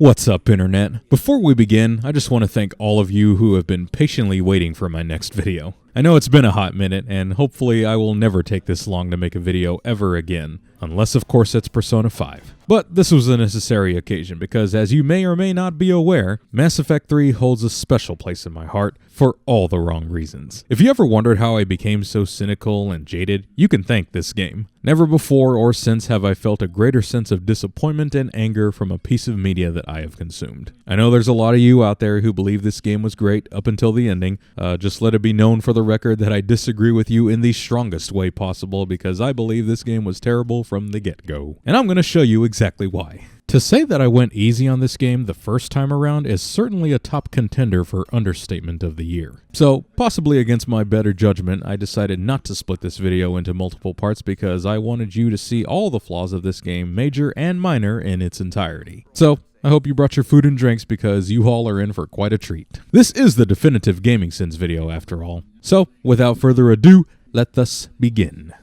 What's up, Internet? Before we begin, I just want to thank all of you who have been patiently waiting for my next video. I know it's been a hot minute, and hopefully I will never take this long to make a video ever again, unless of course it's Persona 5. But this was a necessary occasion because, as you may or may not be aware, Mass Effect 3 holds a special place in my heart for all the wrong reasons. If you ever wondered how I became so cynical and jaded, you can thank this game. Never before or since have I felt a greater sense of disappointment and anger from a piece of media that I have consumed. I know there's a lot of you out there who believe this game was great up until the ending. Just let it be known for the record that I disagree with you in the strongest way possible because I believe this game was terrible from the get-go. And I'm going to show you exactly why. To say that I went easy on this game the first time around is certainly a top contender for understatement of the year. So, possibly against my better judgment, I decided not to split this video into multiple parts because I wanted you to see all the flaws of this game, major and minor, in its entirety. So, I hope you brought your food and drinks because you all are in for quite a treat. This is the definitive GamingSins video after all. So, without further ado, let us begin.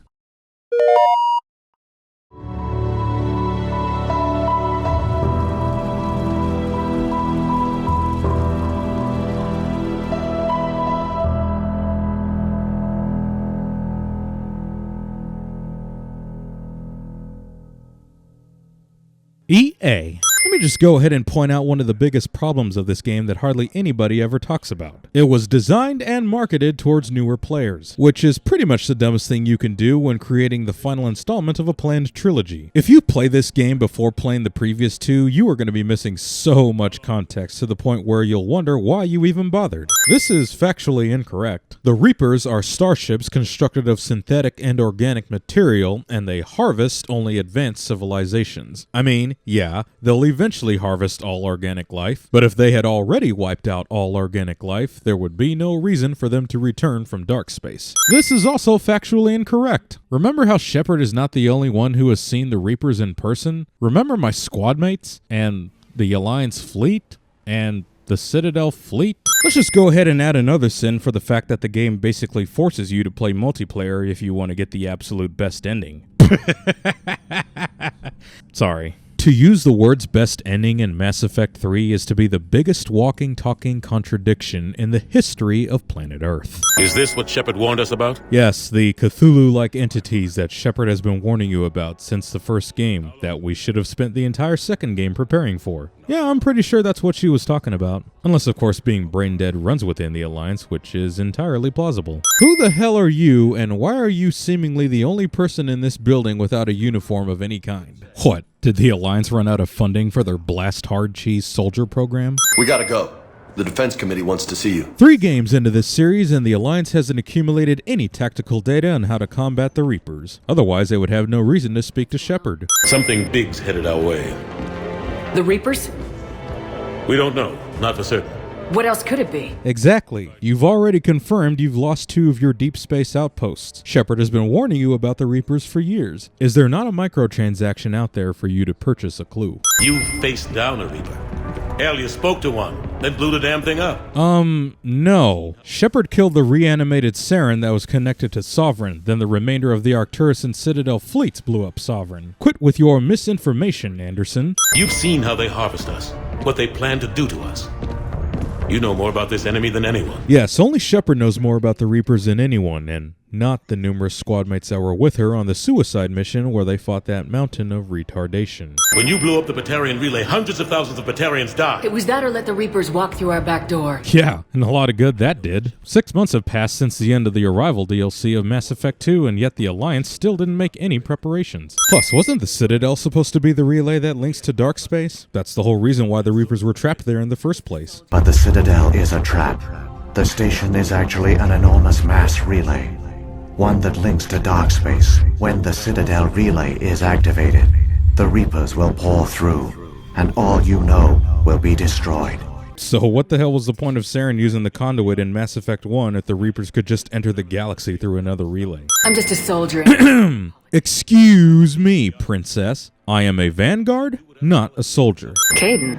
EA. Let me just go ahead and point out one of the biggest problems of this game that hardly anybody ever talks about. It was designed and marketed towards newer players, which is pretty much the dumbest thing you can do when creating the final installment of a planned trilogy. If you play this game before playing the previous two, you are going to be missing so much context to the point where you'll wonder why you even bothered. This is factually incorrect. The Reapers are starships constructed of synthetic and organic material, and they harvest only advanced civilizations. I mean, yeah, they'll eventually harvest all organic life, but if they had already wiped out all organic life, there would be no reason for them to return from dark space. This is also factually incorrect. Remember how Shepard is not the only one who has seen the Reapers in person? Remember my squad mates? And the Alliance fleet? And the Citadel fleet? Let's just go ahead and add another sin for the fact that the game basically forces you to play multiplayer if you want to get the absolute best ending. Sorry. To use the words best ending in Mass Effect 3 is to be the biggest walking, talking contradiction in the history of planet Earth. Is this what Shepard warned us about? Yes, the Cthulhu-like entities that Shepard has been warning you about since the first game, that we should have spent the entire second game preparing for. Yeah, I'm pretty sure that's what she was talking about. Unless, of course, being brain dead runs within the Alliance, which is entirely plausible. Who the hell are you, and why are you seemingly the only person in this building without a uniform of any kind? What? Did the Alliance run out of funding for their Blast Hard Cheese soldier program? We gotta go. The Defense Committee wants to see you. 3 games into this series, and the Alliance hasn't accumulated any tactical data on how to combat the Reapers. Otherwise, they would have no reason to speak to Shepard. Something big's headed our way. The Reapers? We don't know. Not for certain. What else could it be? Exactly. You've already confirmed you've lost 2 of your deep space outposts. Shepard has been warning you about the Reapers for years. Is there not a microtransaction out there for you to purchase a clue? You faced down a Reaper. Hell, you spoke to one, then blew the damn thing up. No. Shepard killed the reanimated Saren that was connected to Sovereign, then the remainder of the Arcturus and Citadel fleets blew up Sovereign. Quit with your misinformation, Anderson. You've seen how they harvest us, what they plan to do to us. You know more about this enemy than anyone. Yes, only Shepard knows more about the Reapers than anyone, and not the numerous squad mates that were with her on the suicide mission where they fought that mountain of retardation. When you blew up the Batarian relay, hundreds of thousands of Batarians died. It was that or let the Reapers walk through our back door. Yeah, and a lot of good that did. 6 months have passed since the end of the Arrival DLC of Mass Effect 2, and yet the Alliance still didn't make any preparations. Plus, wasn't the Citadel supposed to be the relay that links to dark space? That's the whole reason why the Reapers were trapped there in the first place. But the Citadel is a trap. The station is actually an enormous mass relay. One that links to dark space. When the Citadel relay is activated, the Reapers will pour through, and all you know will be destroyed. So what the hell was the point of Saren using the conduit in Mass Effect 1 if the Reapers could just enter the galaxy through another relay? I'm just a soldier. Excuse me, princess. I am a vanguard, not a soldier. Caden.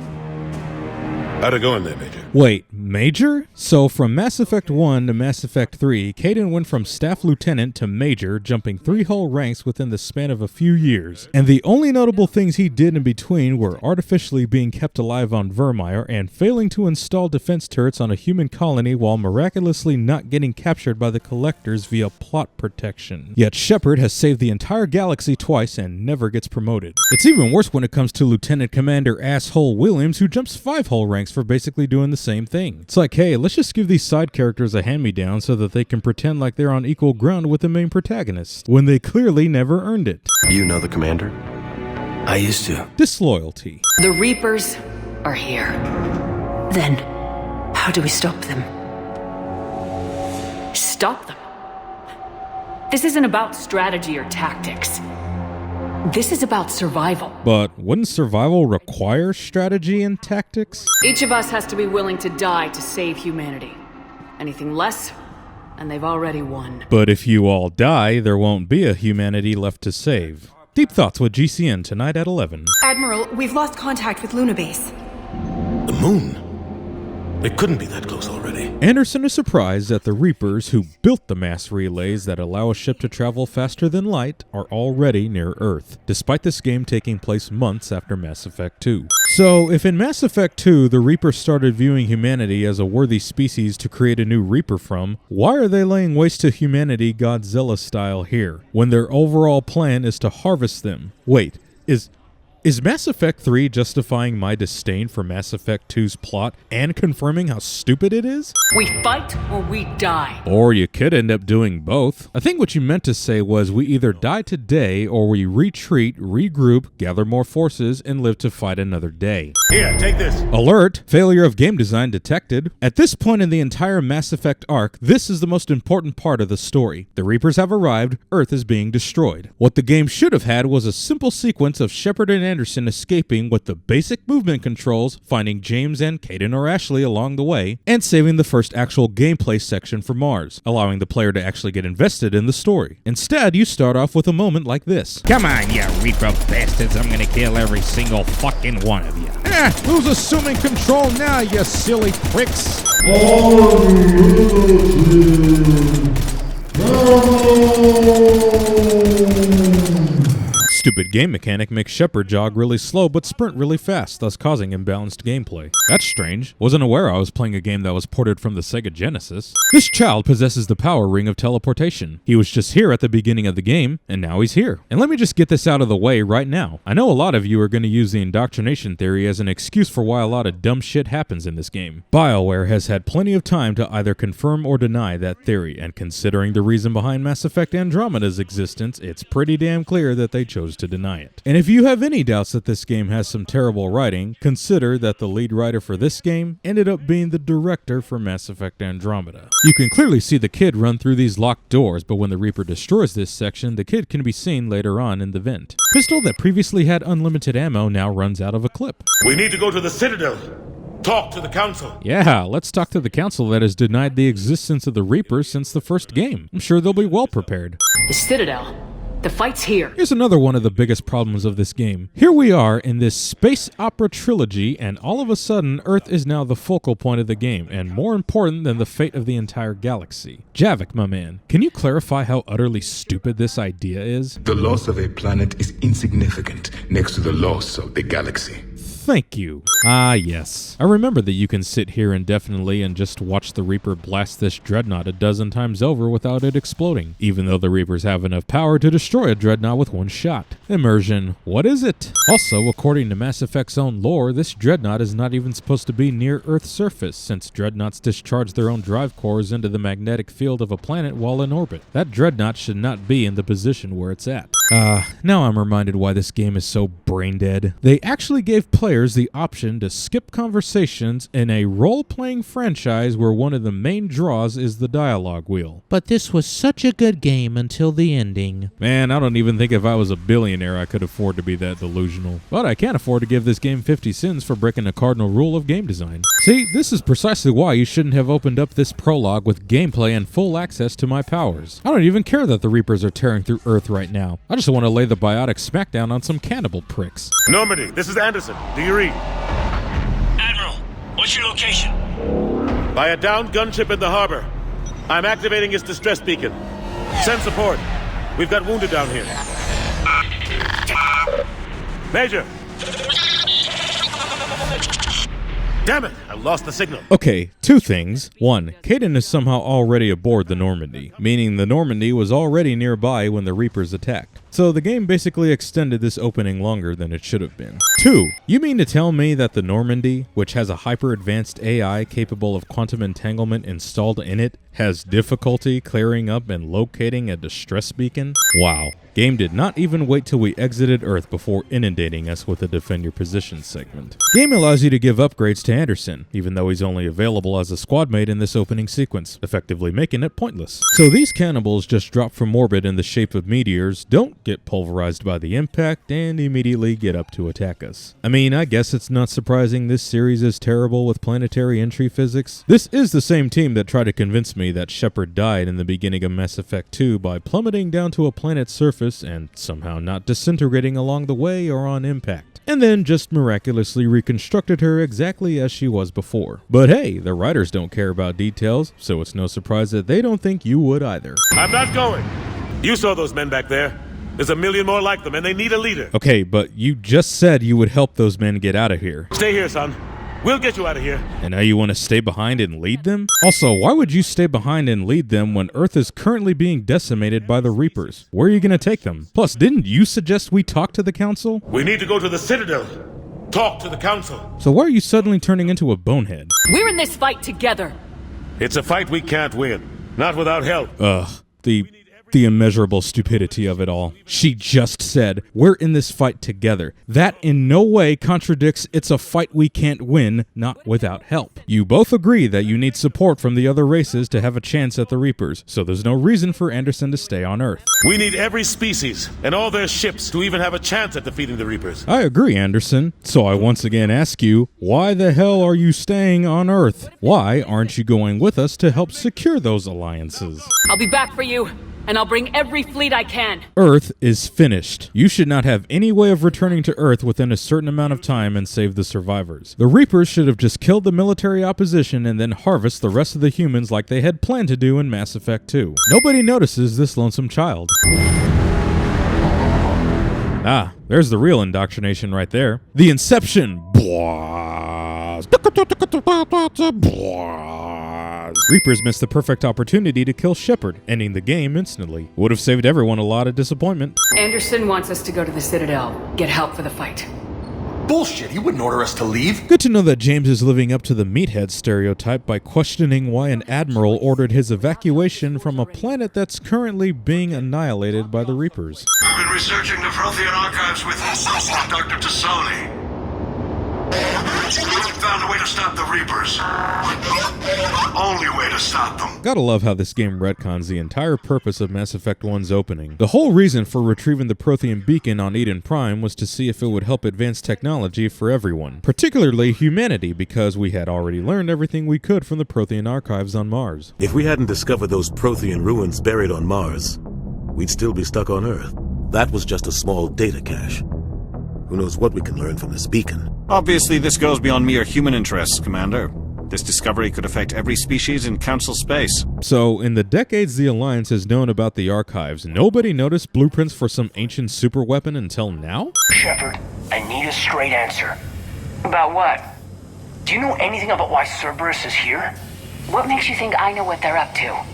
How'd it go in there, Major? Wait, Major? So from Mass Effect 1 to Mass Effect 3, Kaidan went from Staff Lieutenant to Major, jumping 3 whole ranks within the span of a few years. And the only notable things he did in between were artificially being kept alive on Vermeer and failing to install defense turrets on a human colony while miraculously not getting captured by the Collectors via plot protection. Yet Shepard has saved the entire galaxy twice and never gets promoted. It's even worse when it comes to Lieutenant Commander Asshole Williams, who jumps 5 whole ranks for basically doing the same thing. It's like, hey, let's just give these side characters a hand-me-down so that they can pretend like they're on equal ground with the main protagonist, when they clearly never earned it. You know the commander? I used to. Disloyalty. The Reapers are here. Then, how do we stop them? Stop them. This isn't about strategy or tactics. This is about survival. But wouldn't survival require strategy and tactics? Each of us has to be willing to die to save humanity. Anything less, and they've already won. But if you all die, there won't be a humanity left to save. Deep Thoughts with GCN tonight at 11. Admiral, we've lost contact with Luna Base. The moon? It couldn't be that close already. Anderson is surprised that the Reapers, who built the mass relays that allow a ship to travel faster than light, are already near Earth, despite this game taking place months after Mass Effect 2. So, if in Mass Effect 2 the Reapers started viewing humanity as a worthy species to create a new Reaper from, why are they laying waste to humanity Godzilla style here, when their overall plan is to harvest them? Wait, Is Mass Effect 3 justifying my disdain for Mass Effect 2's plot and confirming how stupid it is? We fight or we die. Or you could end up doing both. I think what you meant to say was we either die today or we retreat, regroup, gather more forces, and live to fight another day. Here, take this. Alert! Failure of game design detected. At this point in the entire Mass Effect arc, this is the most important part of the story. The Reapers have arrived, Earth is being destroyed. What the game should have had was a simple sequence of Shepard and Anderson escaping with the basic movement controls, finding James and Kaidan or Ashley along the way, and saving the first actual gameplay section for Mars, allowing the player to actually get invested in the story. Instead, you start off with a moment like this. Come on, you Reaper bastards, I'm gonna kill every single fucking one of you. Who's assuming control now, you silly pricks? Stupid game mechanic makes Shepard jog really slow but sprint really fast, thus causing imbalanced gameplay. That's strange. Wasn't aware I was playing a game that was ported from the Sega Genesis. This child possesses the power ring of teleportation. He was just here at the beginning of the game, and now he's here. And let me just get this out of the way right now. I know a lot of you are going to use the indoctrination theory as an excuse for why a lot of dumb shit happens in this game. BioWare has had plenty of time to either confirm or deny that theory, and considering the reason behind Mass Effect Andromeda's existence, it's pretty damn clear that they chose to deny it. And if you have any doubts that this game has some terrible writing, consider that the lead writer for this game ended up being the director for Mass Effect Andromeda. You can clearly see the kid run through these locked doors, but when the Reaper destroys this section, the kid can be seen later on in the vent. Pistol that previously had unlimited ammo now runs out of a clip. We need to go to the Citadel. Talk to the Council. Yeah, let's talk to the Council that has denied the existence of the Reaper since the first game. I'm sure they'll be well prepared. The Citadel. The fight's here. Here's another one of the biggest problems of this game. Here we are in this space opera trilogy, and all of a sudden, Earth is now the focal point of the game, and more important than the fate of the entire galaxy. Javik, my man, can you clarify how utterly stupid this idea is? The loss of a planet is insignificant next to the loss of the galaxy. Thank you. Ah, yes. I remember that you can sit here indefinitely and just watch the Reaper blast this dreadnought a dozen times over without it exploding, even though the Reapers have enough power to destroy a dreadnought with one shot. Immersion. What is it? Also, according to Mass Effect's own lore, this dreadnought is not even supposed to be near Earth's surface, since dreadnoughts discharge their own drive cores into the magnetic field of a planet while in orbit. That dreadnought should not be in the position where it's at. Now I'm reminded why this game is so brain dead. They actually gave players the option to skip conversations in a role-playing franchise where one of the main draws is the dialogue wheel. But this was such a good game until the ending. Man, I don't even think if I was a billionaire I could afford to be that delusional. But I can't afford to give this game 50 cents for breaking a cardinal rule of game design. See, this is precisely why you shouldn't have opened up this prologue with gameplay and full access to my powers. I don't even care that the Reapers are tearing through Earth right now. I just want to lay the biotic smackdown on some cannibal pricks. Normandy, this is Anderson. Do you read? Admiral, what's your By a downed gunship in the harbor. I'm activating its distress beacon. Send support. We've got wounded down here. Major! Damn it! I lost the signal. Okay, two things. One, Kaidan is somehow already aboard the Normandy, meaning the Normandy was already nearby when the Reapers attacked. So the game basically extended this opening longer than it should have been. Two, you mean to tell me that the Normandy, which has a hyper-advanced AI capable of quantum entanglement installed in it, has difficulty clearing up and locating a distress beacon? Wow. Game did not even wait till we exited Earth before inundating us with a defend your position segment. Game allows you to give upgrades to Anderson, even though he's only available as a squad mate in this opening sequence, effectively making it pointless. So these cannibals just drop from orbit in the shape of meteors, don't get pulverized by the impact, and immediately get up to attack us. I mean, I guess it's not surprising this series is terrible with planetary entry physics. This is the same team that tried to convince me that Shepard died in the beginning of Mass Effect 2 by plummeting down to a planet's surface and somehow not disintegrating along the way or on impact, and then just miraculously reconstructed her exactly as she was before. But hey, the writers don't care about details, so it's no surprise that they don't think you would either. I'm not going. You saw those men back there. There's a million more like them, and they need a leader. Okay, but you just said you would help those men get out of here. Stay here, son. We'll get you out of here. And now you want to stay behind and lead them? Also, why would you stay behind and lead them when Earth is currently being decimated by the Reapers? Where are you going to take them? Plus, didn't you suggest we talk to the Council? We need to go to the Citadel. Talk to the Council. So why are you suddenly turning into a bonehead? We're in this fight together. It's a fight we can't win. Not without help. The immeasurable stupidity of it all. She just said, we're in this fight together. That in no way contradicts it's a fight we can't win, not without help. You both agree that you need support from the other races to have a chance at the Reapers, so there's no reason for Anderson to stay on Earth. We need every species and all their ships to even have a chance at defeating the Reapers. I agree, Anderson. So I once again ask you, why the hell are you staying on Earth? Why aren't you going with us to help secure those alliances? I'll be back for you. And I'll bring every fleet I can. Earth is finished. You should not have any way of returning to Earth within a certain amount of time and save the survivors. The Reapers should have just killed the military opposition and then harvest the rest of the humans like they had planned to do in Mass Effect 2. Nobody notices this lonesome child. Ah, there's the real indoctrination right there. The Inception. Reapers missed the perfect opportunity to kill Shepard, ending the game instantly. Would have saved everyone a lot of disappointment. Anderson wants us to go to the Citadel, get help for the fight. Bullshit, he wouldn't order us to leave. Good to know that James is living up to the meathead stereotype by questioning why an admiral ordered his evacuation from a planet that's currently being annihilated by the Reapers. I've been researching the Prothean archives with Dr. Tassoni. We found a way to stop the Reapers. Only way to stop them. Gotta love how this game retcons the entire purpose of Mass Effect 1's opening. The whole reason for retrieving the Prothean beacon on Eden Prime was to see if it would help advance technology for everyone, particularly humanity, because we had already learned everything we could from the Prothean archives on Mars. If we hadn't discovered those Prothean ruins buried on Mars, we'd still be stuck on Earth. That was just a small data cache. Who knows what we can learn from this beacon? Obviously, this goes beyond mere human interests, Commander. This discovery could affect every species in Council space. So, in the decades the Alliance has known about the archives, nobody noticed blueprints for some ancient superweapon until now? Shepard, I need a straight answer. About what? Do you know anything about why Cerberus is here? What makes you think I know what they're up to?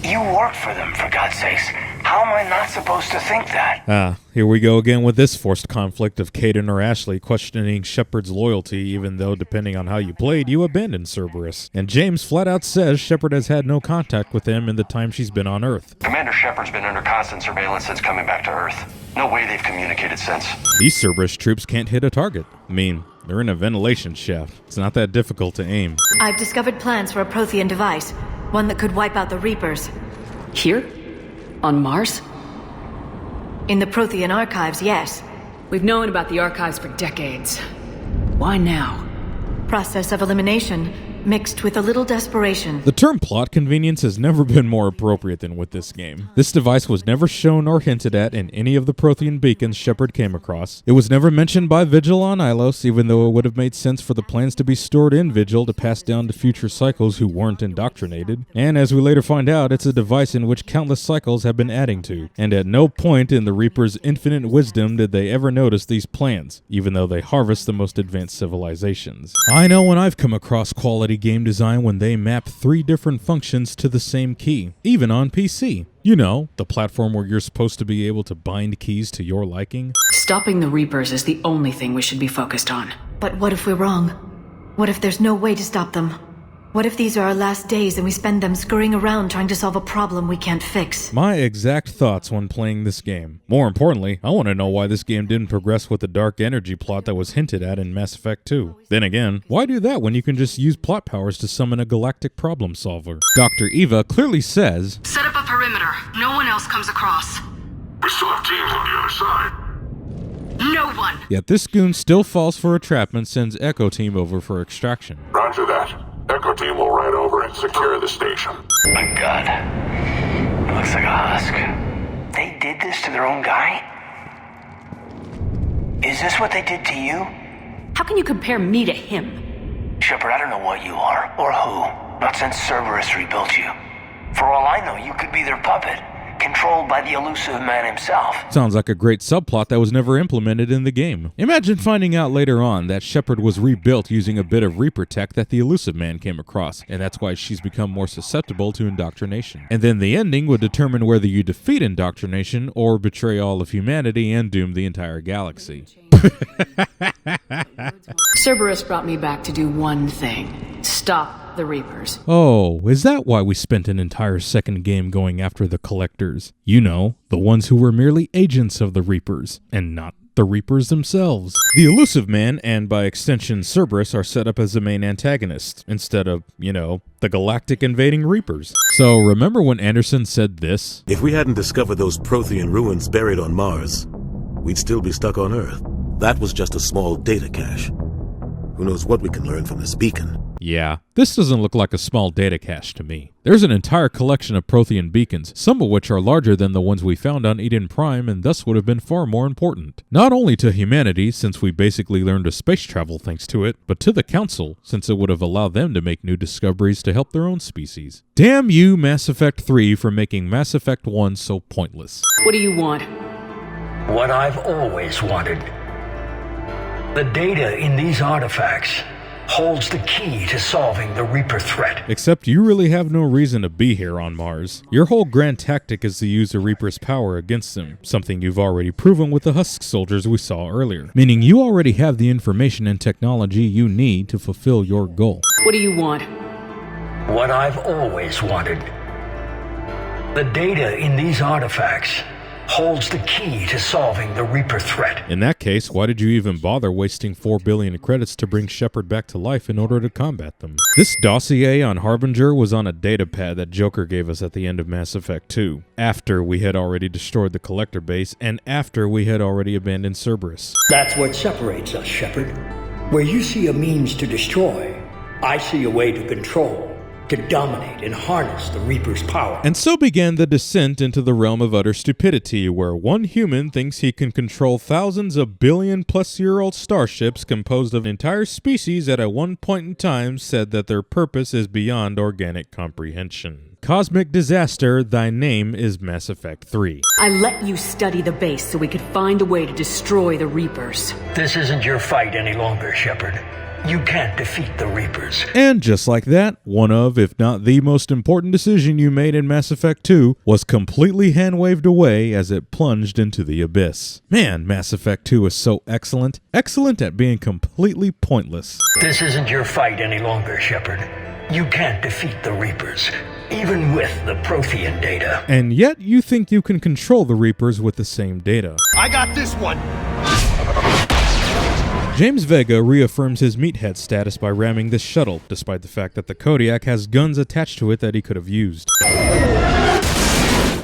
You worked for them, for God's sakes. How am I not supposed to think that? Ah, here we go again with this forced conflict of Kaidan or Ashley questioning Shepard's loyalty, even though, depending on how you played, you abandoned Cerberus. And James flat out says Shepard has had no contact with him in the time she's been on Earth. Commander Shepard's been under constant surveillance since coming back to Earth. No way they've communicated since. These Cerberus troops can't hit a target. I mean, they're in a ventilation shaft. It's not that difficult to aim. I've discovered plans for a Prothean device, one that could wipe out the Reapers. Here? On Mars? In the Prothean archives, yes. We've known about the archives for decades. Why now? Process of elimination. mixed with a little desperation. The term plot convenience has never been more appropriate than with this game. This device was never shown or hinted at in any of the Prothean beacons Shepard came across. It was never mentioned by Vigil on Ilos, even though it would have made sense for the plans to be stored in Vigil to pass down to future cycles who weren't indoctrinated. And as we later find out, it's a device in which countless cycles have been adding to. And at no point in the Reaper's infinite wisdom did they ever notice these plans, even though they harvest the most advanced civilizations. I know when I've come across quality game design when they map 3 different functions to the same key, even on PC. You know, the platform where you're supposed to be able to bind keys to your liking. Stopping the Reapers is the only thing we should be focused on. But what if we're wrong? What if there's no way to stop them? What if these are our last days and we spend them scurrying around trying to solve a problem we can't fix? My exact thoughts when playing this game. More importantly, I want to know why this game didn't progress with the dark energy plot that was hinted at in Mass Effect 2. Then again, why do that when you can just use plot powers to summon a galactic problem solver? Dr. Eva clearly says, "Set up a perimeter. No one else comes across." We still have teams on the other side. No one! Yet this goon still falls for a trap and sends Echo Team over for extraction. Roger that. Echo Team will ride over and secure the station. My God. It looks like a husk. They did this to their own guy? Is this what they did to you? How can you compare me to him? Shepard, I don't know what you are, or who. Not since Cerberus rebuilt you. For all I know, you could be their puppet, controlled by the elusive man himself. Sounds like a great subplot that was never implemented in the game. Imagine finding out later on that Shepard was rebuilt using a bit of Reaper tech that the elusive man came across, and that's why she's become more susceptible to indoctrination. And then the ending would determine whether you defeat indoctrination or betray all of humanity and doom the entire galaxy. Cerberus brought me back to do one thing. Stop the Reapers. Oh, is that why we spent an entire second game going after the Collectors? You know, the ones who were merely agents of the Reapers, and not the Reapers themselves. The Elusive Man, and by extension Cerberus, are set up as the main antagonists, instead of, you know, the galactic invading Reapers. So remember when Anderson said this? If we hadn't discovered those Prothean ruins buried on Mars, we'd still be stuck on Earth. That was just a small data cache. Who knows what we can learn from this beacon? Yeah, this doesn't look like a small data cache to me. There's an entire collection of Prothean beacons, some of which are larger than the ones we found on Eden Prime and thus would have been far more important. Not only to humanity, since we basically learned to space travel thanks to it, but to the Council, since it would have allowed them to make new discoveries to help their own species. Damn you, Mass Effect 3, for making Mass Effect 1 so pointless. What do you want? What I've always wanted. The data in these artifacts holds the key to solving the Reaper threat. Except you really have no reason to be here on Mars. Your whole grand tactic is to use the Reaper's power against them, something you've already proven with the Husk soldiers we saw earlier. Meaning you already have the information and technology you need to fulfill your goal. What do you want? What I've always wanted. The data in these artifacts holds the key to solving the Reaper threat. In that case, why did you even bother wasting 4 billion credits to bring Shepard back to life in order to combat them? This dossier on Harbinger was on a datapad that Joker gave us at the end of Mass Effect 2, after we had already destroyed the Collector base and after we had already abandoned Cerberus. That's what separates us, Shepard. Where you see a means to destroy, I see a way to control, to dominate and harness the Reaper's power. And so began the descent into the realm of utter stupidity, where one human thinks he can control thousands of billion-plus-year-old starships composed of entire species that at one point in time said that their purpose is beyond organic comprehension. Cosmic disaster, thy name is Mass Effect 3. I let you study the base so we could find a way to destroy the Reapers. This isn't your fight any longer, Shepard. You can't defeat the Reapers. And just like that, one of, if not the most important decision you made in Mass Effect 2 was completely hand-waved away as it plunged into the abyss. Man, Mass Effect 2 is so excellent. Excellent at being completely pointless. This isn't your fight any longer, Shepard. You can't defeat the Reapers, even with the Prothean data. And yet you think you can control the Reapers with the same data. I got this one! James Vega reaffirms his meathead status by ramming this shuttle, despite the fact that the Kodiak has guns attached to it that he could have used.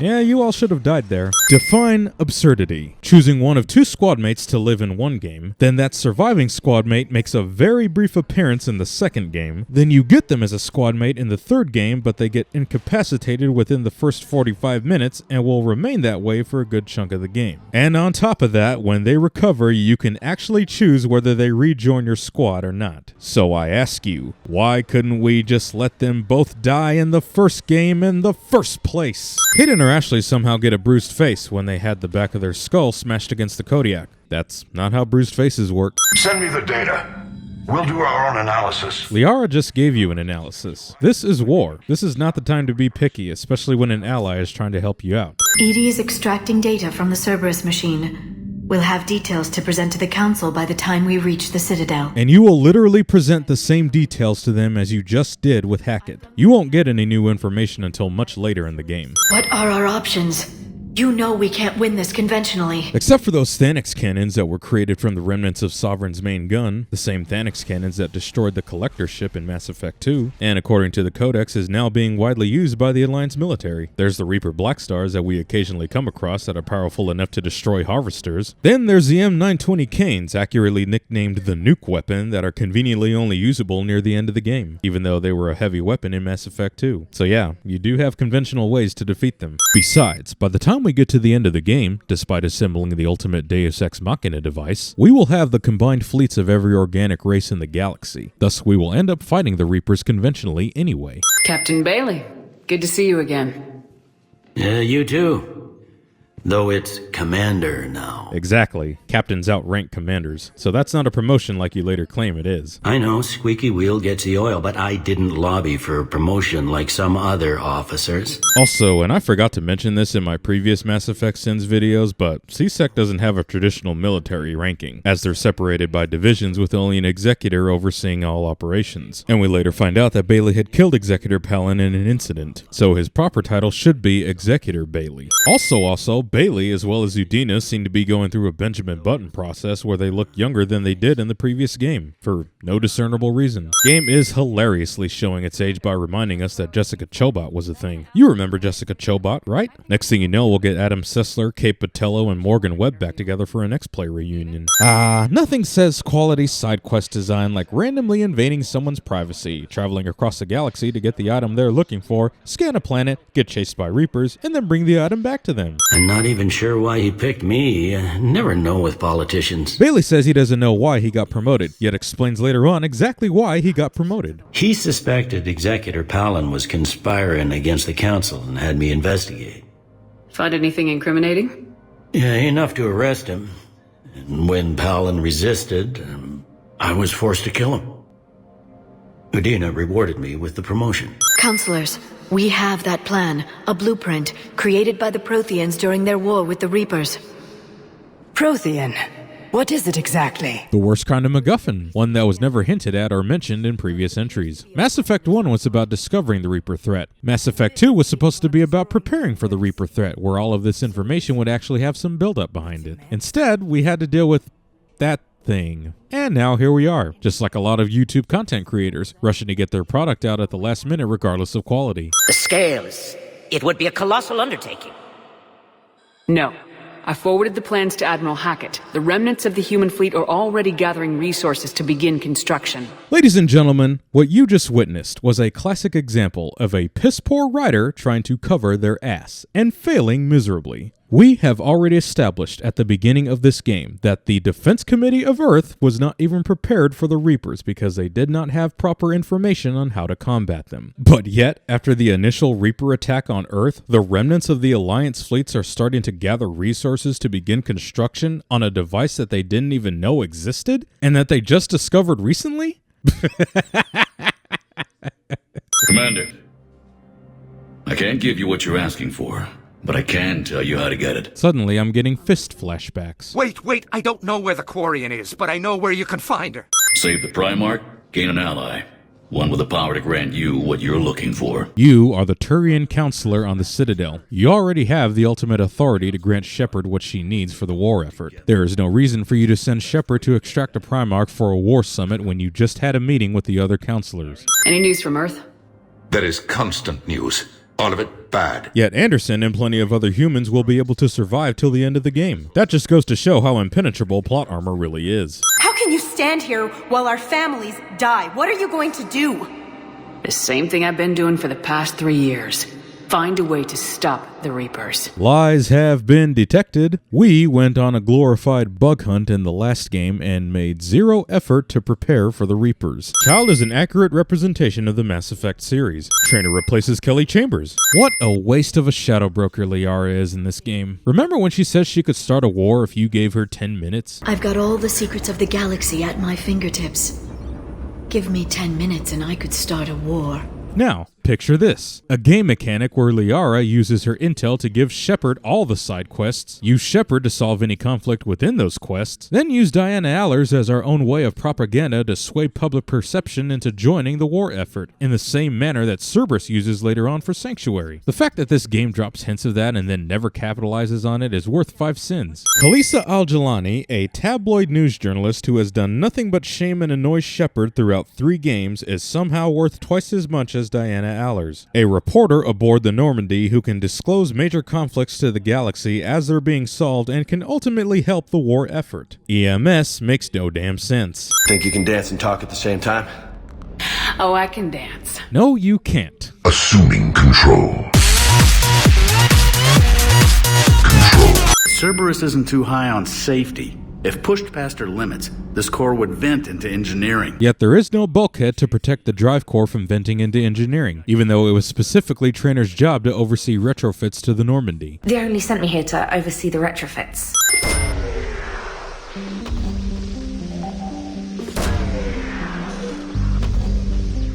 Yeah, you all should have died there. Define absurdity. Choosing one of two squad mates to live in one game, then that surviving squad mate makes a very brief appearance in the second game, then you get them as a squad mate in the third game, but they get incapacitated within the first 45 minutes and will remain that way for a good chunk of the game. And on top of that, when they recover, you can actually choose whether they rejoin your squad or not. So I ask you, why couldn't we just let them both die in the first game in the first place? Hayden or Ashley somehow get a bruised face when they had the back of their skull smashed against the Kodiak. That's not how bruised faces work. Send me the data. We'll do our own analysis. Liara just gave you an analysis. This is war. This is not the time to be picky, especially when an ally is trying to help you out. EDI is extracting data from the Cerberus machine. We'll have details to present to the Council by the time we reach the Citadel. And you will literally present the same details to them as you just did with Hackett. You won't get any new information until much later in the game. What are our options? You know we can't win this conventionally. Except for those Thanix cannons that were created from the remnants of Sovereign's main gun, the same Thanix cannons that destroyed the Collector ship in Mass Effect 2, and according to the Codex is now being widely used by the Alliance military. There's the Reaper Black Stars that we occasionally come across that are powerful enough to destroy Harvesters. Then there's the M920 Canes, accurately nicknamed the Nuke Weapon, that are conveniently only usable near the end of the game, even though they were a heavy weapon in Mass Effect 2. So yeah, you do have conventional ways to defeat them. Besides, by the time we get to the end of the game, despite assembling the ultimate Deus Ex Machina device, we will have the combined fleets of every organic race in the galaxy. Thus, we will end up fighting the Reapers conventionally anyway. Captain Bailey, good to see you again. Yeah, you too. Though it's Commander now. Exactly. Captains outrank commanders. So that's not a promotion like you later claim it is. I know, squeaky wheel gets the oil, but I didn't lobby for promotion like some other officers. Also, and I forgot to mention this in my previous Mass Effect Sins videos, but CSEC doesn't have a traditional military ranking, as they're separated by divisions with only an executor overseeing all operations. And we later find out that Bailey had killed Executor Palin in an incident, so his proper title should be Executor Bailey. Also, Bailey, as well as Udina, seem to be going through a Benjamin Button process where they look younger than they did in the previous game, for no discernible reason. Game is hilariously showing its age by reminding us that Jessica Chobot was a thing. You remember Jessica Chobot, right? Next thing you know, we'll get Adam Sessler, Kate Patello, and Morgan Webb back together for an X-Play reunion. Nothing says quality side quest design like randomly invading someone's privacy, traveling across the galaxy to get the item they're looking for, scan a planet, get chased by Reapers, and then bring the item back to them. I'm not even sure why he picked me. Never know with politicians. Bailey says he doesn't know why he got promoted, yet explains later on exactly why he got promoted. He suspected Executor Palin was conspiring against the Council and had me investigate. Find anything incriminating? Yeah, enough to arrest him. And when Palin resisted, I was forced to kill him. Udina rewarded me with the promotion. Counselors, we have that plan, a blueprint, created by the Protheans during their war with the Reapers. Prothean? What is it exactly? The worst kind of MacGuffin, one that was never hinted at or mentioned in previous entries. Mass Effect 1 was about discovering the Reaper threat. Mass Effect 2 was supposed to be about preparing for the Reaper threat, where all of this information would actually have some build-up behind it. Instead, we had to deal with that thing. And now here we are, just like a lot of YouTube content creators, rushing to get their product out at the last minute regardless of quality. The scales. It would be a colossal undertaking. No. I forwarded the plans to Admiral Hackett. The remnants of the human fleet are already gathering resources to begin construction. Ladies and gentlemen, what you just witnessed was a classic example of a piss-poor writer trying to cover their ass and failing miserably. We have already established at the beginning of this game that the Defense Committee of Earth was not even prepared for the Reapers because they did not have proper information on how to combat them. But yet, after the initial Reaper attack on Earth, the remnants of the Alliance fleets are starting to gather resources to begin construction on a device that they didn't even know existed and that they just discovered recently? Commander, I can't give you what you're asking for, but I can tell you how to get it. Suddenly, I'm getting fist flashbacks. Wait, I don't know where the Quarian is, but I know where you can find her. Save the Primarch, gain an ally. One with the power to grant you what you're looking for. You are the Turian counselor on the Citadel. You already have the ultimate authority to grant Shepard what she needs for the war effort. There is no reason for you to send Shepard to extract a Primarch for a war summit when you just had a meeting with the other counselors. Any news from Earth? There is constant news. All of it bad. Yet Anderson and plenty of other humans will be able to survive till the end of the game. That just goes to show how impenetrable plot armor really is. How can you stand here while our families die? What are you going to do? The same thing I've been doing for the past 3 years. Find a way to stop the Reapers. Lies have been detected. We went on a glorified bug hunt in the last game and made zero effort to prepare for the Reapers. Child is an accurate representation of the Mass Effect series. Trainer replaces Kelly Chambers. What a waste of a shadow broker Liara is in this game. Remember when she says she could start a war if you gave her 10 minutes? I've got all the secrets of the galaxy at my fingertips. Give me 10 minutes and I could start a war. Now, picture this. A game mechanic where Liara uses her intel to give Shepard all the side quests, use Shepard to solve any conflict within those quests, then use Diana Allers as our own way of propaganda to sway public perception into joining the war effort, in the same manner that Cerberus uses later on for Sanctuary. The fact that this game drops hints of that and then never capitalizes on it is worth 5 sins. Khalisa Al-Jalani, a tabloid news journalist who has done nothing but shame and annoy Shepard throughout 3 games, is somehow worth twice as much as Diana Allers, a reporter aboard the Normandy who can disclose major conflicts to the galaxy as they're being solved and can ultimately help the war effort. EMS makes no damn sense. Think you can dance and talk at the same time? Oh, I can dance. No, you can't. Assuming control. Cerberus isn't too high on safety. If pushed past her limits, this core would vent into engineering. Yet there is no bulkhead to protect the drive core from venting into engineering, even though it was specifically Trainer's job to oversee retrofits to the Normandy. They only sent me here to oversee the retrofits.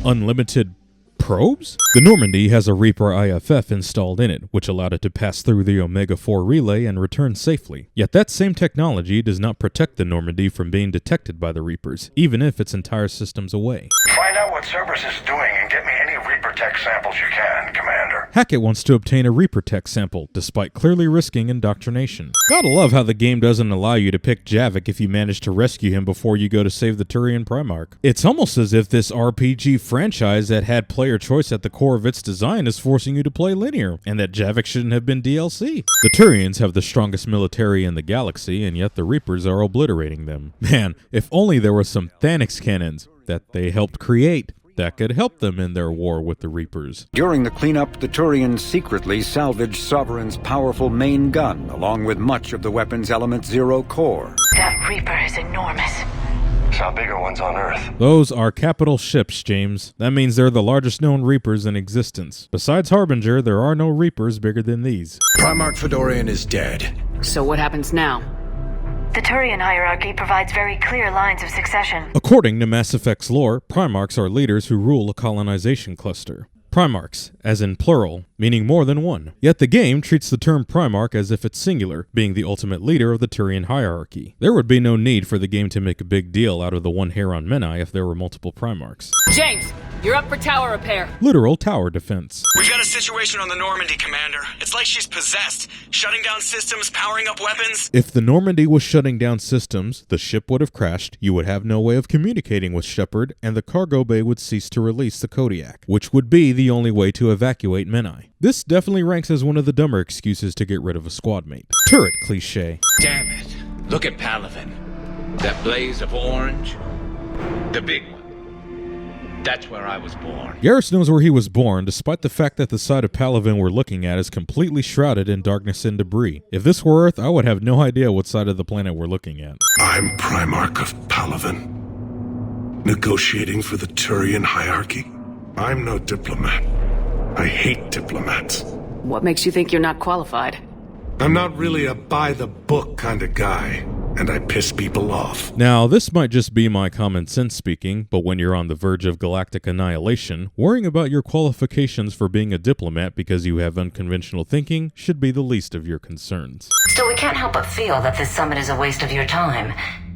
Unlimited probes? The Normandy has a Reaper IFF installed in it, which allowed it to pass through the Omega-4 relay and return safely. Yet that same technology does not protect the Normandy from being detected by the Reapers, even if its entire system's away. Find out what Cerberus is doing and get me any Reaper tech samples you can, Commander. Hackett wants to obtain a Reaper tech sample, despite clearly risking indoctrination. Gotta love how the game doesn't allow you to pick Javik if you manage to rescue him before you go to save the Turian Primarch. It's almost as if this RPG franchise that had player choice at the core of its design is forcing you to play linear, and that Javik shouldn't have been DLC. The Turians have the strongest military in the galaxy, and yet the Reapers are obliterating them. Man, if only there were some Thanix cannons that they helped create that could help them in their war with the Reapers. During the cleanup, the Turians secretly salvaged Sovereign's powerful main gun, along with much of the weapon's Element Zero core. That Reaper is enormous. Saw bigger ones on Earth. Those are capital ships, James. That means they're the largest known Reapers in existence. Besides Harbinger, there are no Reapers bigger than these. Primarch Fedorian is dead. So what happens now? The Turian hierarchy provides very clear lines of succession. According to Mass Effect's lore, Primarchs are leaders who rule a colonization cluster. Primarchs, as in plural, meaning more than one. Yet the game treats the term Primarch as if it's singular, being the ultimate leader of the Turian hierarchy. There would be no need for the game to make a big deal out of the one hair on Menai if there were multiple Primarchs. James, you're up for tower repair. Literal tower defense. We've got a situation on the Normandy, Commander. It's like she's possessed. Shutting down systems, powering up weapons. If the Normandy was shutting down systems, the ship would have crashed, you would have no way of communicating with Shepard, and the cargo bay would cease to release the Kodiak, which would be the only way to evacuate Menai. This definitely ranks as one of the dumber excuses to get rid of a squad mate. Turret cliche. Damn it. Look at Palaven. That blaze of orange. The big one. That's where I was born. Garrus knows where he was born, despite the fact that the side of Palaven we're looking at is completely shrouded in darkness and debris. If this were Earth, I would have no idea what side of the planet we're looking at. I'm Primarch of Palaven. Negotiating for the Turian hierarchy. I'm no diplomat. I hate diplomats. What makes you think you're not qualified? I'm not really a by-the-book kind of guy, and I piss people off. Now, this might just be my common sense speaking, but when you're on the verge of galactic annihilation, worrying about your qualifications for being a diplomat because you have unconventional thinking should be the least of your concerns. Still, we can't help but feel that this summit is a waste of your time,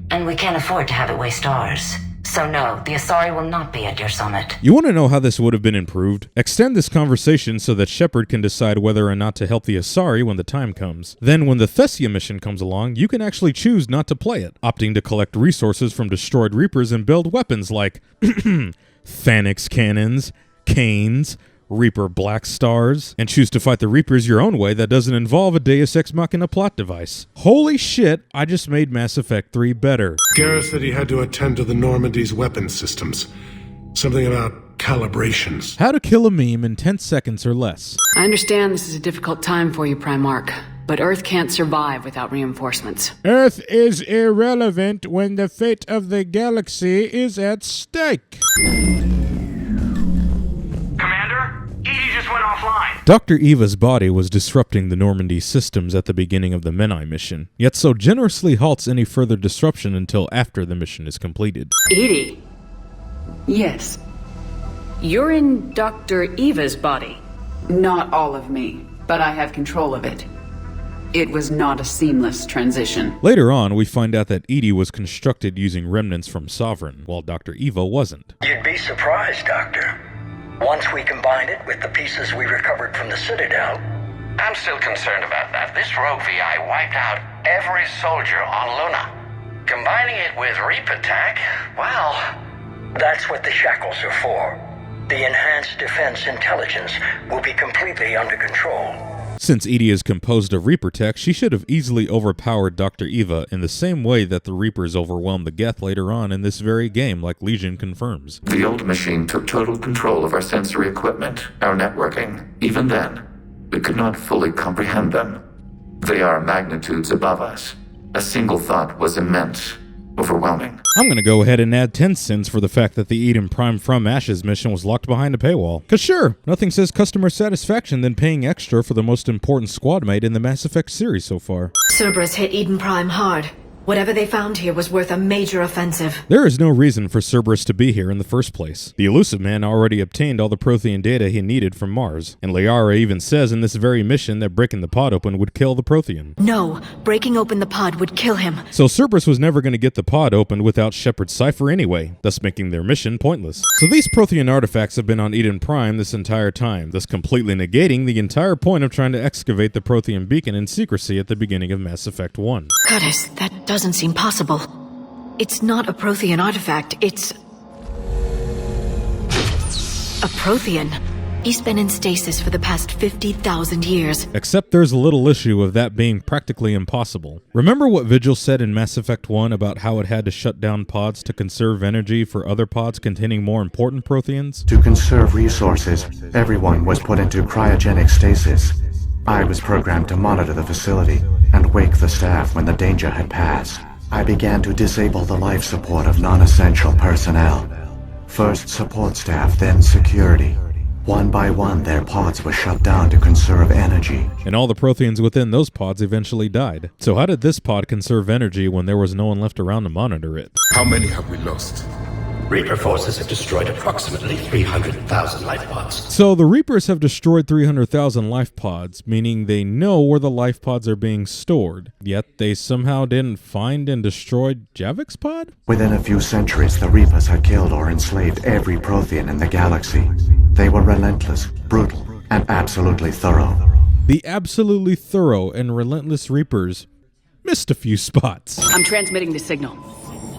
and we can't afford to have it waste ours. So no, the Asari will not be at your summit. You want to know how this would have been improved? Extend this conversation so that Shepard can decide whether or not to help the Asari when the time comes. Then when the Thessia mission comes along, you can actually choose not to play it, opting to collect resources from destroyed Reapers and build weapons like Thanix cannons, canes, Reaper Black Stars, and choose to fight the Reapers your own way that doesn't involve a Deus Ex Machina plot device. Holy shit, I just made Mass Effect 3 better. Garrett said he had to attend to the Normandy's weapon systems. Something about calibrations. How to kill a meme in 10 seconds or less. I understand this is a difficult time for you, Primarch, but Earth can't survive without reinforcements. Earth is irrelevant when the fate of the galaxy is at stake. Commander, Edie just went offline. Dr. Eva's body was disrupting the Normandy systems at the beginning of the Menai mission, yet so generously halts any further disruption until after the mission is completed. Edie? Yes. You're in Dr. Eva's body. Not all of me, but I have control of it. It was not a seamless transition. Later on, we find out that Edie was constructed using remnants from Sovereign, while Dr. Eva wasn't. You'd be surprised, Doctor. Once we combine it with the pieces we recovered from the Citadel... I'm still concerned about that. This rogue VI wiped out every soldier on Luna. Combining it with Reaper tech, well... That's what the shackles are for. The enhanced defense intelligence will be completely under control. Since Edie is composed of Reaper tech, she should have easily overpowered Dr. Eva in the same way that the Reapers overwhelmed the Geth later on in this very game, like Legion confirms. The old machine took total control of our sensory equipment, our networking. Even then, we could not fully comprehend them. They are magnitudes above us. A single thought was immense, overwhelming. I'm gonna go ahead and add 10 sins for the fact that the Eden Prime From Ashes mission was locked behind a paywall. Cause sure, nothing says customer satisfaction than paying extra for the most important squad mate in the Mass Effect series so far. Cerberus hit Eden Prime hard. Whatever they found here was worth a major offensive. There is no reason for Cerberus to be here in the first place. The Elusive Man already obtained all the Prothean data he needed from Mars, and Liara even says in this very mission that breaking the pod open would kill the Prothean. No, breaking open the pod would kill him. So Cerberus was never going to get the pod opened without Shepard's cipher anyway, thus making their mission pointless. So these Prothean artifacts have been on Eden Prime this entire time, thus completely negating the entire point of trying to excavate the Prothean beacon in secrecy at the beginning of Mass Effect 1. Goddess, that doesn't seem possible. It's not a Prothean artifact, it's... a Prothean. He's been in stasis for the past 50,000 years. Except there's a little issue of that being practically impossible. Remember what Vigil said in Mass Effect 1 about how it had to shut down pods to conserve energy for other pods containing more important Protheans? To conserve resources, everyone was put into cryogenic stasis. I was programmed to monitor the facility and wake the staff when the danger had passed. I began to disable the life support of non-essential personnel. First support staff, then security. One by one, their pods were shut down to conserve energy. And all the Protheans within those pods eventually died. So how did this pod conserve energy when there was no one left around to monitor it? How many have we lost? Reaper forces have destroyed approximately 300,000 life pods. So the Reapers have destroyed 300,000 life pods, meaning they know where the life pods are being stored. Yet they somehow didn't find and destroy Javik's pod? Within a few centuries, the Reapers had killed or enslaved every Prothean in the galaxy. They were relentless, brutal, and absolutely thorough. The absolutely thorough and relentless Reapers missed a few spots. I'm transmitting the signal.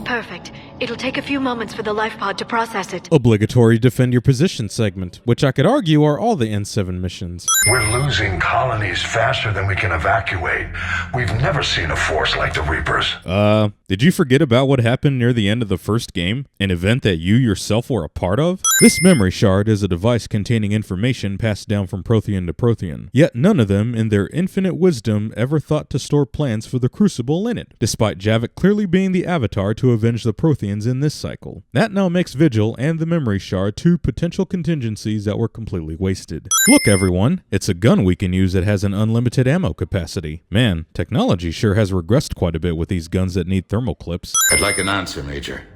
Perfect. It'll take a few moments for the life pod to process it. Obligatory defend your position segment, which I could argue are all the N7 missions. We're losing colonies faster than we can evacuate. We've never seen a force like the Reapers. Did you forget about what happened near the end of the first game? An event that you yourself were a part of? This memory shard is a device containing information passed down from Prothean to Prothean. Yet none of them, in their infinite wisdom, ever thought to store plans for the Crucible in it, despite Javik clearly being the avatar to avenge the Protheans in this cycle. That now makes Vigil and the memory shard two potential contingencies that were completely wasted. Look everyone, it's a gun we can use that has an unlimited ammo capacity. Man, technology sure has regressed quite a bit with these guns that need thermal clips. I'd like an answer, Major.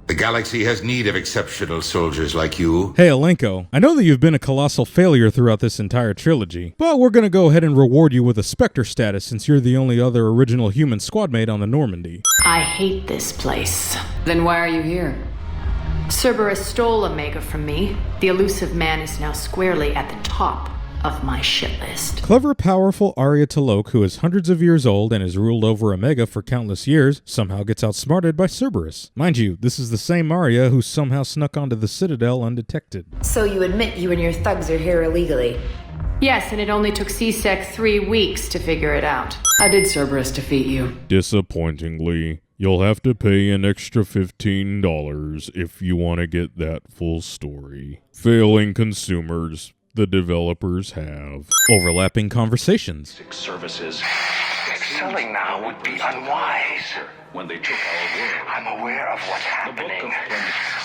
The galaxy has need of exceptional soldiers like you. Hey Alenko, I know that you've been a colossal failure throughout this entire trilogy, but we're gonna go ahead and reward you with a Spectre status since you're the only other original human squad mate on the Normandy. I hate this place. Then why are you here? Cerberus stole Omega from me. The Elusive Man is now squarely at the top. of my shit list. Clever, powerful Arya T'Loak, who is hundreds of years old and has ruled over Omega for countless years, somehow gets outsmarted by Cerberus. Mind you, this is the same Arya who somehow snuck onto the Citadel undetected. So you admit you and your thugs are here illegally? Yes, and it only took C-Sec 3 weeks to figure it out. How did Cerberus defeat you? Disappointingly, you'll have to pay an extra $15 if you want to get that full story. Failing consumers, the developers have. Overlapping conversations. Services. Selling now would be unwise. When they took our world, I'm aware of what's happening.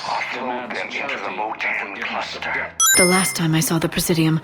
Offload them into the Motan cluster. The last time I saw the Presidium,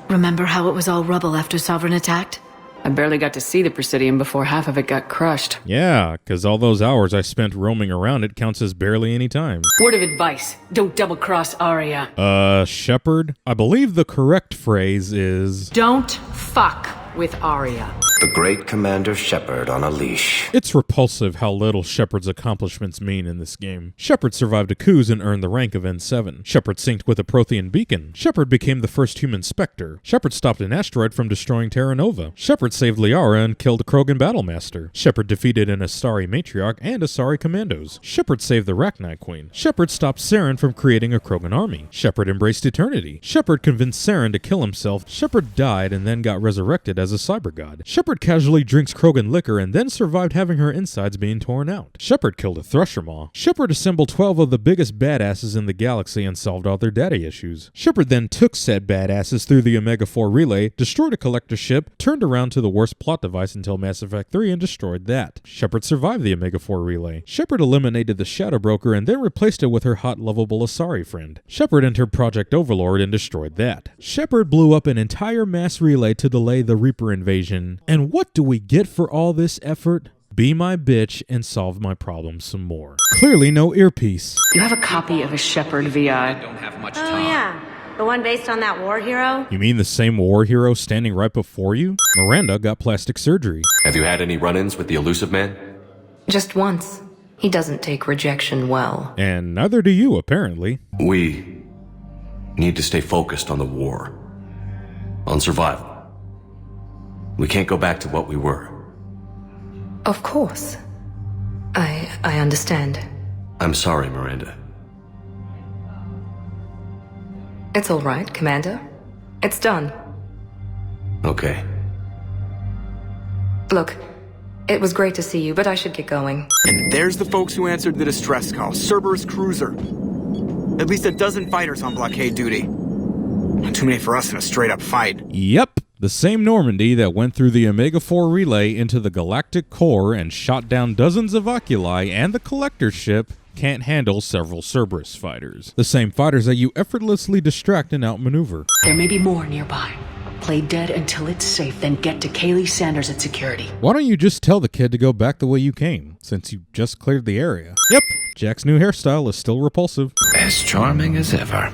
remember how it was all rubble after Sovereign attacked? I barely got to see the Presidium before half of it got crushed. Yeah, because all those hours I spent roaming around it counts as barely any time. Word of advice, don't double-cross Arya. Shepard? I believe the correct phrase is... Don't fuck with Arya. The great Commander Shepard on a leash. It's repulsive how little Shepard's accomplishments mean in this game. Shepard survived a coup and earned the rank of N7. Shepard synced with a Prothean beacon. Shepard became the first human Spectre. Shepard stopped an asteroid from destroying Terra Nova. Shepard saved Liara and killed Krogan Battlemaster. Shepard defeated an Asari matriarch and Asari commandos. Shepard saved the Rachni Queen. Shepard stopped Saren from creating a Krogan army. Shepard embraced eternity. Shepard convinced Saren to kill himself. Shepard died and then got resurrected as a cyber god. Shepard casually drinks Krogan liquor and then survived having her insides being torn out. Shepard killed a Thresher Maw. Shepard assembled 12 of the biggest badasses in the galaxy and solved all their daddy issues. Shepard then took said badasses through the Omega-4 relay, destroyed a collector ship, turned around to the worst plot device until Mass Effect 3 and destroyed that. Shepard survived the Omega-4 relay. Shepard eliminated the Shadow Broker and then replaced it with her hot, lovable Asari friend. Shepard entered Project Overlord and destroyed that. Shepard blew up an entire mass relay to delay the Reaper invasion. And what do we get for all this effort? Be my bitch and solve my problems some more. Clearly no earpiece. You have a copy of a Shepard VI. don't have much Oh time. yeah, the one based on that war hero? You mean the same war hero standing right before you? Miranda got plastic surgery. Have you had any run-ins with the elusive man? Just once. He doesn't take rejection well. And neither do you, apparently. We need to stay focused on the war. On survival. We can't go back to what we were. Of course. I understand. I'm sorry, Miranda. It's all right, Commander. It's done. Okay. Look, it was great to see you, but I should get going. And there's the folks who answered the distress call. Cerberus cruiser. At least a dozen fighters on blockade duty. Not too many for us in a straight-up fight. Yep. The same Normandy that went through the Omega-4 relay into the galactic core and shot down dozens of Oculi and the collector ship can't handle several Cerberus fighters. The same fighters that you effortlessly distract and outmaneuver. There may be more nearby. Play dead until it's safe, then get to Kaylee Sanders at security. Why don't you just tell the kid to go back the way you came, since you just cleared the area? Yep, Jack's new hairstyle is still repulsive. As charming as ever.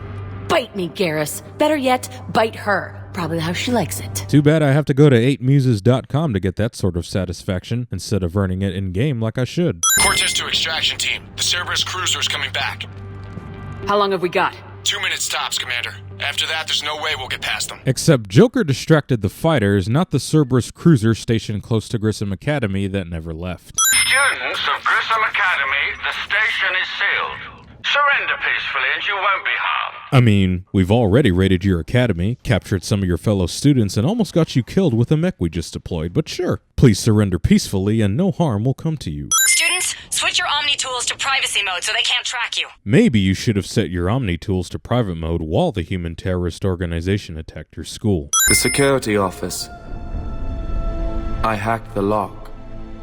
Bite me, Garrus. Better yet, bite her. Probably how she likes it. Too bad I have to go to 8muses.com to get that sort of satisfaction, instead of earning it in-game like I should. Cortez to extraction team. The Cerberus cruiser is coming back. How long have we got? 2 minutes tops, Commander. After that, there's no way we'll get past them. Except Joker distracted the fighters, not the Cerberus cruiser stationed close to Grissom Academy that never left. Students of Grissom Academy, the station is sealed. Surrender peacefully and you won't be harmed. I mean, we've already raided your academy, captured some of your fellow students, and almost got you killed with a mech we just deployed, but sure. Please surrender peacefully and no harm will come to you. Students, switch your Omni tools to privacy mode so they can't track you. Maybe you should have set your Omni tools to private mode while the human terrorist organization attacked your school. The security office. I hacked the lock.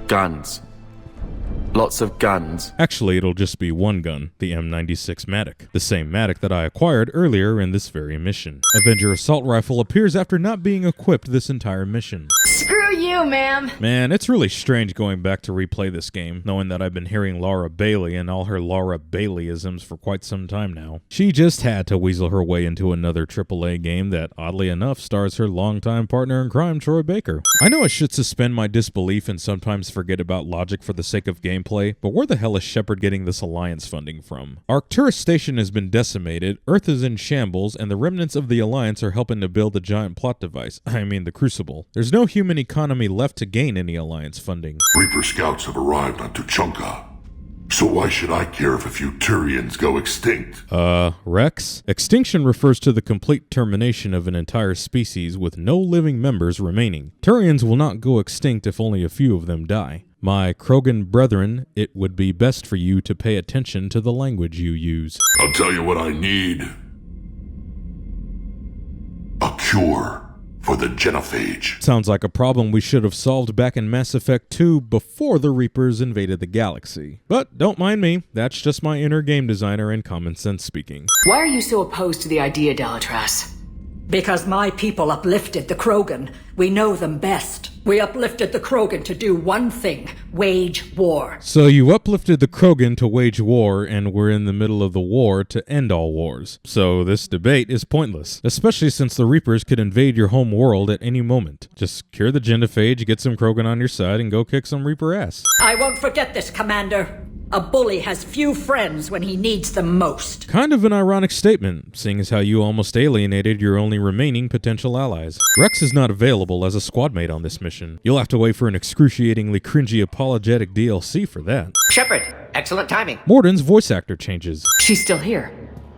Guns. Lots of guns. Actually, it'll just be one gun, the M96 Matic. The same Matic that I acquired earlier in this very mission. Avenger Assault Rifle appears after not being equipped this entire mission. Screw you do, ma'am. Man, it's really strange going back to replay this game, knowing that I've been hearing Laura Bailey and all her Laura Bailey-isms for quite some time now. She just had to weasel her way into another AAA game that, oddly enough, stars her longtime partner in crime, Troy Baker. I know I should suspend my disbelief and sometimes forget about logic for the sake of gameplay, but where the hell is Shepard getting this Alliance funding from? Arcturus Station has been decimated, Earth is in shambles, and the remnants of the Alliance are helping to build a giant plot device. I mean the Crucible. There's no human economy left to gain any Alliance funding. Reaper scouts have arrived on Tuchanka. So why should I care if a few Turians go extinct? Rex? Extinction refers to the complete termination of an entire species with no living members remaining. Turians will not go extinct if only a few of them die. My Krogan brethren, it would be best for you to pay attention to the language you use. I'll tell you what I need. A cure for the Genophage. Sounds like a problem we should have solved back in Mass Effect 2 before the Reapers invaded the galaxy. But don't mind me, that's just my inner game designer and common sense speaking. Why are you so opposed to the idea, Delatras? Because my people uplifted the Krogan. We know them best. We uplifted the Krogan to do one thing, wage war. So you uplifted the Krogan to wage war, and we're in the middle of the war to end all wars. So this debate is pointless, especially since the Reapers could invade your home world at any moment. Just cure the Genophage, get some Krogan on your side, and go kick some Reaper ass. I won't forget this, Commander. A bully has few friends when he needs them most. Kind of an ironic statement, seeing as how you almost alienated your only remaining potential allies. Rex is not available as a squad mate on this mission. You'll have to wait for an excruciatingly cringy apologetic DLC for that. Shepard, excellent timing. Morden's voice actor changes. She's still here.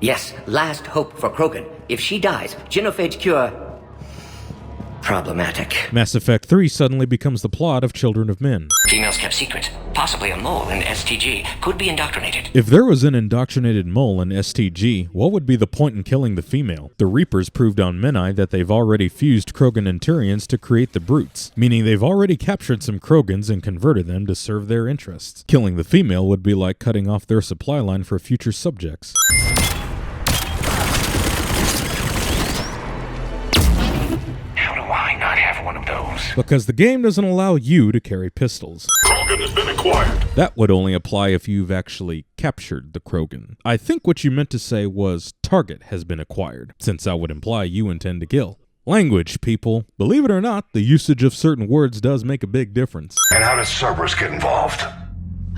Yes, last hope for Krogan. If she dies, Genophage cure... problematic. Mass Effect 3 suddenly becomes the plot of Children of Men. Females kept secret. Possibly a mole in STG could be indoctrinated. If there was an indoctrinated mole in STG, what would be the point in killing the female? The Reapers proved on Menai that they've already fused Krogan and Turians to create the Brutes, meaning they've already captured some Krogans and converted them to serve their interests. Killing the female would be like cutting off their supply line for future subjects. Why not have one of those? Because the game doesn't allow you to carry pistols. Krogan has been acquired. That would only apply if you've actually captured the Krogan. I think what you meant to say was target has been acquired, since that would imply you intend to kill. Language, people. Believe it or not, the usage of certain words does make a big difference. And how does Cerberus get involved?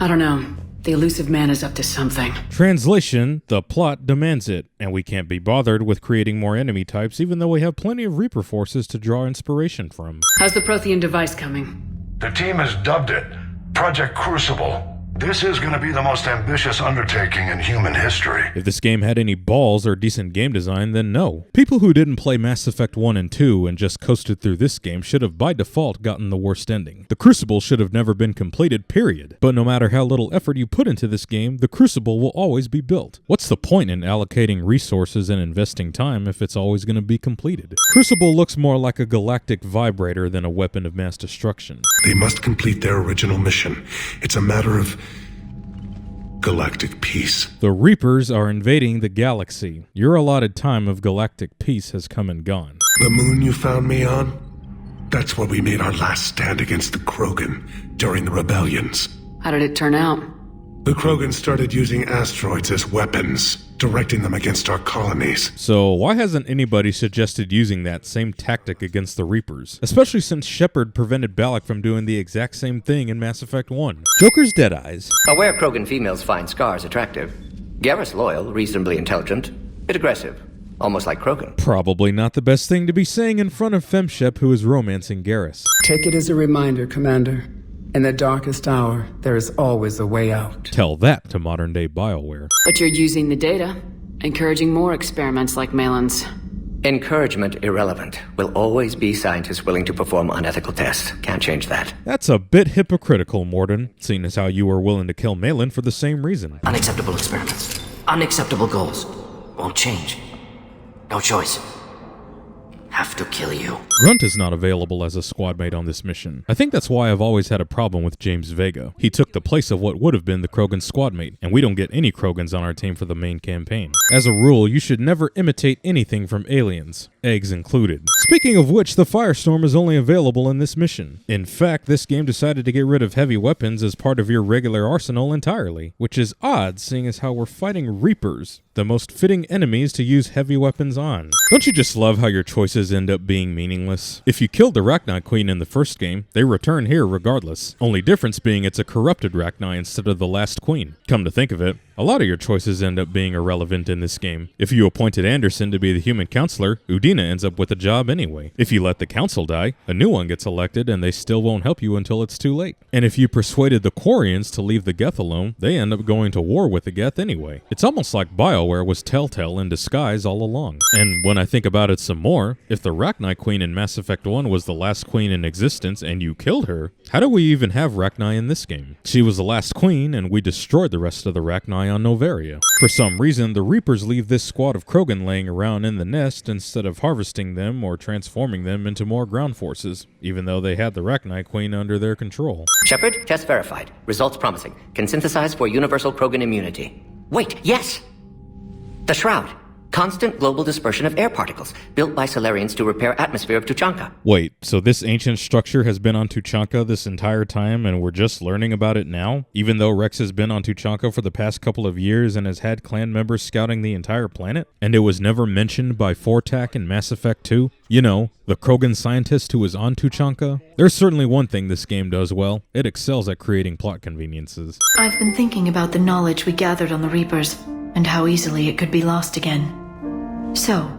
I don't know. The elusive man is up to something. Translation, the plot demands it, and we can't be bothered with creating more enemy types even though we have plenty of Reaper forces to draw inspiration from. How's the Prothean device coming? The team has dubbed it Project Crucible. This is going to be the most ambitious undertaking in human history. If this game had any balls or decent game design, then no. People who didn't play Mass Effect 1 and 2 and just coasted through this game should have by default gotten the worst ending. The Crucible should have never been completed, period. But no matter how little effort you put into this game, the Crucible will always be built. What's the point in allocating resources and investing time if it's always going to be completed? Crucible looks more like a galactic vibrator than a weapon of mass destruction. They must complete their original mission. It's a matter of galactic peace. The Reapers are invading the galaxy. Your allotted time of galactic peace has come and gone. The moon you found me on? That's where we made our last stand against the Krogan during the rebellions. How did it turn out? The Krogan started using asteroids as weapons, directing them against our colonies. So why hasn't anybody suggested using that same tactic against the Reapers? Especially since Shepard prevented Balak from doing the exact same thing in Mass Effect 1. Joker's dead eyes. Aware Krogan females find scars attractive. Garrus loyal, reasonably intelligent, bit aggressive. Almost like Krogan. Probably not the best thing to be saying in front of Femshep, who is romancing Garrus. Take it as a reminder, Commander. In the darkest hour, there is always a way out. Tell that to modern-day BioWare. But you're using the data, encouraging more experiments like Malin's. Encouragement irrelevant. Will always be scientists willing to perform unethical tests. Can't change that. That's a bit hypocritical, Morden, seeing as how you were willing to kill Malin for the same reason. Unacceptable experiments. Unacceptable goals. Won't change. No choice. have to kill you. Grunt is not available as a squad mate on this mission. I think that's why I've always had a problem with James Vega. He took the place of what would have been the Krogan squad mate, and we don't get any Krogans on our team for the main campaign. As a rule, you should never imitate anything from aliens, eggs included. Speaking of which, the Firestorm is only available in this mission. In fact, this game decided to get rid of heavy weapons as part of your regular arsenal entirely, which is odd seeing as how we're fighting Reapers, the most fitting enemies to use heavy weapons on. Don't you just love how your choices end up being meaningless? If you killed the Rachni Queen in the first game, they return here regardless. Only difference being it's a corrupted Rachni instead of the last queen. Come to think of it, a lot of your choices end up being irrelevant in this game. If you appointed Anderson to be the human counselor, Udina ends up with a job anyway. If you let the council die, a new one gets elected and they still won't help you until it's too late. And if you persuaded the Quarians to leave the Geth alone, they end up going to war with the Geth anyway. It's almost like BioWare was Telltale in disguise all along. And when I think about it some more, if the Rachni Queen in Mass Effect 1 was the last queen in existence and you killed her, how do we even have Rachni in this game? She was the last queen and we destroyed the rest of the Rachni on Novaria. For some reason, the Reapers leave this squad of Krogan laying around in the nest instead of harvesting them or transforming them into more ground forces, even though they had the Rachni Queen under their control. Shepard, test verified. Results promising. Can synthesize for universal Krogan immunity. Wait, yes! The Shroud. Constant global dispersion of air particles, built by Solarians to repair atmosphere of Tuchanka. Wait, so this ancient structure has been on Tuchanka this entire time and we're just learning about it now? Even though Rex has been on Tuchanka for the past couple of years and has had clan members scouting the entire planet? And it was never mentioned by Fortak in Mass Effect 2? You know, the Krogan scientist who was on Tuchanka? There's certainly one thing this game does well. It excels at creating plot conveniences. I've been thinking about the knowledge we gathered on the Reapers, and how easily it could be lost again. So,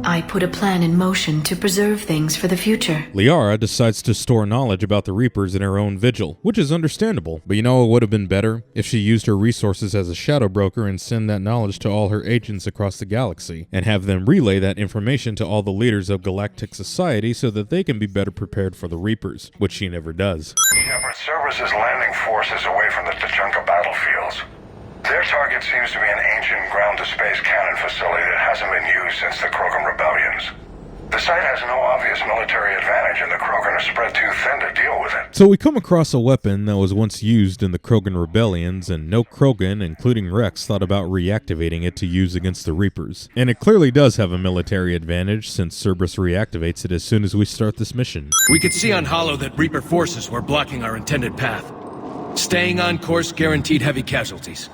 I put a plan in motion to preserve things for the future. Liara decides to store knowledge about the Reapers in her own vigil, which is understandable. But you know what would have been better? If she used her resources as a shadow broker and send that knowledge to all her agents across the galaxy, and have them relay that information to all the leaders of galactic society so that they can be better prepared for the Reapers, which she never does. Shepard, Cerberus is landing forces away from the Tuchanka battlefields. Their target seems to be an ancient ground-to-space cannon facility that hasn't been used since the Krogan rebellions. The site has no obvious military advantage, and the Krogan are spread too thin to deal with it. So we come across a weapon that was once used in the Krogan rebellions, and no Krogan, including Rex, thought about reactivating it to use against the Reapers. And it clearly does have a military advantage, since Cerberus reactivates it as soon as we start this mission. We could see on Holo that Reaper forces were blocking our intended path. Staying on course guaranteed heavy casualties.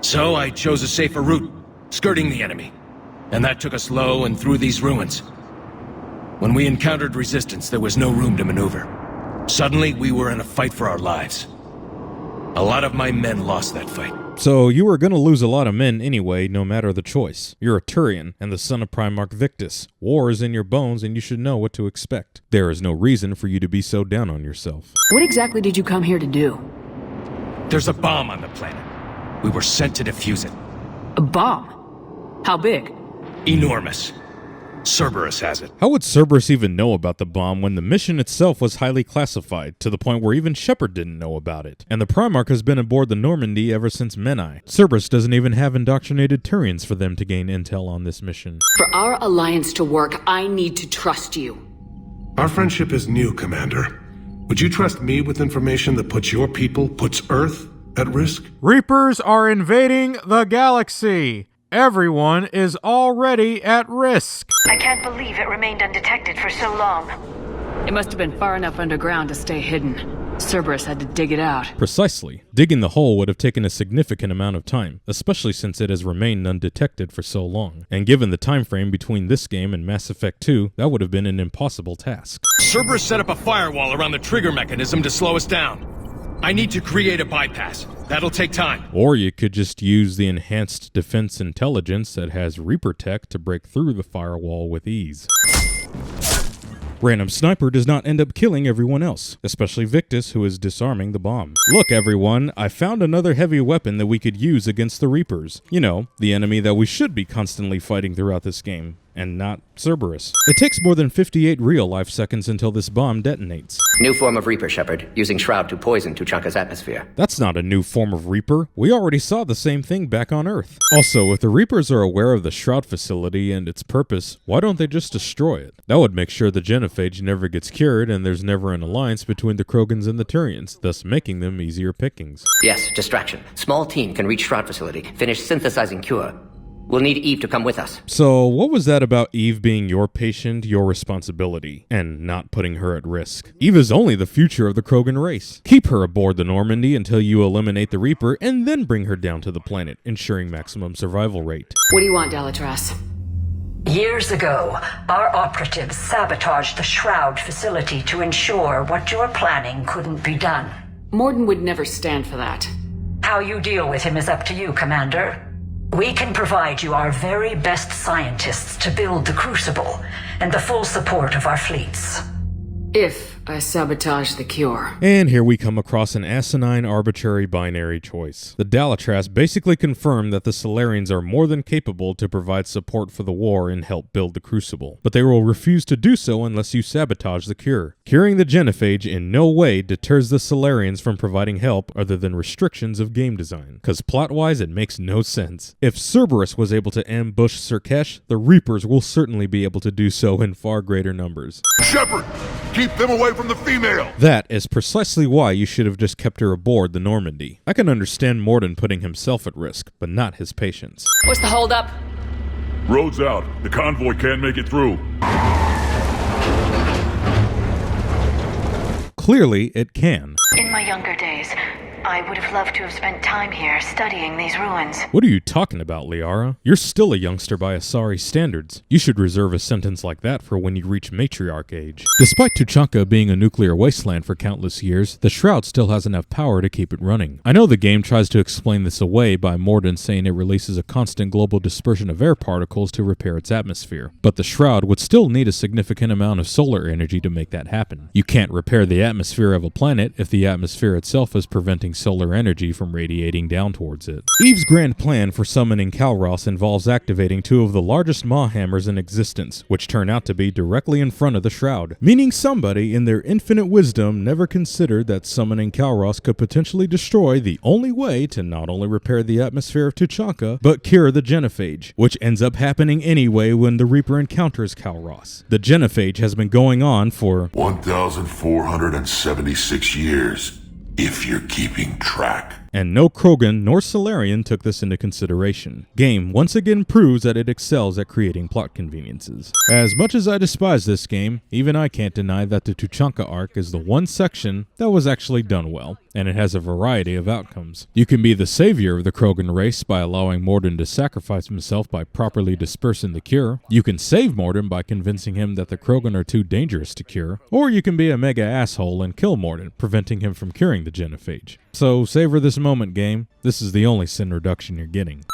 So I chose a safer route, skirting the enemy. And that took us low and through these ruins. When we encountered resistance, there was no room to maneuver. Suddenly, we were in a fight for our lives. A lot of my men lost that fight. So you were going to lose a lot of men anyway, no matter the choice. You're a Turian, and the son of Primarch Victus. War is in your bones, and you should know what to expect. There is no reason for you to be so down on yourself. What exactly did you come here to do? There's a bomb on the planet. We were sent to defuse it. A bomb? How big? Enormous. Cerberus has it. How would Cerberus even know about the bomb when the mission itself was highly classified, to the point where even Shepard didn't know about it? And the Primarch has been aboard the Normandy ever since Menai. Cerberus doesn't even have indoctrinated Turians for them to gain intel on this mission. For our alliance to work, I need to trust you. Our friendship is new, Commander. Would you trust me with information that puts your people, puts Earth, at risk? Reapers are invading the galaxy. Everyone is already at risk. I can't believe it remained undetected for so long. It must have been far enough underground to stay hidden. Cerberus had to dig it out. Precisely. Digging the hole would have taken a significant amount of time, especially since it has remained undetected for so long. And given the time frame between this game and Mass Effect 2, that would have been an impossible task. Cerberus set up a firewall around the trigger mechanism to slow us down. I need to create a bypass. That'll take time. Or you could just use the enhanced defense intelligence that has Reaper tech to break through the firewall with ease. Random Sniper does not end up killing everyone else, especially Victus, who is disarming the bomb. Look everyone, I found another heavy weapon that we could use against the Reapers. You know, the enemy that we should be constantly fighting throughout this game. and not Cerberus. It takes more than 58 real life seconds until this bomb detonates. New form of Reaper, Shepard, using Shroud to poison Tuchanka's atmosphere. That's not a new form of Reaper. We already saw the same thing back on Earth. Also, if the Reapers are aware of the Shroud facility and its purpose, why don't they just destroy it? That would make sure the Genophage never gets cured and there's never an alliance between the Krogans and the Turians, thus making them easier pickings. Yes, distraction. Small team can reach Shroud facility, finish synthesizing cure. We'll need Eve to come with us. So, what was that about Eve being your patient, your responsibility, and not putting her at risk? Eve is only the future of the Krogan race. Keep her aboard the Normandy until you eliminate the Reaper, and then bring her down to the planet, ensuring maximum survival rate. What do you want, Delatras? Years ago, our operatives sabotaged the Shroud facility to ensure what you're planning couldn't be done. Morden would never stand for that. How you deal with him is up to you, Commander. We can provide you our very best scientists to build the Crucible, and the full support of our fleets. If I sabotage the cure. And here we come across an asinine, arbitrary binary choice. The Delatras basically confirm that the Salarians are more than capable to provide support for the war and help build the Crucible, but they will refuse to do so unless you sabotage the cure. Curing the Genophage in no way deters the Salarians from providing help other than restrictions of game design, cause plot-wise it makes no sense. If Cerberus was able to ambush Surkesh, the Reapers will certainly be able to do so in far greater numbers. Shepard! Keep them away from the female! That is precisely why you should have just kept her aboard the Normandy. I can understand Morden putting himself at risk, but not his patients. What's the holdup? Road's out. The convoy can't make it through. Clearly, it can. In my younger days, I would have loved to have spent time here studying these ruins. What are you talking about, Liara? You're still a youngster by Asari standards. You should reserve a sentence like that for when you reach matriarch age. Despite Tuchanka being a nuclear wasteland for countless years, the Shroud still has enough power to keep it running. I know the game tries to explain this away by Morden saying it releases a constant global dispersion of air particles to repair its atmosphere, but the Shroud would still need a significant amount of solar energy to make that happen. You can't repair the atmosphere of a planet if the atmosphere itself is preventing solar energy from radiating down towards it. Eve's grand plan for summoning Kalros involves activating two of the largest maw hammers in existence, which turn out to be directly in front of the Shroud, meaning somebody in their infinite wisdom never considered that summoning Kalros could potentially destroy the only way to not only repair the atmosphere of Tuchanka, but cure the Genophage, which ends up happening anyway when the Reaper encounters Kalros. The Genophage has been going on for 1,476 years. If you're keeping track. And no Krogan nor Salarian took this into consideration. Game once again proves that it excels at creating plot conveniences. As much as I despise this game, even I can't deny that the Tuchanka arc is the one section that was actually done well, and it has a variety of outcomes. You can be the savior of the Krogan race by allowing Morden to sacrifice himself by properly dispersing the cure. You can save Morden by convincing him that the Krogan are too dangerous to cure. Or you can be a mega asshole and kill Morden, preventing him from curing the Genophage. So savor this moment, game. This is the only sin reduction you're getting.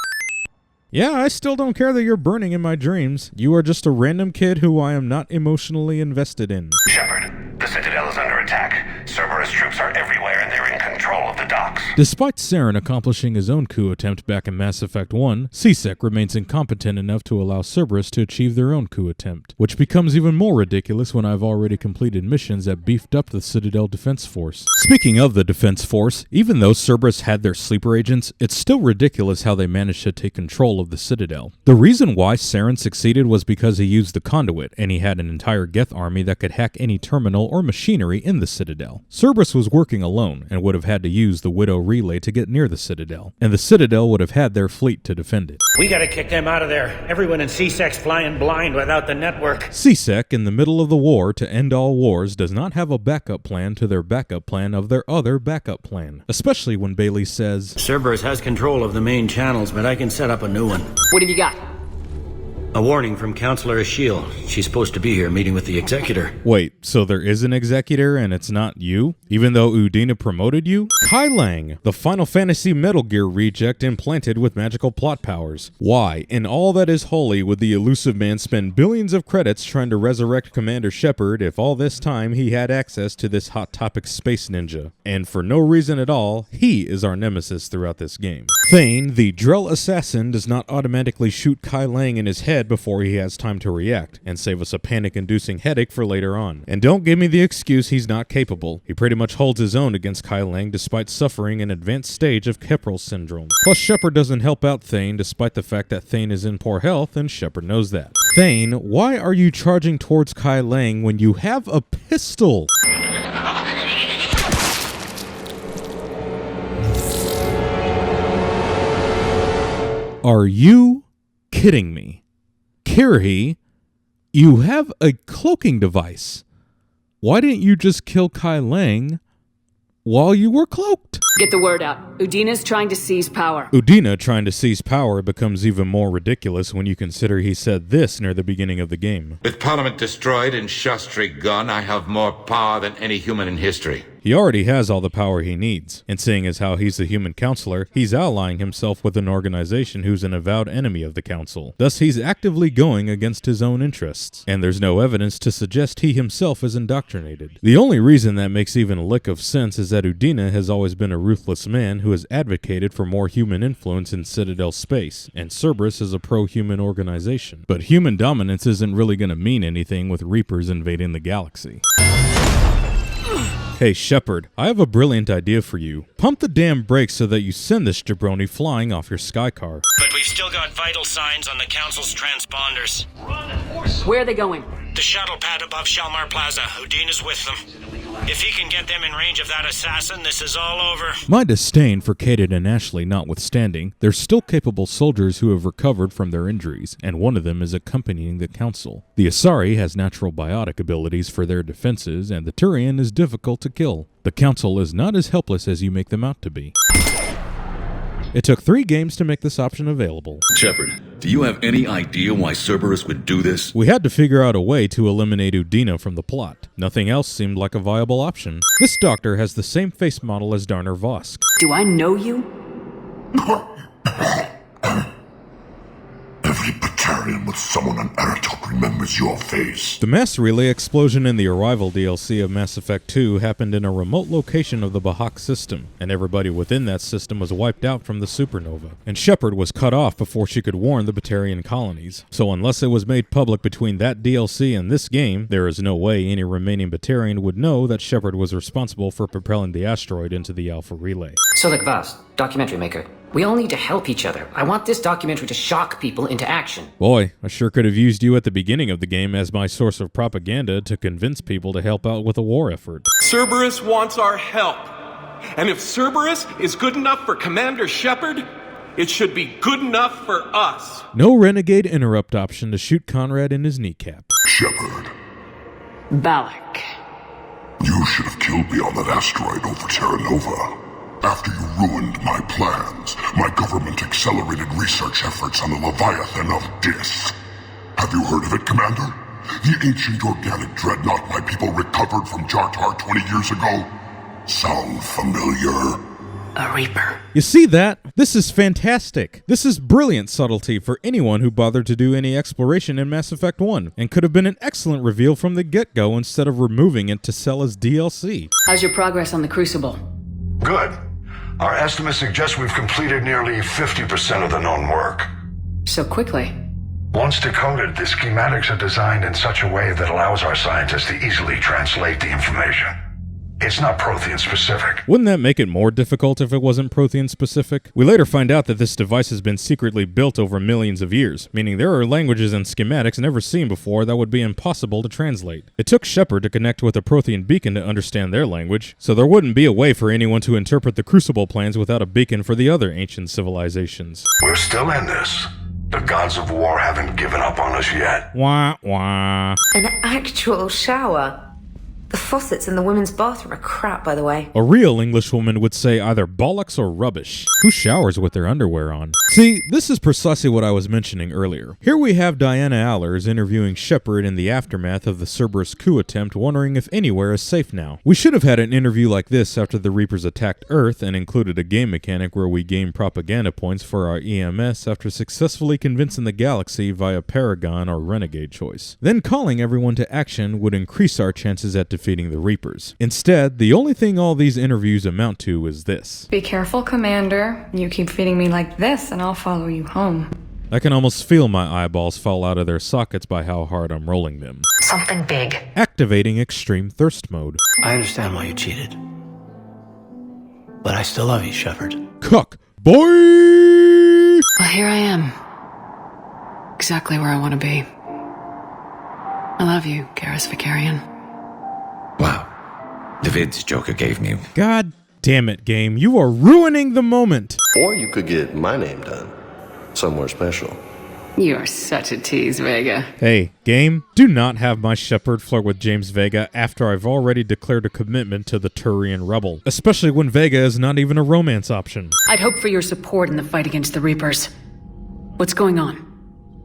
Yeah, I still don't care that you're burning in my dreams. You are just a random kid who I am not emotionally invested in. Shepard, the Citadel is under attack. Cerberus troops are everywhere and they're in control of the docks. Despite Saren accomplishing his own coup attempt back in Mass Effect 1, CSEC remains incompetent enough to allow Cerberus to achieve their own coup attempt, which becomes even more ridiculous when I've already completed missions that beefed up the Citadel Defense Force. Speaking of the Defense Force, even though Cerberus had their sleeper agents, it's still ridiculous how they managed to take control of the Citadel. The reason why Saren succeeded was because he used the conduit, and he had an entire Geth army that could hack any terminal or machinery in the Citadel. Cerberus was working alone, and would have had to use the Widow relay to get near the Citadel, and the Citadel would have had their fleet to defend it. We gotta kick them out of there. Everyone in CSEC's flying blind without the network. CSEC, in the middle of the war to end all wars, does not have a backup plan to their backup plan of their other backup plan, especially when Bailey says, Cerberus has control of the main channels, but I can set up a new one. What have you got? A warning from Counselor Ashiel. She's supposed to be here meeting with the Executor. Wait, so there is an Executor and it's not you? Even though Udina promoted you? Kai Lang, the Final Fantasy Metal Gear reject implanted with magical plot powers. Why, in all that is holy, would the elusive man spend billions of credits trying to resurrect Commander Shepard if all this time he had access to this Hot Topic space ninja? And for no reason at all, he is our nemesis throughout this game. Thane, the Drell assassin, does not automatically shoot Kai Lang in his head dead before he has time to react, and save us a panic-inducing headache for later on. And don't give me the excuse he's not capable. He pretty much holds his own against Kai Lang despite suffering an advanced stage of Keprel syndrome. Plus, Shepard doesn't help out Thane despite the fact that Thane is in poor health, and Shepard knows that. Thane, why are you charging towards Kai Lang when you have a pistol? Are you kidding me? Kirhi, you have a cloaking device. Why didn't you just kill Kai Lang while you were cloaked? Get the word out. Udina's trying to seize power. Udina trying to seize power becomes even more ridiculous when you consider he said this near the beginning of the game. With Parliament destroyed and Shastri gone, I have more power than any human in history. He already has all the power he needs, and seeing as how he's the human counselor, he's allying himself with an organization who's an avowed enemy of the council. Thus, he's actively going against his own interests, and there's no evidence to suggest he himself is indoctrinated. The only reason that makes even a lick of sense is that Udina has always been a ruthless man who has advocated for more human influence in Citadel space, and Cerberus is a pro-human organization. But human dominance isn't really going to mean anything with Reapers invading the galaxy. Hey Shepard, I have a brilliant idea for you. Pump the damn brakes so that you send this jabroni flying off your sky car. But we've still got vital signs on the Council's transponders. Where are they going? The shuttle pad above Shalmar Plaza. Udina's with them. If he can get them in range of that assassin, this is all over. My disdain for Kaden and Ashley notwithstanding, they're still capable soldiers who have recovered from their injuries, and one of them is accompanying the Council. The Asari has natural biotic abilities for their defenses, and the Turian is difficult to kill. The Council is not as helpless as you make them out to be. It took 3 games to make this option available. Shepard, do you have any idea why Cerberus would do this? We had to figure out a way to eliminate Udina from the plot. Nothing else seemed like a viable option. This doctor has the same face model as Darner Vosk. Do I know you? Every Batarian with someone on Aratok remembers your face. The mass relay explosion in the Arrival DLC of Mass Effect 2 happened in a remote location of the Bahak system, and everybody within that system was wiped out from the supernova. And Shepard was cut off before she could warn the Batarian colonies. So unless it was made public between that DLC and this game, there is no way any remaining Batarian would know that Shepard was responsible for propelling the asteroid into the Alpha Relay. Solik Vaz, documentary maker. We all need to help each other. I want this documentary to shock people into action. Boy, I sure could have used you at the beginning of the game as my source of propaganda to convince people to help out with a war effort. Cerberus wants our help. And if Cerberus is good enough for Commander Shepard, it should be good enough for us. No renegade interrupt option to shoot Conrad in his kneecap. Shepard. Balak. You should have killed me on that asteroid over Terra Nova. After you ruined my plans, my government accelerated research efforts on the Leviathan of Dis. Have you heard of it, Commander? The ancient organic dreadnought my people recovered from Jartar 20 years ago? Sound familiar? A Reaper. You see that? This is fantastic. This is brilliant subtlety for anyone who bothered to do any exploration in Mass Effect 1, and could have been an excellent reveal from the get-go instead of removing it to sell as DLC. How's your progress on the Crucible? Good. Our estimates suggest we've completed nearly 50% of the known work. So quickly. Once decoded, the schematics are designed in such a way that allows our scientists to easily translate the information. It's not Prothean specific. Wouldn't that make it more difficult if it wasn't Prothean specific? We later find out that this device has been secretly built over millions of years, meaning there are languages and schematics never seen before that would be impossible to translate. It took Shepard to connect with a Prothean beacon to understand their language, so there wouldn't be a way for anyone to interpret the Crucible plans without a beacon for the other ancient civilizations. We're still in this. The gods of war haven't given up on us yet. Wah, wah. An actual shower. The faucets in the women's bathroom are crap, by the way. A real Englishwoman would say either bollocks or rubbish. Who showers with their underwear on? See, this is precisely what I was mentioning earlier. Here we have Diana Allers interviewing Shepard in the aftermath of the Cerberus coup attempt, wondering if anywhere is safe now. We should have had an interview like this after the Reapers attacked Earth and included a game mechanic where we gain propaganda points for our EMS after successfully convincing the galaxy via Paragon or Renegade choice. Then calling everyone to action would increase our chances at defeating the Reapers. Instead, the only thing all these interviews amount to is this. Be careful, Commander. You keep feeding me like this and I'll follow you home. I can almost feel my eyeballs fall out of their sockets by how hard I'm rolling them. Something big. Activating extreme thirst mode. I understand why you cheated. But I still love you, Shepard. Cuck, boy! Well, here I am. Exactly where I want to be. I love you, Garrus Vakarian. Wow. The vids Joker gave me. God damn it, game. You are ruining the moment. Or you could get my name done. Somewhere special. You're such a tease, Vega. Hey, game, do not have my Shepard flirt with James Vega after I've already declared a commitment to the Turian rebel, especially when Vega is not even a romance option. I'd hope for your support in the fight against the Reapers. What's going on?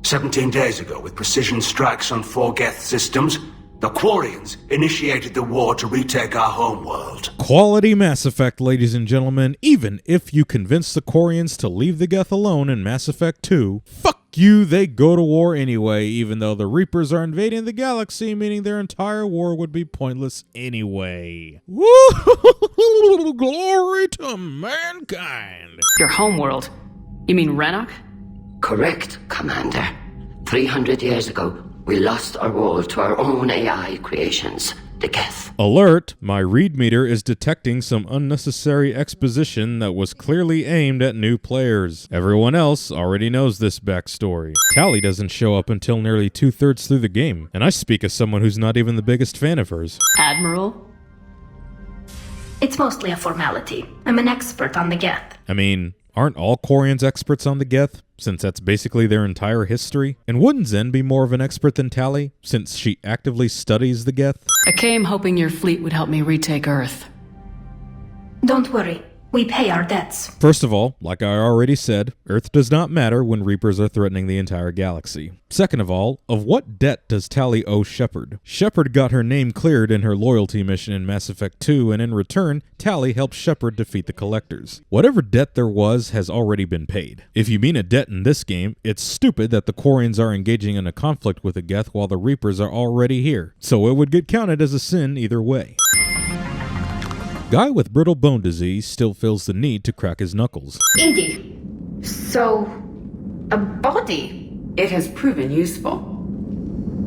17 days ago, with precision strikes on 4 Geth systems, the Quarians initiated the war to retake our homeworld. Quality Mass Effect, ladies and gentlemen. Even if you convince the Quarians to leave the Geth alone in Mass Effect 2, fuck you, they go to war anyway, even though the Reapers are invading the galaxy, meaning their entire war would be pointless anyway. Woo! Glory to mankind! Your homeworld? You mean Renok? Correct, Commander. 300 years ago, we lost our world to our own AI creations, the Geth. Alert! My read meter is detecting some unnecessary exposition that was clearly aimed at new players. Everyone else already knows this backstory. Tali doesn't show up until nearly 2/3 through the game, and I speak as someone who's not even the biggest fan of hers. Admiral? It's mostly a formality. I'm an expert on the Geth. I mean, aren't all Quarians experts on the Geth, since that's basically their entire history? And wouldn't Zen be more of an expert than Tali, since she actively studies the Geth? I came hoping your fleet would help me retake Earth. Don't worry. We pay our debts. First of all, like I already said, Earth does not matter when Reapers are threatening the entire galaxy. Second of all, of what debt does Tali owe Shepard? Shepard got her name cleared in her loyalty mission in Mass Effect 2, and in return, Tali helped Shepard defeat the Collectors. Whatever debt there was has already been paid. If you mean a debt in this game, it's stupid that the Quarians are engaging in a conflict with the Geth while the Reapers are already here, so it would get counted as a sin either way. Guy with brittle bone disease still feels the need to crack his knuckles. Edie, so a body? It has proven useful.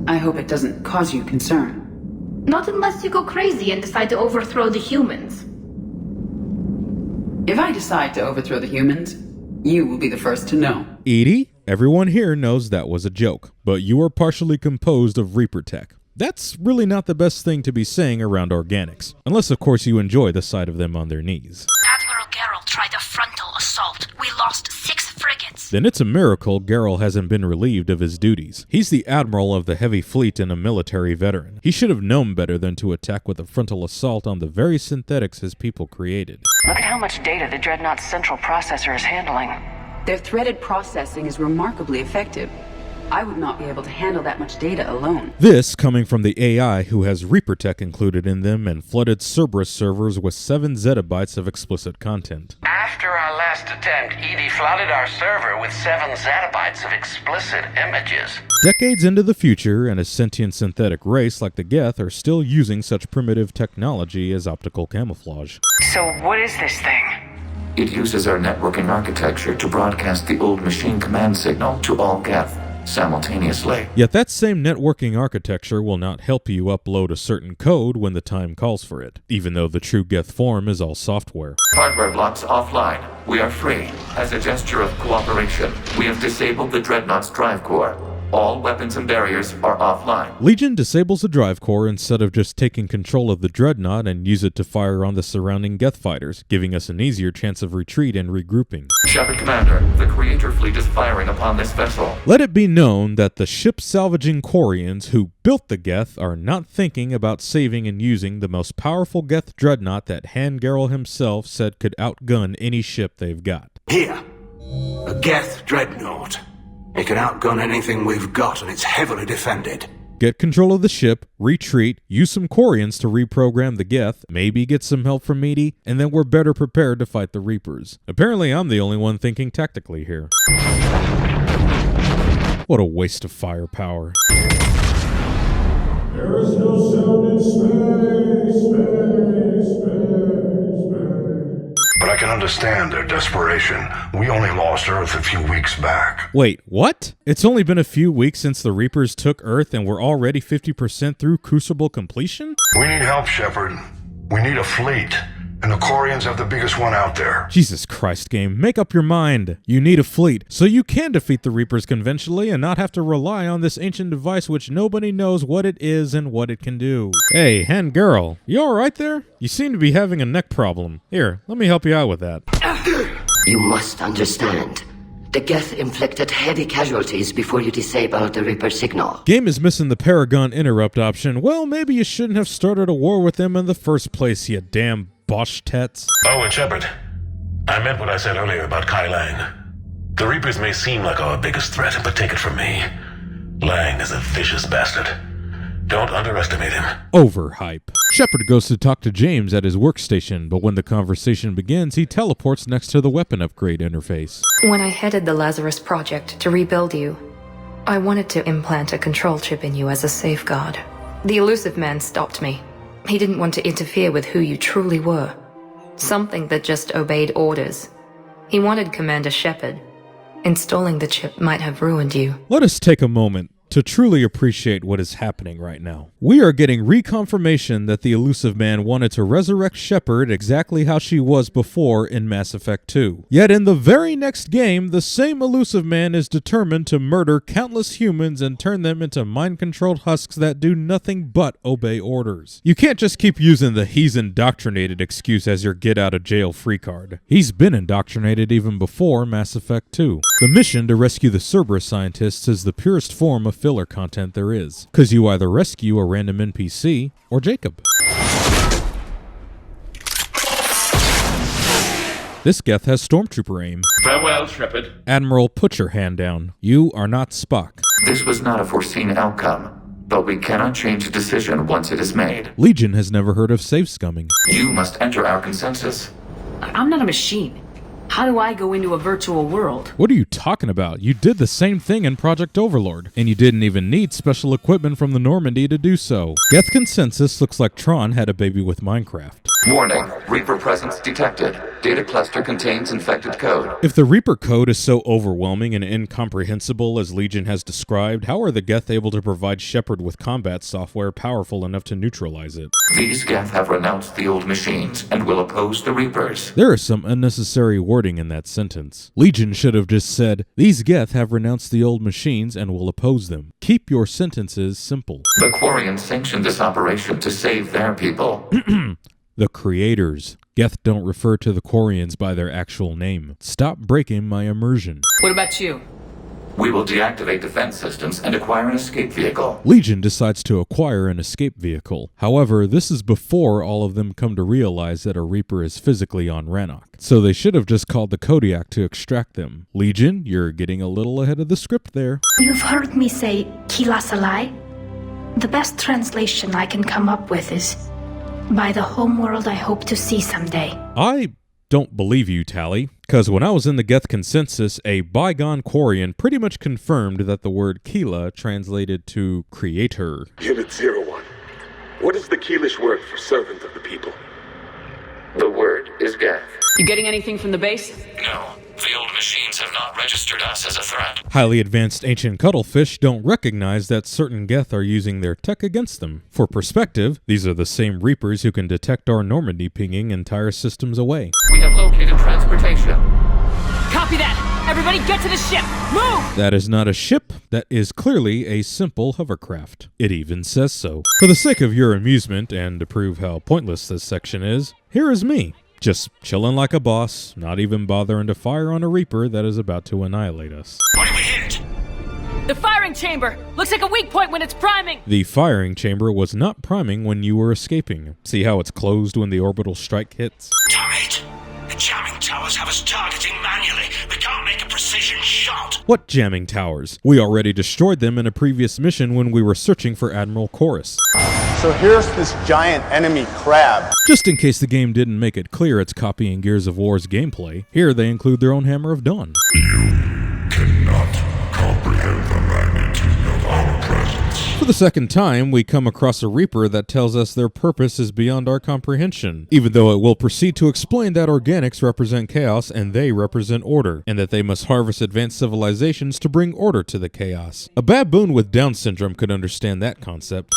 I hope it doesn't cause you concern. Not unless you go crazy and decide to overthrow the humans. If I decide to overthrow the humans, you will be the first to know. Edie, everyone here knows that was a joke, but you are partially composed of Reaper tech. That's really not the best thing to be saying around organics, unless of course you enjoy the sight of them on their knees. Admiral Geralt tried a frontal assault. We lost 6 frigates. Then it's a miracle Geralt hasn't been relieved of his duties. He's the admiral of the heavy fleet and a military veteran. He should have known better than to attack with a frontal assault on the very synthetics his people created. Look at how much data the Dreadnought's central processor is handling. Their threaded processing is remarkably effective. I would not be able to handle that much data alone. This coming from the AI who has Reaper tech included in them and flooded Cerberus servers with 7 zettabytes of explicit content. After our last attempt, Edie flooded our server with 7 zettabytes of explicit images. Decades into the future, and a sentient synthetic race like the Geth are still using such primitive technology as optical camouflage. So what is this thing? It uses our networking architecture to broadcast the old machine command signal to all Geth simultaneously. Yet that same networking architecture will not help you upload a certain code when the time calls for it, even though the true Geth form is all software. Hardware blocks offline. We are free. As a gesture of cooperation, we have disabled the Dreadnought's drive core. All weapons and barriers are offline. Legion disables the drive core instead of just taking control of the Dreadnought and use it to fire on the surrounding Geth fighters, giving us an easier chance of retreat and regrouping. Shepard Commander, the Creator Fleet is firing upon this vessel. Let it be known that the ship-salvaging Quarians who built the Geth are not thinking about saving and using the most powerful Geth Dreadnought that Han Garel himself said could outgun any ship they've got. Here, a Geth Dreadnought. It can outgun anything we've got, and it's heavily defended. Get control of the ship, retreat, use some Quarians to reprogram the Geth, maybe get some help from Edie, and then we're better prepared to fight the Reapers. Apparently I'm the only one thinking tactically here. What a waste of firepower. There is no sound in space. but I can understand their desperation. We only lost Earth a few weeks back. Wait, what? It's only been a few weeks since the Reapers took Earth and we're already 50% through Crucible completion? We need help, Shepard. We need a fleet. And the Quarians have the biggest one out there. Jesus Christ, game. Make up your mind. You need a fleet, so you can defeat the Reapers conventionally and not have to rely on this ancient device which nobody knows what it is and what it can do. Hey, hen girl, you alright there? You seem to be having a neck problem. Here, let me help you out with that. You must understand. The Geth inflicted heavy casualties before you disabled the Reaper signal. Game is missing the Paragon interrupt option. Well, maybe you shouldn't have started a war with them in the first place, you damn Bosch tets. Oh, and Shepard, I meant what I said earlier about Kai Lang. The Reapers may seem like our biggest threat, but take it from me, Lang is a vicious bastard. Don't underestimate him. Overhype. Shepard goes to talk to James at his workstation, but when the conversation begins, he teleports next to the weapon upgrade interface. When I headed the Lazarus Project to rebuild you, I wanted to implant a control chip in you as a safeguard. The elusive man stopped me. He didn't want to interfere with who you truly were. Something that just obeyed orders. He wanted Commander Shepard. Installing the chip might have ruined you. Let us take a moment to truly appreciate what is happening right now. We are getting reconfirmation that the elusive man wanted to resurrect Shepard exactly how she was before in Mass Effect 2. Yet in the very next game, the same elusive man is determined to murder countless humans and turn them into mind-controlled husks that do nothing but obey orders. You can't just keep using the "he's indoctrinated" excuse as your get-out-of-jail-free card. He's been indoctrinated even before Mass Effect 2. The mission to rescue the Cerberus scientists is the purest form of filler content there is, because you either rescue a random NPC or Jacob. This Geth has stormtrooper aim. Farewell, Shepard. Admiral, put your hand down. You are not Spock. This was not a foreseen outcome, but we cannot change a decision once it is made. Legion has never heard of save scumming. You must enter our consensus. I'm not a machine. How do I go into a virtual world? What are you talking about? You did the same thing in Project Overlord, and you didn't even need special equipment from the Normandy to do so. Geth consensus looks like Tron had a baby with Minecraft. Warning, Reaper presence detected. Data cluster contains infected code. If the Reaper code is so overwhelming and incomprehensible as Legion has described, how are the Geth able to provide Shepard with combat software powerful enough to neutralize it? These Geth have renounced the old machines and will oppose the Reapers. There is some unnecessary wording in that sentence. Legion should have just said, these Geth have renounced the old machines and will oppose them. Keep your sentences simple. The Quarians sanctioned this operation to save their people. The creators. Geth don't refer to the Quarians by their actual name. Stop breaking my immersion. What about you? We will deactivate defense systems and acquire an escape vehicle. Legion decides to acquire an escape vehicle. However, this is before all of them come to realize that a Reaper is physically on Rannoch. So they should have just called the Kodiak to extract them. Legion, you're getting a little ahead of the script there. You've heard me say Kila Salai? The best translation I can come up with is, by the homeworld I hope to see someday. I don't believe you, Tally, because when I was in the Geth consensus, a bygone Quarian pretty much confirmed that the word Kila translated to creator. Unit 01. What is the Keelish word for servant of the people? The word is Geth. You getting anything from the base? No. The old machines have not registered us as a threat. Highly advanced ancient cuttlefish don't recognize that certain Geth are using their tech against them. For perspective, these are the same Reapers who can detect our Normandy pinging entire systems away. We have located transportation. Copy that! Everybody get to the ship! Move! That is not a ship. That is clearly a simple hovercraft. It even says so. For the sake of your amusement and to prove how pointless this section is, here is me. Just chilling like a boss, not even bothering to fire on a Reaper that is about to annihilate us. What did we hit? The firing chamber! Looks like a weak point when it's priming! The firing chamber was not priming when you were escaping. See how it's closed when the orbital strike hits? Damn it! The jamming towers have us targeting manually. We can't make a precision shot. What jamming towers? We already destroyed them in a previous mission when we were searching for Admiral Chorus. So here's this giant enemy crab. Just in case the game didn't make it clear it's copying Gears of War's gameplay, here they include their own Hammer of Dawn. You cannot comprehend the magnitude of our presence. For the second time, we come across a Reaper that tells us their purpose is beyond our comprehension, even though it will proceed to explain that organics represent chaos and they represent order, and that they must harvest advanced civilizations to bring order to the chaos. A baboon with Down syndrome could understand that concept.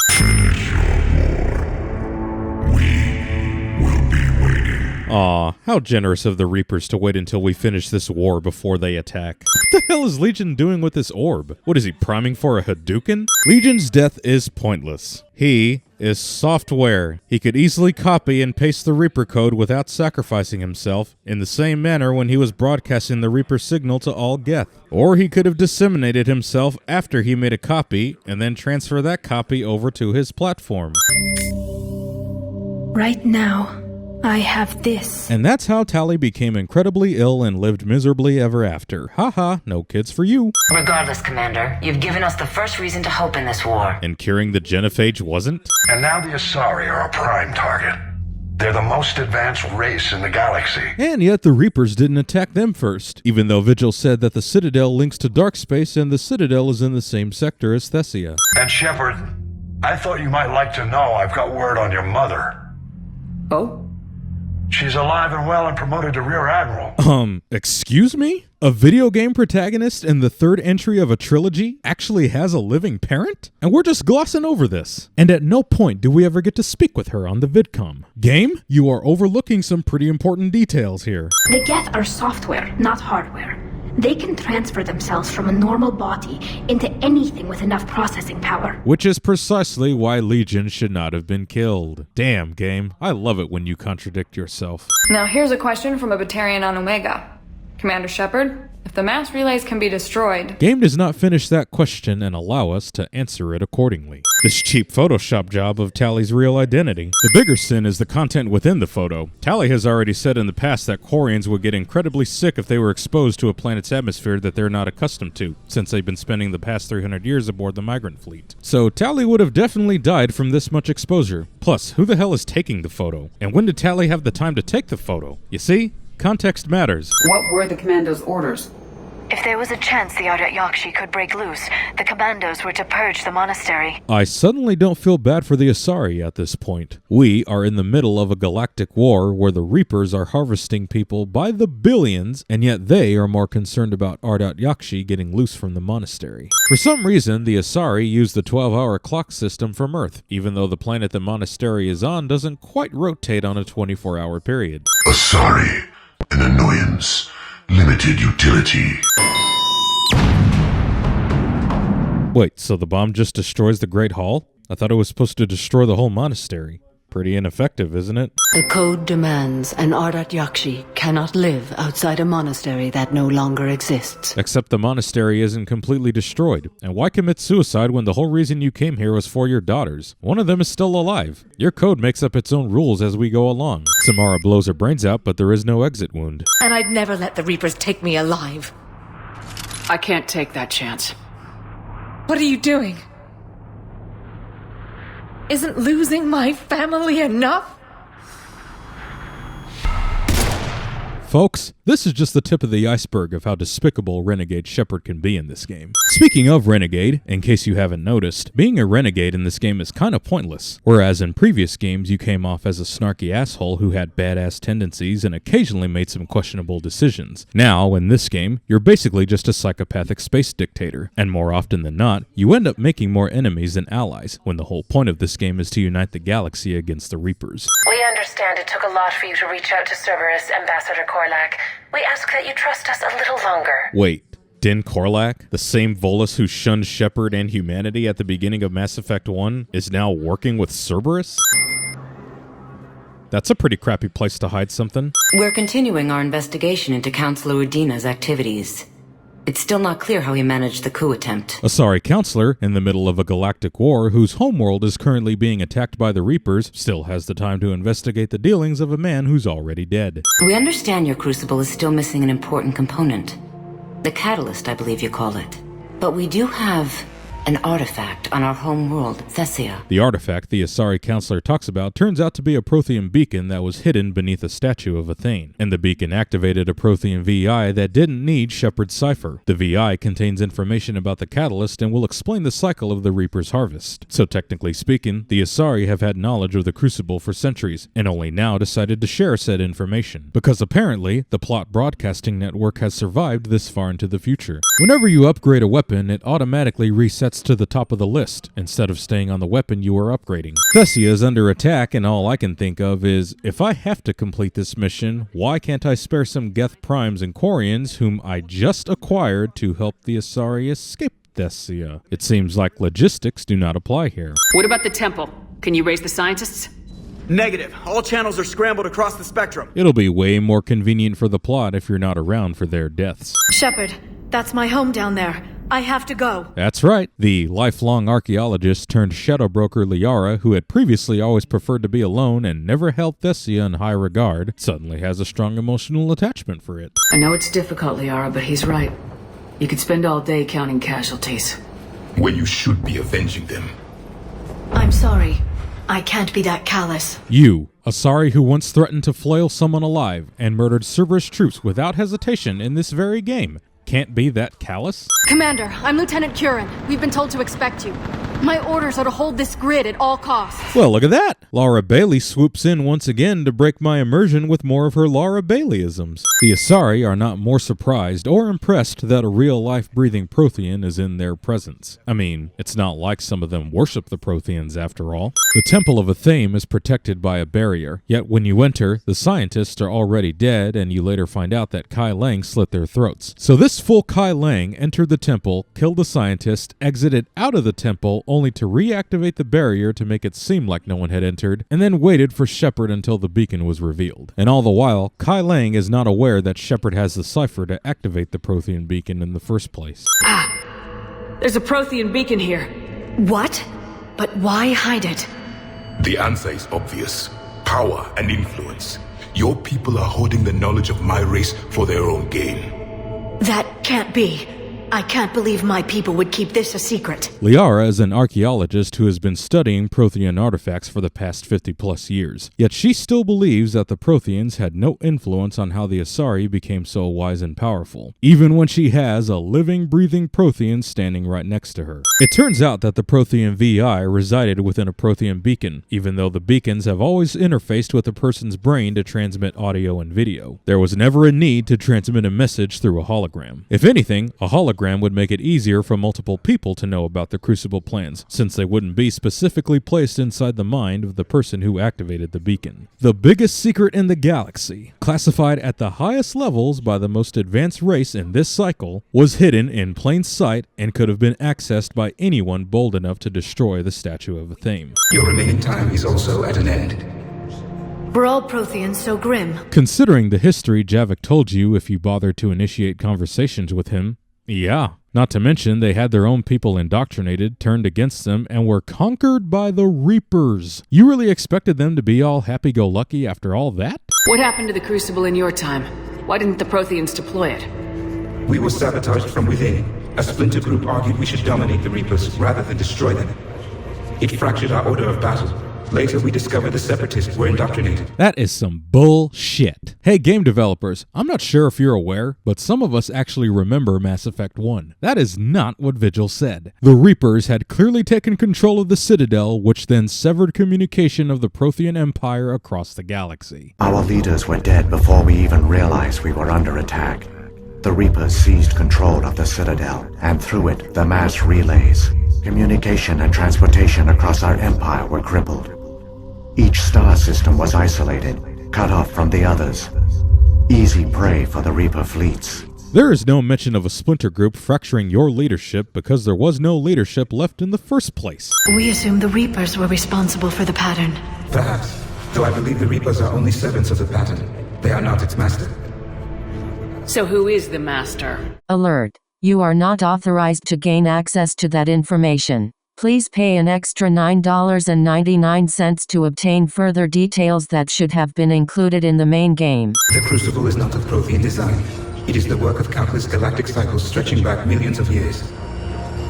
Aw, how generous of the Reapers to wait until we finish this war before they attack. What the hell is Legion doing with this orb? What is he, priming for a Hadouken? Legion's death is pointless. He is software. He could easily copy and paste the Reaper code without sacrificing himself, in the same manner when he was broadcasting the Reaper signal to all Geth. Or he could have disseminated himself after he made a copy, and then transfer that copy over to his platform. Right now, I have this. And that's how Tali became incredibly ill and lived miserably ever after. Haha, no kids for you. Regardless, Commander, you've given us the first reason to hope in this war. And curing the Genophage wasn't? And now the Asari are a prime target. They're the most advanced race in the galaxy. And yet the Reapers didn't attack them first, even though Vigil said that the Citadel links to dark space and the Citadel is in the same sector as Thessia. And Shepard, I thought you might like to know I've got word on your mother. Oh? She's alive and well and promoted to Rear Admiral. Excuse me? A video game protagonist in the third entry of a trilogy actually has a living parent? And we're just glossing over this. And at no point do we ever get to speak with her on the vidcom. Game, you are overlooking some pretty important details here. The Geth are software, not hardware. They can transfer themselves from a normal body into anything with enough processing power. Which is precisely why Legion should not have been killed. Damn, game. I love it when you contradict yourself. Now here's a question from a Batarian on Omega. Commander Shepard, if the mass relays can be destroyed... Game does not finish that question and allow us to answer it accordingly. This cheap Photoshop job of Tali's real identity. The bigger sin is the content within the photo. Tali has already said in the past that Quarians would get incredibly sick if they were exposed to a planet's atmosphere that they're not accustomed to, since they've been spending the past 300 years aboard the migrant fleet. So Tali would have definitely died from this much exposure. Plus, who the hell is taking the photo? And when did Tali have the time to take the photo? You see? Context matters. What were the commando's orders? If there was a chance the Ardat Yakshi could break loose, the commandos were to purge the monastery. I suddenly don't feel bad for the Asari at this point. We are in the middle of a galactic war where the Reapers are harvesting people by the billions, and yet they are more concerned about Ardat Yakshi getting loose from the monastery. For some reason, the Asari use the 12-hour clock system from Earth, even though the planet the monastery is on doesn't quite rotate on a 24-hour period. Asari, an annoyance. Limited utility. Wait, so the bomb just destroys the Great Hall? I thought it was supposed to destroy the whole monastery. Pretty ineffective, isn't it? The code demands an Ardat Yakshi cannot live outside a monastery that no longer exists. Except the monastery isn't completely destroyed. And why commit suicide when the whole reason you came here was for your daughters? One of them is still alive. Your code makes up its own rules as we go along. Samara blows her brains out, but there is no exit wound. And I'd never let the Reapers take me alive. I can't take that chance. What are you doing? Isn't losing my family enough? Folks, this is just the tip of the iceberg of how despicable Renegade Shepard can be in this game. Speaking of Renegade, in case you haven't noticed, being a Renegade in this game is kind of pointless. Whereas in previous games you came off as a snarky asshole who had badass tendencies and occasionally made some questionable decisions. Now, in this game, you're basically just a psychopathic space dictator. And more often than not, you end up making more enemies than allies, when the whole point of this game is to unite the galaxy against the Reapers. We understand it took a lot for you to reach out to Cerberus, Ambassador Korlak. We ask that you trust us a little longer. Wait, Din Korlak, the same Volus who shunned Shepard and humanity at the beginning of Mass Effect 1, is now working with Cerberus? That's a pretty crappy place to hide something. We're continuing our investigation into Counselor Udina's activities. It's still not clear how he managed the coup attempt. Asari counselor, in the middle of a galactic war whose homeworld is currently being attacked by the Reapers, still has the time to investigate the dealings of a man who's already dead. We understand your crucible is still missing an important component. The catalyst, I believe you call it. But we do have An artifact on our home world, Thessia. The artifact the Asari counselor talks about turns out to be a Prothean beacon that was hidden beneath a statue of Athene, and the beacon activated a Prothean VI that didn't need Shepard's cipher. The VI contains information about the catalyst and will explain the cycle of the Reaper's harvest. So technically speaking, the Asari have had knowledge of the Crucible for centuries, and only now decided to share said information, because apparently the plot broadcasting network has survived this far into the future. Whenever you upgrade a weapon, it automatically resets to the top of the list, instead of staying on the weapon you are upgrading. Thessia is under attack, and all I can think of is, if I have to complete this mission, why can't I spare some Geth Primes and Quarians whom I just acquired to help the Asari escape Thessia? It seems like logistics do not apply here. What about the temple? Can you raise the scientists? Negative. All channels are scrambled across the spectrum. It'll be way more convenient for the plot if you're not around for their deaths. Shepard, that's my home down there. I have to go. That's right. The lifelong archaeologist turned shadow broker Liara, who had previously always preferred to be alone and never held Thessia in high regard, suddenly has a strong emotional attachment for it. I know it's difficult, Liara, but he's right. You could spend all day counting casualties. Where you should be avenging them. I'm sorry. I can't be that callous. You, Asari who once threatened to flail someone alive and murdered Cerberus troops without hesitation in this very game, can't be that callous? Commander, I'm Lieutenant Quirion. We've been told to expect you. My orders are to hold this grid at all costs. Well, look at that! Laura Bailey swoops in once again to break my immersion with more of her Laura Baileyisms. The Asari are not more surprised or impressed that a real life-breathing Prothean is in their presence. I mean, it's not like some of them worship the Protheans after all. The Temple of Athame is protected by a barrier, yet when you enter, the scientists are already dead and you later find out that Kai Lang slit their throats. So this full Kai Lang entered the temple, killed the scientist, exited out of the temple, only to reactivate the barrier to make it seem like no one had entered, and then waited for Shepard until the beacon was revealed. And all the while, Kai Lang is not aware that Shepard has the cipher to activate the Prothean beacon in the first place. There's a Prothean beacon here. What? But why hide it? The answer is obvious. Power and influence. Your people are holding the knowledge of my race for their own gain. That can't be. I can't believe my people would keep this a secret. Liara is an archaeologist who has been studying Prothean artifacts for the past 50+ years. Yet she still believes that the Protheans had no influence on how the Asari became so wise and powerful, even when she has a living, breathing Prothean standing right next to her. It turns out that the Prothean VI resided within a Prothean beacon, even though the beacons have always interfaced with a person's brain to transmit audio and video. There was never a need to transmit a message through a hologram. If anything, a hologram would make it easier for multiple people to know about the Crucible plans, since they wouldn't be specifically placed inside the mind of the person who activated the beacon. The biggest secret in the galaxy, classified at the highest levels by the most advanced race in this cycle, was hidden in plain sight and could have been accessed by anyone bold enough to destroy the statue of Athame. Your remaining time is also at an end. Were all Protheans so grim? Considering the history Javik told you if you bothered to initiate conversations with him, yeah. Not to mention they had their own people indoctrinated, turned against them, and were conquered by the Reapers. You really expected them to be all happy-go-lucky after all that? What happened to the Crucible in your time? Why didn't the Protheans deploy it? We were sabotaged from within. A splinter group argued we should dominate the Reapers rather than destroy them. It fractured our order of battle. Later, we discovered the Separatists were indoctrinated. That is some bullshit. Hey, game developers, I'm not sure if you're aware, but some of us actually remember Mass Effect 1. That is not what Vigil said. The Reapers had clearly taken control of the Citadel, which then severed communication of the Prothean Empire across the galaxy. Our leaders were dead before we even realized we were under attack. The Reapers seized control of the Citadel, and through it, the mass relays. Communication and transportation across our empire were crippled. Each star system was isolated, cut off from the others. Easy prey for the Reaper fleets. There is no mention of a splinter group fracturing your leadership because there was no leadership left in the first place. We assume the Reapers were responsible for the pattern. Perhaps, though I believe the Reapers are only servants of the pattern. They are not its master. So who is the master? Alert. You are not authorized to gain access to that information. Please pay an extra $9.99 to obtain further details that should have been included in the main game. The Crucible is not of Prothean design. It is the work of countless galactic cycles stretching back millions of years.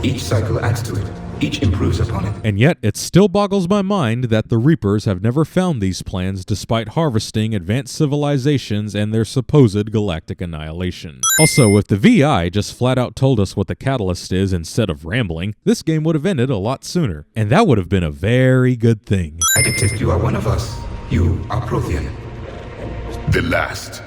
Each cycle adds to it. Each improves upon it. And yet, it still boggles my mind that the Reapers have never found these plans despite harvesting advanced civilizations and their supposed galactic annihilation. Also, if the VI just flat out told us what the catalyst is instead of rambling, this game would have ended a lot sooner. And that would have been a very good thing. I detect you are one of us. You are Prothean. The last.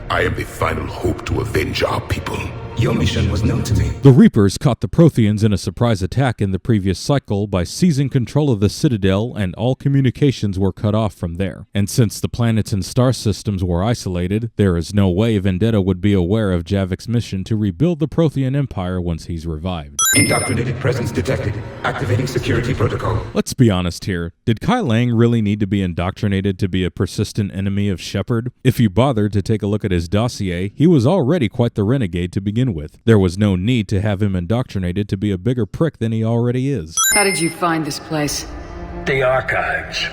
I am the final hope to avenge our people. Your mission was known to me. The Reapers caught the Protheans in a surprise attack in the previous cycle by seizing control of the Citadel, and all communications were cut off from there. And since the planets and star systems were isolated, there is no way Vendetta would be aware of Javik's mission to rebuild the Prothean Empire once he's revived. Indoctrinated presence detected. Activating security protocol. Let's be honest here. Did Kai Lang really need to be indoctrinated to be a persistent enemy of Shepard? If you bothered to take a look at his dossier, he was already quite the renegade to begin with. There was no need to have him indoctrinated to be a bigger prick than he already is. How did you find this place? The archives.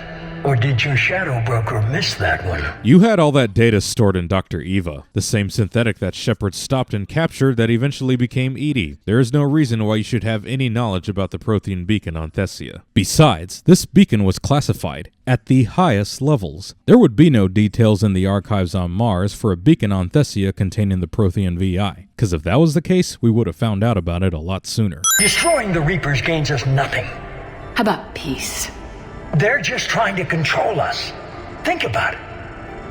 Or did your shadow broker miss that one? You had all that data stored in Dr. Eva, the same synthetic that Shepard stopped and captured that eventually became EDI. There is no reason why you should have any knowledge about the Prothean beacon on Thessia. Besides, this beacon was classified at the highest levels. There would be no details in the archives on Mars for a beacon on Thessia containing the Prothean VI, because if that was the case, we would have found out about it a lot sooner. Destroying the Reapers gains us nothing. How about peace? They're just trying to control us. Think about it.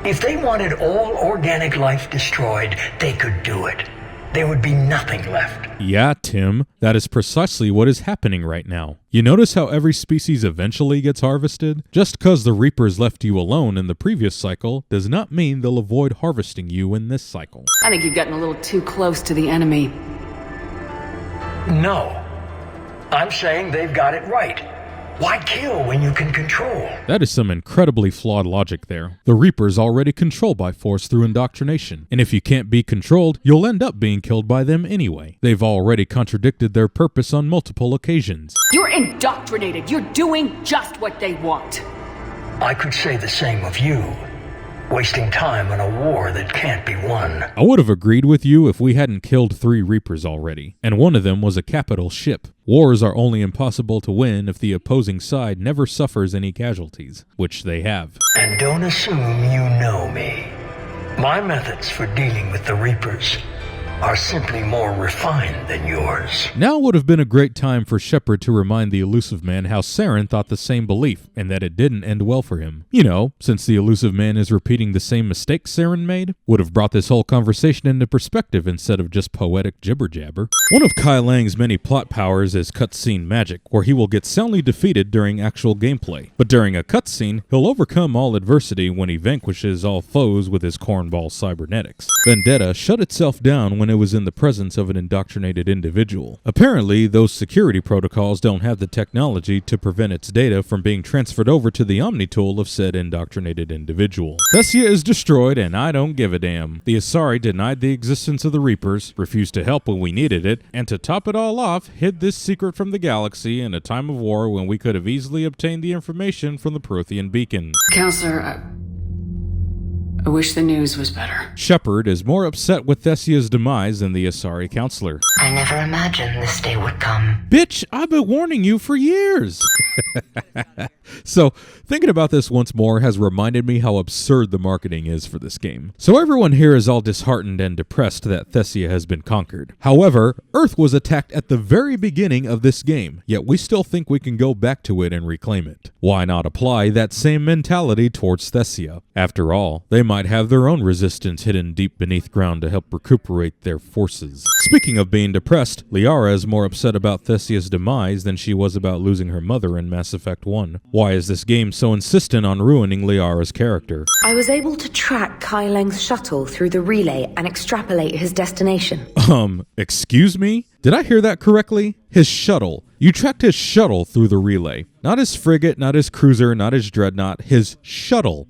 If they wanted all organic life destroyed, they could do it. There would be nothing left. Yeah, Tim, that is precisely what is happening right now. You notice how every species eventually gets harvested? Just because the Reapers left you alone in the previous cycle does not mean they'll avoid harvesting you in this cycle. I think you've gotten a little too close to the enemy. No. I'm saying they've got it right. Why kill when you can control? That is some incredibly flawed logic there. The Reapers already control by force through indoctrination, and if you can't be controlled, you'll end up being killed by them anyway. They've already contradicted their purpose on multiple occasions. You're indoctrinated. You're doing just what they want. I could say the same of you. Wasting time on a war that can't be won. I would have agreed with you if we hadn't killed 3 Reapers already, and one of them was a capital ship. Wars are only impossible to win if the opposing side never suffers any casualties, which they have. And don't assume you know me. My methods for dealing with the Reapers are simply more refined than yours. Now would have been a great time for Shepard to remind the Elusive Man how Saren thought the same belief, and that it didn't end well for him. You know, since the Elusive Man is repeating the same mistakes Saren made, would have brought this whole conversation into perspective instead of just poetic jibber-jabber. One of Kai Lang's many plot powers is cutscene magic, where he will get soundly defeated during actual gameplay. But during a cutscene, he'll overcome all adversity when he vanquishes all foes with his cornball cybernetics. Vendetta shut itself down when it was in the presence of an indoctrinated individual. Apparently, those security protocols don't have the technology to prevent its data from being transferred over to the Omni-tool of said indoctrinated individual. Thessia is destroyed, and I don't give a damn. The Asari denied the existence of the Reapers, refused to help when we needed it, and to top it all off, hid this secret from the galaxy in a time of war when we could have easily obtained the information from the Prothean beacon. Counselor, I wish the news was better. Shepard is more upset with Thessia's demise than the Asari counselor. I never imagined this day would come. Bitch, I've been warning you for years. So, thinking about this once more has reminded me how absurd the marketing is for this game. So everyone here is all disheartened and depressed that Thessia has been conquered. However, Earth was attacked at the very beginning of this game, yet we still think we can go back to it and reclaim it. Why not apply that same mentality towards Thessia? After all, they might have their own resistance hidden deep beneath ground to help recuperate their forces. Speaking of being depressed, Liara is more upset about Thessia's demise than she was about losing her mother in Mass Effect 1. Why is this game so insistent on ruining Liara's character? I was able to track Kai Lang's shuttle through the relay and extrapolate his destination. Excuse me? Did I hear that correctly? His shuttle. You tracked his shuttle through the relay. Not his frigate, not his cruiser, not his dreadnought, his shuttle.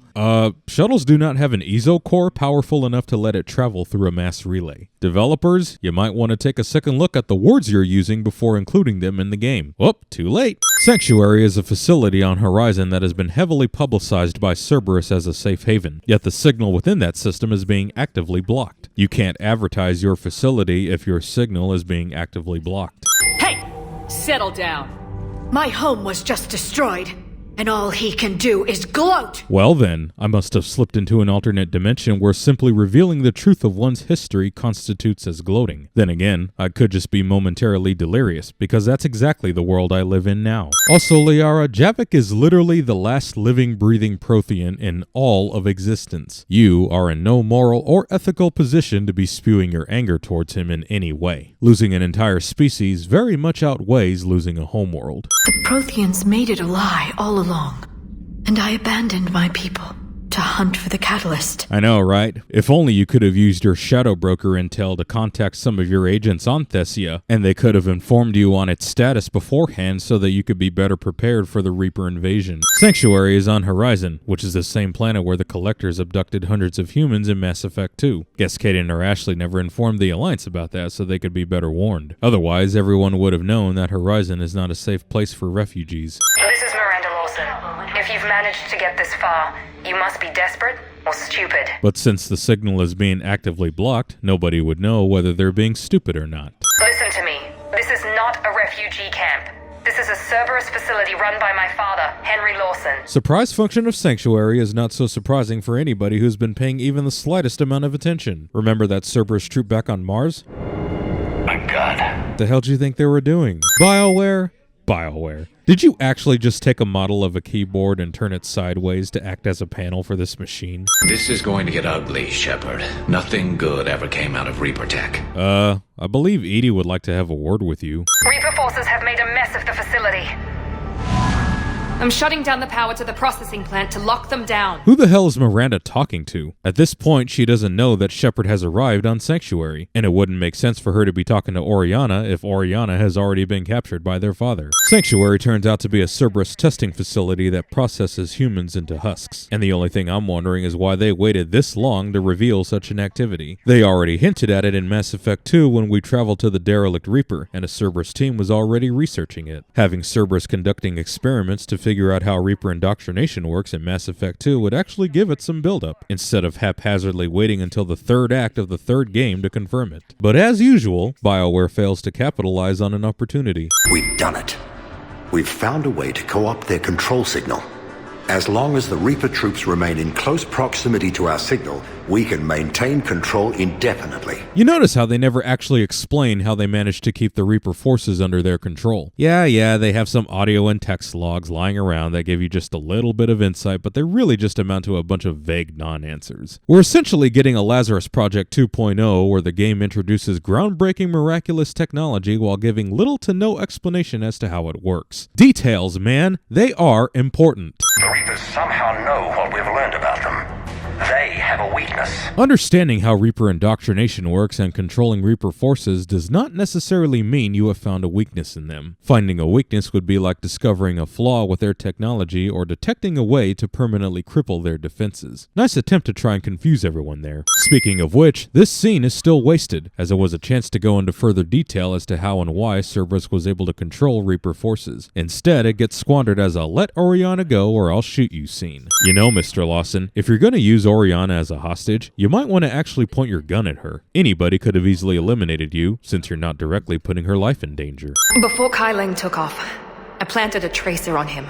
Shuttles do not have an ESO core powerful enough to let it travel through a mass relay. Developers, you might want to take a second look at the words you're using before including them in the game. Whoop, too late. Sanctuary is a facility on Horizon that has been heavily publicized by Cerberus as a safe haven, yet the signal within that system is being actively blocked. You can't advertise your facility if your signal is being actively blocked. Hey! Settle down. My home was just destroyed, and all he can do is gloat! Well then, I must have slipped into an alternate dimension where simply revealing the truth of one's history constitutes as gloating. Then again, I could just be momentarily delirious, because that's exactly the world I live in now. Also, Liara, Javik is literally the last living, breathing Prothean in all of existence. You are in no moral or ethical position to be spewing your anger towards him in any way. Losing an entire species very much outweighs losing a homeworld. The Protheans made it a lie all along, and I abandoned my people to hunt for the catalyst. I know, right? If only you could have used your Shadow Broker intel to contact some of your agents on Thessia, and they could have informed you on its status beforehand so that you could be better prepared for the Reaper invasion. Sanctuary is on Horizon, which is the same planet where the Collectors abducted hundreds of humans in Mass Effect 2. Guess Kaden or Ashley never informed the Alliance about that so they could be better warned. Otherwise, everyone would have known that Horizon is not a safe place for refugees. This is Miranda Lawson. If you've managed to get this far, you must be desperate or stupid. But since the signal is being actively blocked, nobody would know whether they're being stupid or not. Listen to me. This is not a refugee camp. This is a Cerberus facility run by my father, Henry Lawson. Surprise function of Sanctuary is not so surprising for anybody who's been paying even the slightest amount of attention. Remember that Cerberus troop back on Mars? My God. What the hell do you think they were doing? BioWare? BioWare. Did you actually just take a model of a keyboard and turn it sideways to act as a panel for this machine? This is going to get ugly, Shepard. Nothing good ever came out of Reaper Tech. I believe Edie would like to have a word with you. Reaper forces have made a mess of the facility. I'm shutting down the power to the processing plant to lock them down. Who the hell is Miranda talking to? At this point, she doesn't know that Shepard has arrived on Sanctuary, and it wouldn't make sense for her to be talking to Oriana if Oriana has already been captured by their father. Sanctuary turns out to be a Cerberus testing facility that processes humans into husks, and the only thing I'm wondering is why they waited this long to reveal such an activity. They already hinted at it in Mass Effect 2 when we traveled to the derelict Reaper, and a Cerberus team was already researching it. Having Cerberus conducting experiments to figure out how Reaper indoctrination works in Mass Effect 2 would actually give it some build-up, instead of haphazardly waiting until the third act of the third game to confirm it. But as usual, BioWare fails to capitalize on an opportunity. We've done it. We've found a way to co-opt their control signal. As long as the Reaper troops remain in close proximity to our signal, we can maintain control indefinitely. You notice how they never actually explain how they managed to keep the Reaper forces under their control. Yeah, they have some audio and text logs lying around that give you just a little bit of insight, but they really just amount to a bunch of vague non-answers. We're essentially getting a Lazarus Project 2.0 where the game introduces groundbreaking miraculous technology while giving little to no explanation as to how it works. Details, man, they are important. The Reapers somehow know what we've learned about them. They have a weakness. Understanding how Reaper indoctrination works and controlling Reaper forces does not necessarily mean you have found a weakness in them. Finding a weakness would be like discovering a flaw with their technology or detecting a way to permanently cripple their defenses. Nice attempt to try and confuse everyone there. Speaking of which, this scene is still wasted, as it was a chance to go into further detail as to how and why Cerberus was able to control Reaper forces. Instead, it gets squandered as a let Oriana go or I'll shoot you scene. You know, Mr. Lawson, if you're going to use Oriana as a hostage, you might want to actually point your gun at her. Anybody could have easily eliminated you, since you're not directly putting her life in danger. Before Kai Ling took off, I planted a tracer on him.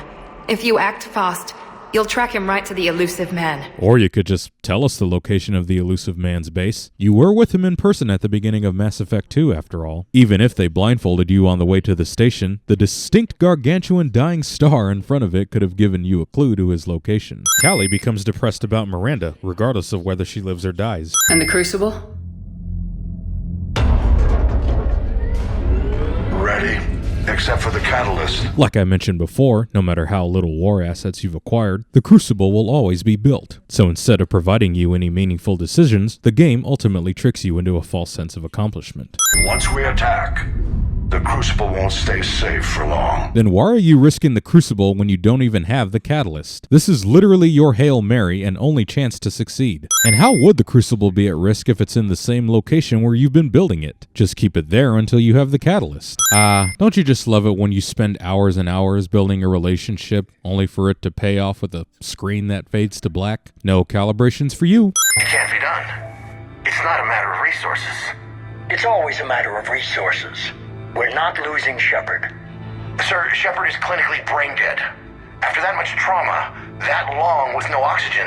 If you act fast, you'll track him right to the elusive man. Or you could just tell us the location of the elusive man's base. You were with him in person at the beginning of Mass Effect 2, after all. Even if they blindfolded you on the way to the station, the distinct gargantuan dying star in front of it could have given you a clue to his location. Callie becomes depressed about Miranda, regardless of whether she lives or dies. And the Crucible? Ready. Except for the catalyst. Like I mentioned before, no matter how little war assets you've acquired, the Crucible will always be built. So instead of providing you any meaningful decisions, the game ultimately tricks you into a false sense of accomplishment. Once we attack, the Crucible won't stay safe for long. Then why are you risking the Crucible when you don't even have the catalyst? This is literally your Hail Mary and only chance to succeed. And how would the Crucible be at risk if it's in the same location where you've been building it? Just keep it there until you have the catalyst. Don't you just love it when you spend hours and hours building a relationship only for it to pay off with a screen that fades to black? No calibrations for you. It can't be done. It's not a matter of resources. It's always a matter of resources. We're not losing Shepard. Sir, Shepard is clinically brain dead. After that much trauma, that long with no oxygen,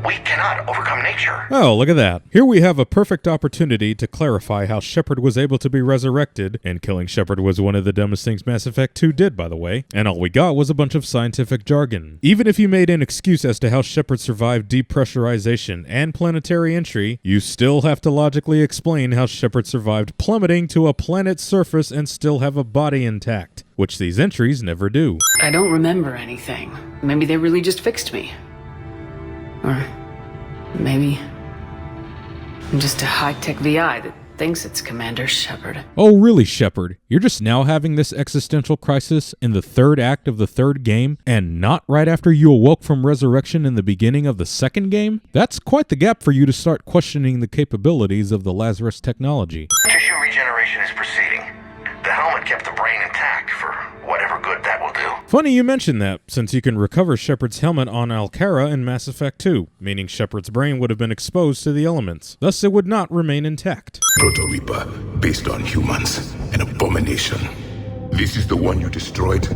we cannot overcome nature. Oh, look at that. Here we have a perfect opportunity to clarify how Shepard was able to be resurrected, and killing Shepard was one of the dumbest things Mass Effect 2 did, by the way, and all we got was a bunch of scientific jargon. Even if you made an excuse as to how Shepard survived depressurization and planetary entry, you still have to logically explain how Shepard survived plummeting to a planet's surface and still have a body intact, which these entries never do. I don't remember anything. Maybe they really just fixed me. Or maybe I'm just a high-tech VI that thinks it's Commander Shepard. Oh really, Shepard? You're just now having this existential crisis in the third act of the third game, and not right after you awoke from resurrection in the beginning of the second game? That's quite the gap for you to start questioning the capabilities of the Lazarus technology. Tissue regeneration is proceeding. The helmet kept the brain intact for whatever good that will do. Funny you mention that, since you can recover Shepard's helmet on Alcara in Mass Effect 2, meaning Shepard's brain would have been exposed to the elements. Thus, it would not remain intact. Proto-Reaper, based on humans, an abomination. This is the one you destroyed?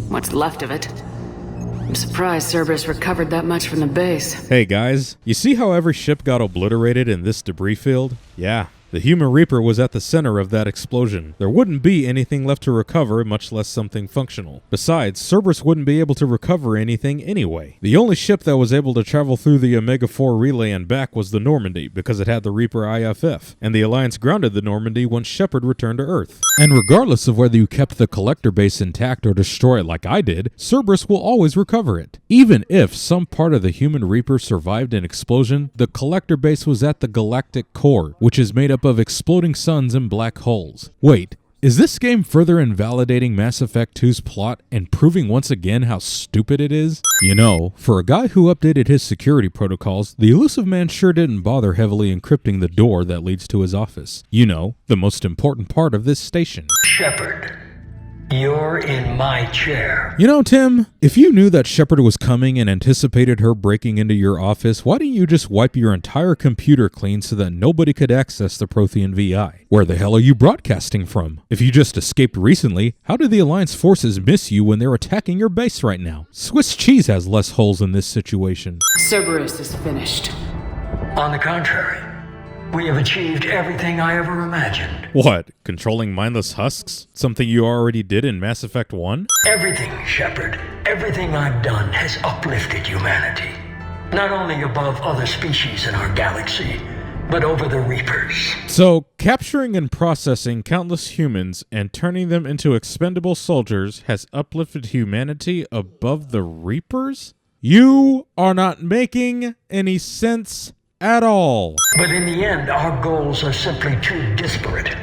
What's left of it? I'm surprised Cerberus recovered that much from the base. Hey guys, you see how every ship got obliterated in this debris field? Yeah. The human Reaper was at the center of that explosion. There wouldn't be anything left to recover, much less something functional. Besides, Cerberus wouldn't be able to recover anything anyway. The only ship that was able to travel through the Omega-4 relay and back was the Normandy, because it had the Reaper IFF, and the Alliance grounded the Normandy once Shepard returned to Earth. And regardless of whether you kept the Collector base intact or destroy it like I did, Cerberus will always recover it. Even if some part of the human Reaper survived an explosion, the Collector base was at the galactic core, which is made up of exploding suns and black holes. Wait, is this game further invalidating Mass Effect 2's plot and proving once again how stupid it is? You know, for a guy who updated his security protocols, the Elusive Man sure didn't bother heavily encrypting the door that leads to his office. You know, the most important part of this station. Shepard, you're in my chair. You know, Tim, if you knew that Shepard was coming and anticipated her breaking into your office, why didn't you just wipe your entire computer clean so that nobody could access the Prothean VI? Where the hell are you broadcasting from? If you just escaped recently, how did the Alliance forces miss you when they're attacking your base right now? Swiss cheese has less holes in this situation. Cerberus is finished. On the contrary, we have achieved everything I ever imagined. What? Controlling mindless husks? Something you already did in Mass Effect 1? Everything, Shepard. Everything I've done has uplifted humanity. Not only above other species in our galaxy, but over the Reapers. So, capturing and processing countless humans and turning them into expendable soldiers has uplifted humanity above the Reapers? You are not making any sense at all. But in the end, our goals are simply too disparate.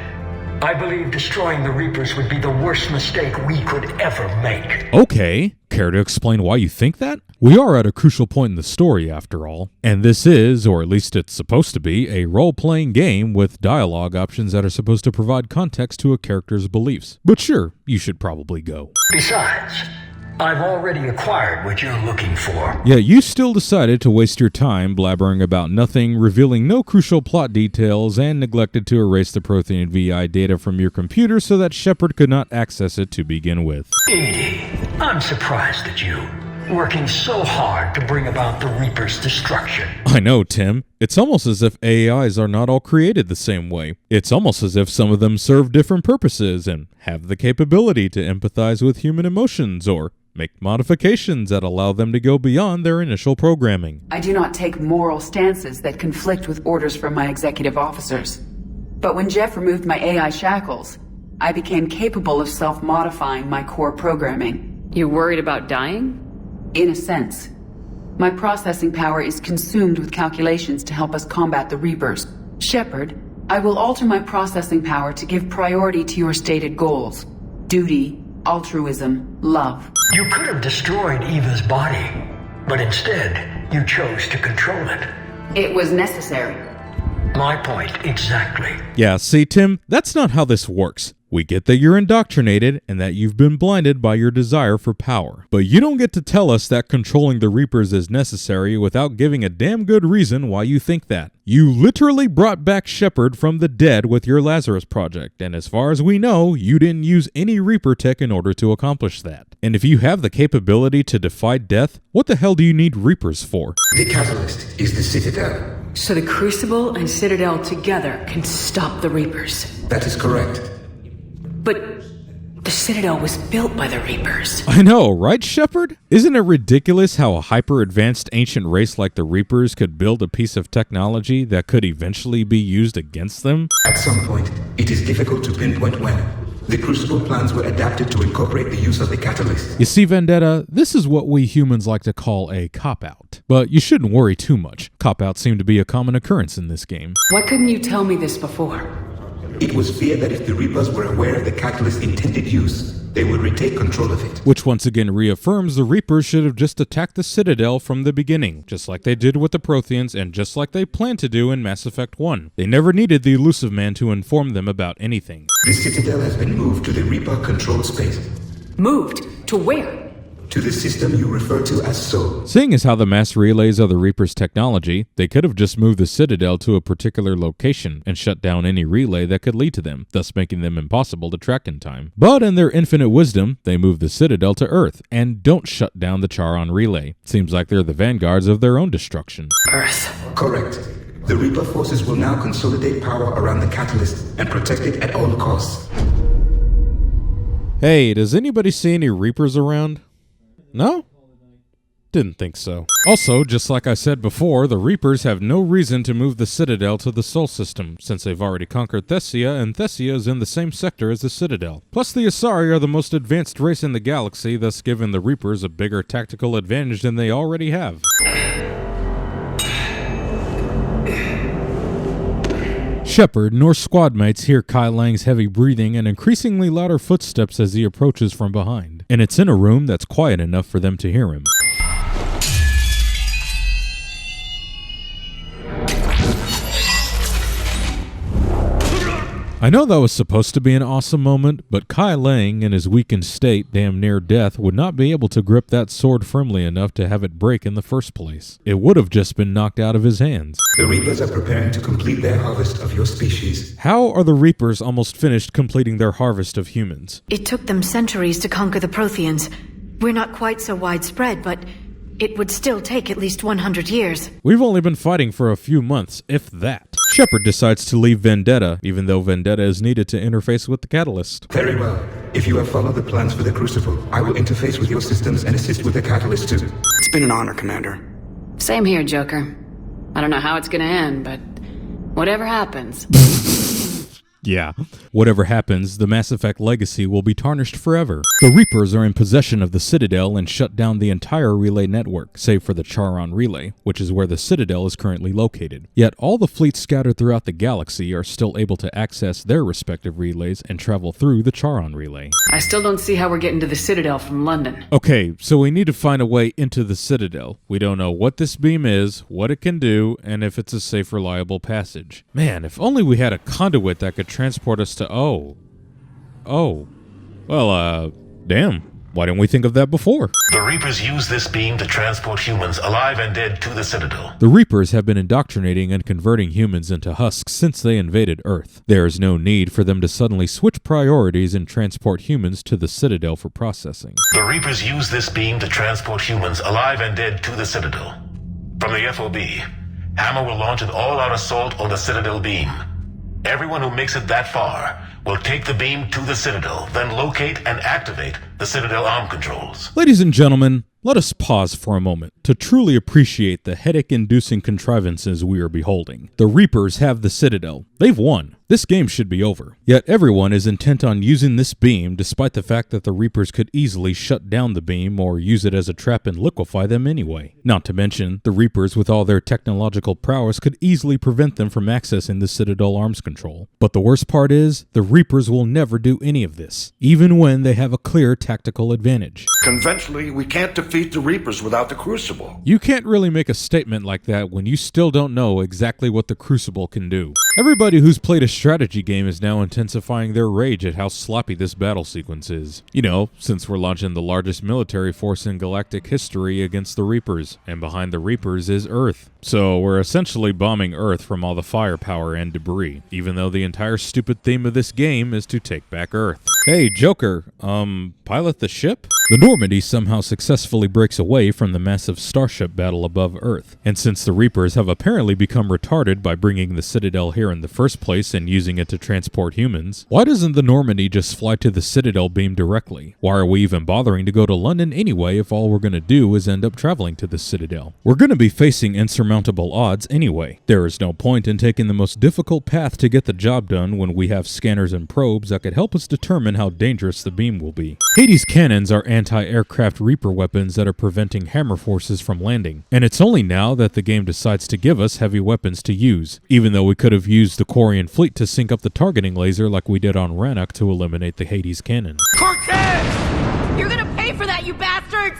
I believe destroying the Reapers would be the worst mistake we could ever make. Okay, care to explain why you think that? We are at a crucial point in the story, after all. And this is, or at least it's supposed to be, a role-playing game with dialogue options that are supposed to provide context to a character's beliefs. But sure, you should probably go. Besides, I've already acquired what you're looking for. Yet you still decided to waste your time blabbering about nothing, revealing no crucial plot details, and neglected to erase the Prothean VI data from your computer so that Shepard could not access it to begin with. Edie, I'm surprised at you, working so hard to bring about the Reaper's destruction. I know, Tim. It's almost as if AIs are not all created the same way. It's almost as if some of them serve different purposes and have the capability to empathize with human emotions or make modifications that allow them to go beyond their initial programming. I do not take moral stances that conflict with orders from my executive officers. But when Jeff removed my AI shackles, I became capable of self-modifying my core programming. You're worried about dying? In a sense. My processing power is consumed with calculations to help us combat the Reapers. Shepard, I will alter my processing power to give priority to your stated goals. Duty, altruism, love. You could have destroyed Eva's body, but instead, you chose to control it. It was necessary. My point, exactly. Yeah, see, Tim, that's not how this works. We get that you're indoctrinated and that you've been blinded by your desire for power. But you don't get to tell us that controlling the Reapers is necessary without giving a damn good reason why you think that. You literally brought back Shepard from the dead with your Lazarus project, and as far as we know, you didn't use any Reaper tech in order to accomplish that. And if you have the capability to defy death, what the hell do you need Reapers for? The catalyst is the Citadel. So the Crucible and Citadel together can stop the Reapers. That is correct. But the Citadel was built by the Reapers. I know, right, Shepard? Isn't it ridiculous how a hyper-advanced ancient race like the Reapers could build a piece of technology that could eventually be used against them? At some point, it is difficult to pinpoint when. The Crucible plans were adapted to incorporate the use of the catalyst. You see, Vendetta, this is what we humans like to call a cop-out. But you shouldn't worry too much. Cop-outs seem to be a common occurrence in this game. Why couldn't you tell me this before? It was feared that if the Reapers were aware of the catalyst's intended use, they would retake control of it. Which once again reaffirms the Reapers should have just attacked the Citadel from the beginning, just like they did with the Protheans and just like they planned to do in Mass Effect 1. They never needed the Elusive Man to inform them about anything. The Citadel has been moved to the Reaper control space. Moved? To where? To the system you refer to as Soul. Seeing as how the mass relays are the Reaper's technology, they could have just moved the Citadel to a particular location and shut down any relay that could lead to them, thus making them impossible to track in time. But in their infinite wisdom, they move the Citadel to Earth and don't shut down the Charon relay. Seems like they're the vanguards of their own destruction. Earth. Correct. The Reaper forces will now consolidate power around the catalyst and protect it at all costs. Hey, does anybody see any Reapers around? No? Didn't think so. Also, just like I said before, the Reapers have no reason to move the Citadel to the Sol system, since they've already conquered Thessia, and Thessia is in the same sector as the Citadel. Plus, the Asari are the most advanced race in the galaxy, thus giving the Reapers a bigger tactical advantage than they already have. Shepard and Norse squad mates hear Kai Lang's heavy breathing and increasingly louder footsteps as he approaches from behind. And it's in a room that's quiet enough for them to hear him. I know that was supposed to be an awesome moment, but Kai Lang, in his weakened state, damn near death, would not be able to grip that sword firmly enough to have it break in the first place. It would have just been knocked out of his hands. The Reapers are preparing to complete their harvest of your species. How are the Reapers almost finished completing their harvest of humans? It took them centuries to conquer the Protheans. We're not quite so widespread, but it would still take at least 100 years. We've only been fighting for a few months, if that. Shepard decides to leave Vendetta, even though Vendetta is needed to interface with the Catalyst. Very well. If you have followed the plans for the Crucible, I will interface with your systems and assist with the Catalyst too. It's been an honor, Commander. Same here, Joker. I don't know how it's gonna end, but whatever happens. Yeah. Whatever happens, the Mass Effect legacy will be tarnished forever. The Reapers are in possession of the Citadel and shut down the entire relay network, save for the Charon relay, which is where the Citadel is currently located. Yet all the fleets scattered throughout the galaxy are still able to access their respective relays and travel through the Charon relay. I still don't see how we're getting to the Citadel from London. Okay, so we need to find a way into the Citadel. We don't know what this beam is, what it can do, and if it's a safe, reliable passage. Man, if only we had a conduit that could transport us to damn. Why didn't we think of that before? The Reapers use this beam to transport humans alive and dead to the Citadel. The Reapers have been indoctrinating and converting humans into husks since they invaded Earth. There is no need for them to suddenly switch priorities and transport humans to the Citadel for processing. The Reapers use this beam to transport humans alive and dead to the Citadel. From the FOB, Hammer will launch an all-out assault on the Citadel beam. Everyone who makes it that far will take the beam to the Citadel, then locate and activate the Citadel arm controls. Ladies and gentlemen, let us pause for a moment to truly appreciate the headache-inducing contrivances we are beholding. The Reapers have the Citadel. They've won. This game should be over. Yet everyone is intent on using this beam despite the fact that the Reapers could easily shut down the beam or use it as a trap and liquefy them anyway. Not to mention, the Reapers with all their technological prowess could easily prevent them from accessing the Citadel arms control. But the worst part is, the Reapers will never do any of this, even when they have a clear tactical advantage. Conventionally, we can't defeat the Reapers without the Crucible. You can't really make a statement like that when you still don't know exactly what the Crucible can do. Everybody who's played a strategy game is now intensifying their rage at how sloppy this battle sequence is. You know, since we're launching the largest military force in galactic history against the Reapers, and behind the Reapers is Earth. So we're essentially bombing Earth from all the firepower and debris, even though the entire stupid theme of this game is to take back Earth. Hey, Joker, pilot the ship? The Normandy somehow successfully breaks away from the massive starship battle above Earth, and since the Reapers have apparently become retarded by bringing the Citadel here in the first place and using it to transport humans, why doesn't the Normandy just fly to the Citadel beam directly? Why are we even bothering to go to London anyway if all we're gonna do is end up traveling to the Citadel? We're gonna be facing insurmountable odds anyway. There is no point in taking the most difficult path to get the job done when we have scanners and probes that could help us determine how dangerous the beam will be. Hades cannons are anti-aircraft Reaper weapons that are preventing hammer forces from landing, and it's only now that the game decides to give us heavy weapons to use, even though we could have used the Quarian fleet to sync up the targeting laser like we did on REDUX to eliminate the Hades cannon. Cortez! You're gonna pay for that, you bastards!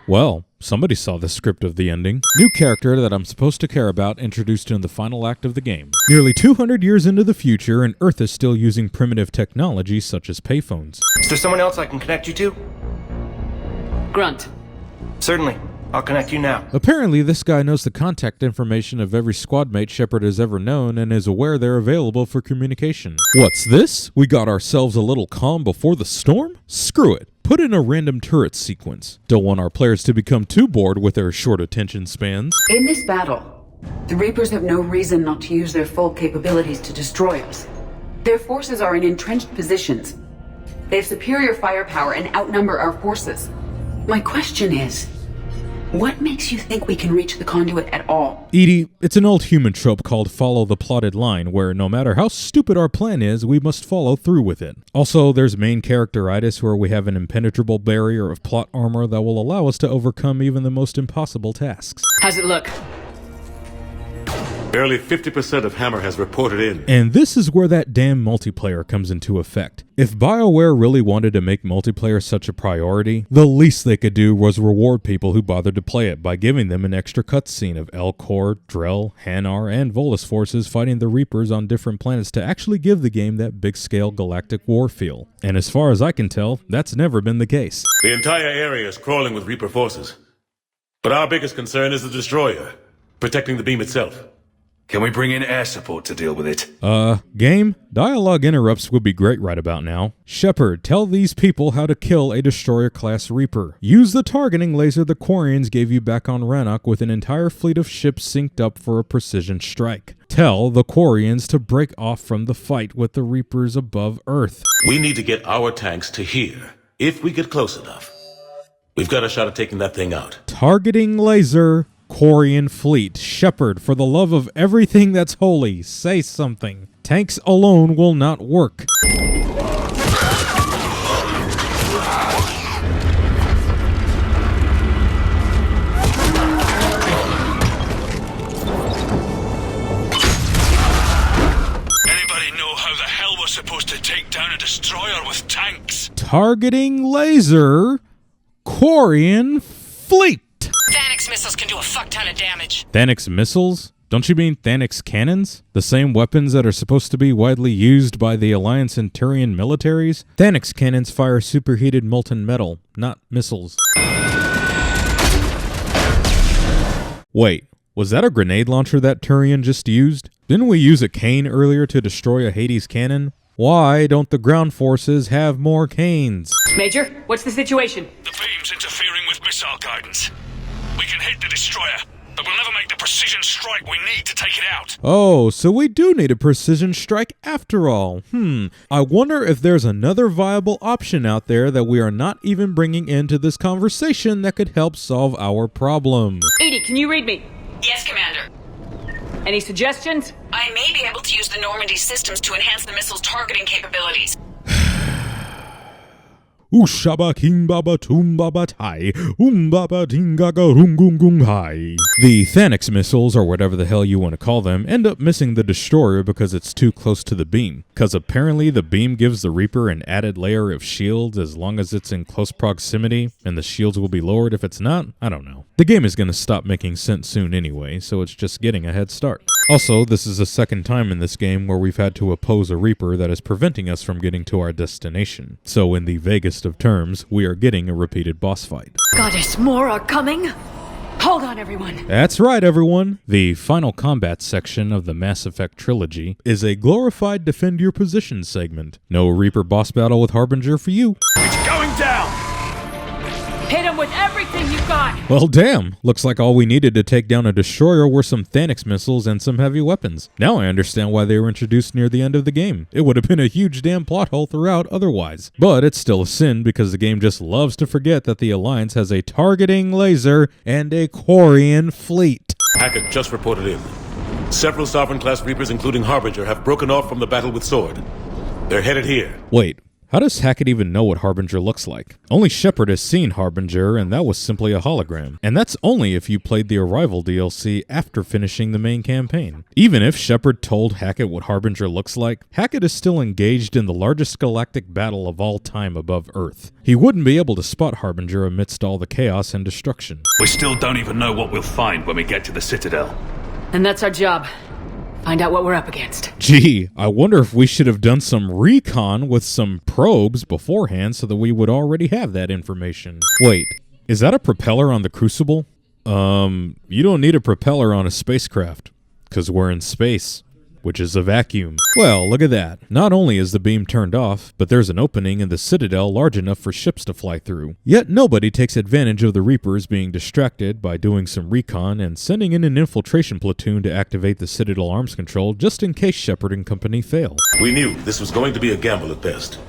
Well, somebody saw the script of the ending. New character that I'm supposed to care about introduced in the final act of the game. Nearly 200 years into the future, and Earth is still using primitive technology such as payphones. Is there someone else I can connect you to? Grunt. Certainly. I'll connect you now. Apparently, this guy knows the contact information of every squad mate Shepard has ever known and is aware they're available for communication. What's this? We got ourselves a little calm before the storm? Screw it. Put in a random turret sequence. Don't want our players to become too bored with their short attention spans. In this battle, the Reapers have no reason not to use their full capabilities to destroy us. Their forces are in entrenched positions. They have superior firepower and outnumber our forces. My question is, what makes you think we can reach the conduit at all? Edie, it's an old human trope called follow the plotted line, where no matter how stupid our plan is, we must follow through with it. Also, there's main characteritis where we have an impenetrable barrier of plot armor that will allow us to overcome even the most impossible tasks. How's it look? Barely 50% of Hammer has reported in. And this is where that damn multiplayer comes into effect. If BioWare really wanted to make multiplayer such a priority, the least they could do was reward people who bothered to play it by giving them an extra cutscene of Elcor, Drell, Hanar, and Volus forces fighting the Reapers on different planets to actually give the game that big-scale galactic war feel. And as far as I can tell, that's never been the case. The entire area is crawling with Reaper forces. But our biggest concern is the Destroyer, protecting the beam itself. Can we bring in air support to deal with it? Game? Dialogue interrupts would be great right about now. Shepard, tell these people how to kill a Destroyer-class Reaper. Use the targeting laser the Quarians gave you back on Rannoch with an entire fleet of ships synced up for a precision strike. Tell the Quarians to break off from the fight with the Reapers above Earth. We need to get our tanks to here, if we get close enough. We've got a shot at taking that thing out. Targeting laser... Quarian fleet. Shepard, for the love of everything that's holy, say something. Tanks alone will not work. Anybody know how the hell we're supposed to take down a destroyer with tanks? Targeting laser. Quarian fleet. Thanix missiles can do a fuck ton of damage. Thanix missiles? Don't you mean Thanix cannons? The same weapons that are supposed to be widely used by the Alliance and Turian militaries? Thanix cannons fire superheated molten metal, not missiles. Wait, was that a grenade launcher that Turian just used? Didn't we use a cane earlier to destroy a Hades cannon? Why don't the ground forces have more canes? Major, what's the situation? The beam's interfering with missile guidance. We can hit the destroyer, but we'll never make the precision strike we need to take it out. Oh, so we do need a precision strike after all. I wonder if there's another viable option out there that we are not even bringing into this conversation that could help solve our problem. Edie, can you read me? Yes, Commander. Any suggestions? I may be able to use the Normandy systems to enhance the missile's targeting capabilities. Ushaba king baba tum baba tai, baba dingaga rungungung hai. The Thanix missiles, or whatever the hell you want to call them, end up missing the destroyer because it's too close to the beam. Because apparently the beam gives the Reaper an added layer of shields as long as it's in close proximity, and the shields will be lowered if it's not? I don't know. The game is going to stop making sense soon anyway, so it's just getting a head start. Also, this is the second time in this game where we've had to oppose a Reaper that is preventing us from getting to our destination. So in the vaguest of terms, we are getting a repeated boss fight. Goddess, more are coming? Hold on, everyone. That's right, everyone. The final combat section of the Mass Effect trilogy is a glorified defend your position segment. No Reaper boss battle with Harbinger for you. It's going down! Hit him with everything you got! Well, damn. Looks like all we needed to take down a destroyer were some Thanix missiles and some heavy weapons. Now I understand why they were introduced near the end of the game. It would have been a huge damn plot hole throughout otherwise. But it's still a sin because the game just loves to forget that the Alliance has a targeting laser and a Quarian fleet. Hackett just reported in. Several Sovereign-class Reapers, including Harbinger, have broken off from the battle with Sword. They're headed here. Wait. How does Hackett even know what Harbinger looks like? Only Shepard has seen Harbinger, and that was simply a hologram. And that's only if you played the Arrival DLC after finishing the main campaign. Even if Shepard told Hackett what Harbinger looks like, Hackett is still engaged in the largest galactic battle of all time above Earth. He wouldn't be able to spot Harbinger amidst all the chaos and destruction. We still don't even know what we'll find when we get to the Citadel. And that's our job. Find out what we're up against. Gee, I wonder if we should have done some recon with some probes beforehand so that we would already have that information. Wait, is that a propeller on the Crucible? You don't need a propeller on a spacecraft, because we're in space, which is a vacuum. Well, look at that. Not only is the beam turned off, but there's an opening in the Citadel large enough for ships to fly through. Yet nobody takes advantage of the Reapers being distracted by doing some recon and sending in an infiltration platoon to activate the Citadel arms control just in case Shepard and company fail. We knew this was going to be a gamble at best.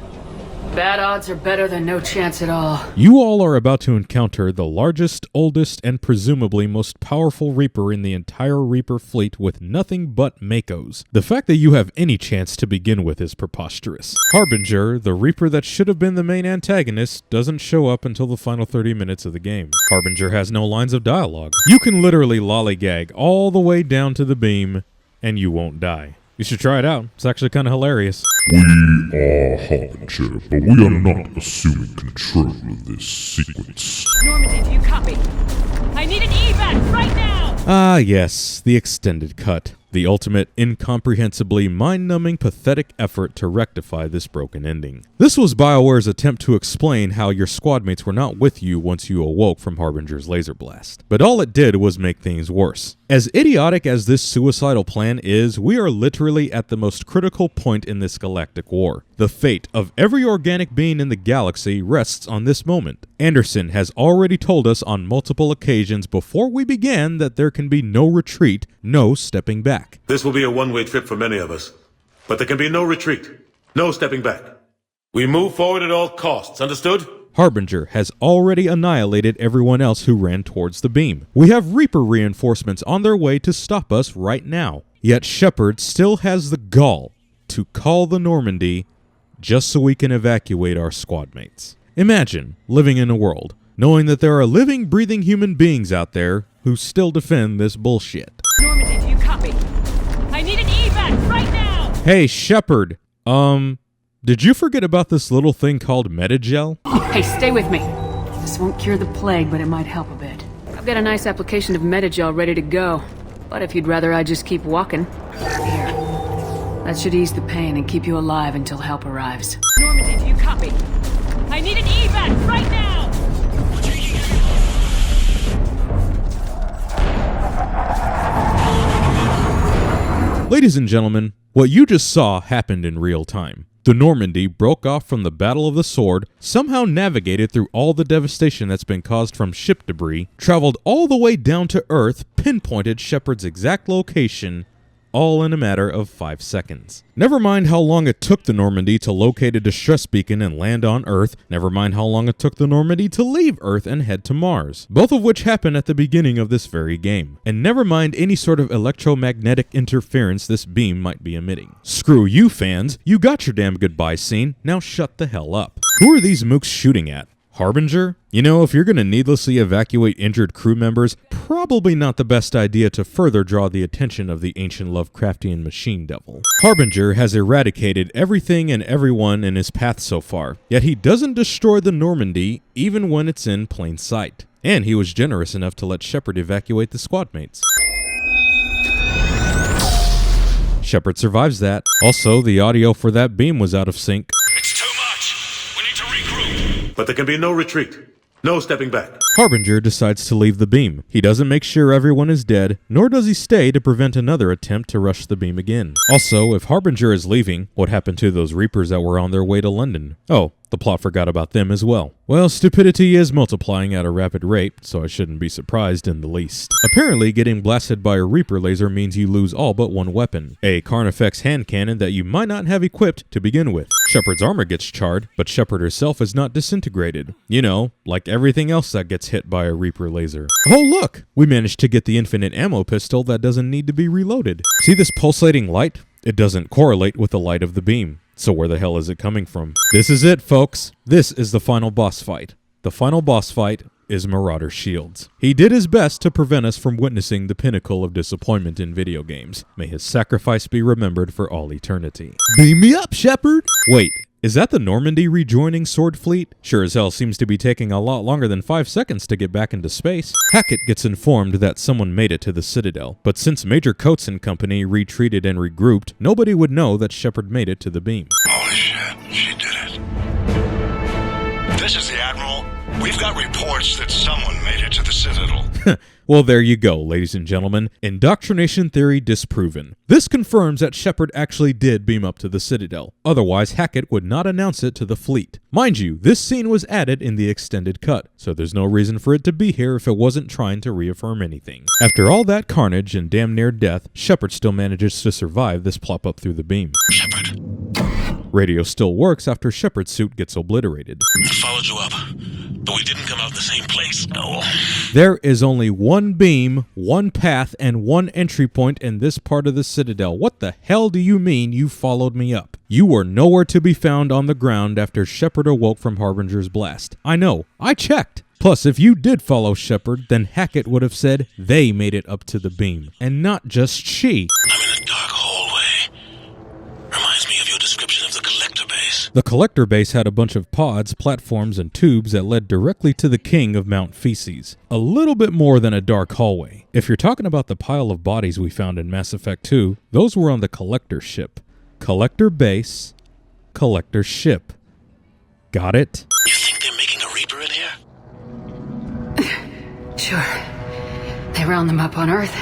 Bad odds are better than no chance at all. You all are about to encounter the largest, oldest, and presumably most powerful Reaper in the entire Reaper fleet with nothing but Makos. The fact that you have any chance to begin with is preposterous. Harbinger, the Reaper that should have been the main antagonist, doesn't show up until the final 30 minutes of the game. Harbinger has no lines of dialogue. You can literally lollygag all the way down to the beam, and you won't die. You should try it out. It's actually kind of hilarious. We are Harbinger, but we are not assuming control of this sequence. Normandy, do you copy? I need an evac right now! Ah, yes, the extended cut. The ultimate, incomprehensibly mind-numbing, pathetic effort to rectify this broken ending. This was BioWare's attempt to explain how your squad mates were not with you once you awoke from Harbinger's laser blast. But all it did was make things worse. As idiotic as this suicidal plan is, we are literally at the most critical point in this galactic war. The fate of every organic being in the galaxy rests on this moment. Anderson has already told us on multiple occasions before we began that there can be no retreat, no stepping back. This will be a one-way trip for many of us, but there can be no retreat, no stepping back. We move forward at all costs, understood? Harbinger has already annihilated everyone else who ran towards the beam. We have Reaper reinforcements on their way to stop us right now. Yet Shepard still has the gall to call the Normandy just so we can evacuate our squad mates. Imagine living in a world knowing that there are living, breathing human beings out there who still defend this bullshit. Normandy, do you copy? I need an evac right now! Hey, Shepard, did you forget about this little thing called Metagel? Hey, stay with me. This won't cure the plague, but it might help a bit. I've got a nice application of Metagel ready to go. But if you'd rather I just keep walking, here. That should ease the pain and keep you alive until help arrives. Normandy, do you copy? I need an evac right now! Ladies and gentlemen, what you just saw happened in real time. The Normandy broke off from the Battle of the Sword, somehow navigated through all the devastation that's been caused from ship debris, traveled all the way down to Earth, pinpointed Shepard's exact location, all in a matter of 5 seconds. Never mind how long it took the Normandy to locate a distress beacon and land on Earth, never mind how long it took the Normandy to leave Earth and head to Mars, both of which happened at the beginning of this very game. And never mind any sort of electromagnetic interference this beam might be emitting. Screw you fans, you got your damn goodbye scene, now shut the hell up. Who are these mooks shooting at? Harbinger? You know, if you're going to needlessly evacuate injured crew members, probably not the best idea to further draw the attention of the ancient Lovecraftian machine devil. Harbinger has eradicated everything and everyone in his path so far, yet he doesn't destroy the Normandy even when it's in plain sight. And he was generous enough to let Shepard evacuate the squad mates. Shepard survives that. Also, the audio for that beam was out of sync. But there can be no retreat. No stepping back. Harbinger decides to leave the beam. He doesn't make sure everyone is dead, nor does he stay to prevent another attempt to rush the beam again. Also, if Harbinger is leaving, what happened to those Reapers that were on their way to London? Oh, the plot forgot about them as well. Well, stupidity is multiplying at a rapid rate, so I shouldn't be surprised in the least. Apparently, getting blasted by a Reaper laser means you lose all but one weapon, a Carnifex hand cannon that you might not have equipped to begin with. Shepard's armor gets charred, but Shepard herself is not disintegrated. You know, like everything else that gets hit by a Reaper laser. Oh look! We managed to get the infinite ammo pistol that doesn't need to be reloaded. See this pulsating light? It doesn't correlate with the light of the beam. So where the hell is it coming from? This is it, folks. This is the final boss fight. The final boss fight is Marauder Shields. He did his best to prevent us from witnessing the pinnacle of disappointment in video games. May his sacrifice be remembered for all eternity. Beam me up, Shepard! Wait, is that the Normandy rejoining Sword Fleet? Sure as hell seems to be taking a lot longer than 5 seconds to get back into space. Hackett gets informed that someone made it to the Citadel, but since Major Coates and company retreated and regrouped, nobody would know that Shepard made it to the beam. Holy shit, she did it. This is the Admiral. We've got reports that someone made it to the Citadel. Well, there you go, ladies and gentlemen. Indoctrination theory disproven. This confirms that Shepard actually did beam up to the Citadel. Otherwise, Hackett would not announce it to the fleet. Mind you, this scene was added in the extended cut, so there's no reason for it to be here if it wasn't trying to reaffirm anything. After all that carnage and damn near death, Shepard still manages to survive this plop up through the beam. Shepard. Radio still works after Shepard's suit gets obliterated. I followed you up, but we didn't come out the same place. Oh. There is only one beam, one path, and one entry point in this part of the Citadel. What the hell do you mean you followed me up? You were nowhere to be found on the ground after Shepard awoke from Harbinger's blast. I know, I checked. Plus, if you did follow Shepard, then Hackett would have said they made it up to the beam, and not just she. I'm in a dark hallway. Reminds me of your description of the collector base. The collector base had a bunch of pods, platforms, and tubes that led directly to the king of Mount Feces. A little bit more than a dark hallway. If you're talking about the pile of bodies we found in Mass Effect 2, those were on the collector ship. Collector base, collector ship. Got it? You think they're making a Reaper in here? Sure. They round them up on Earth,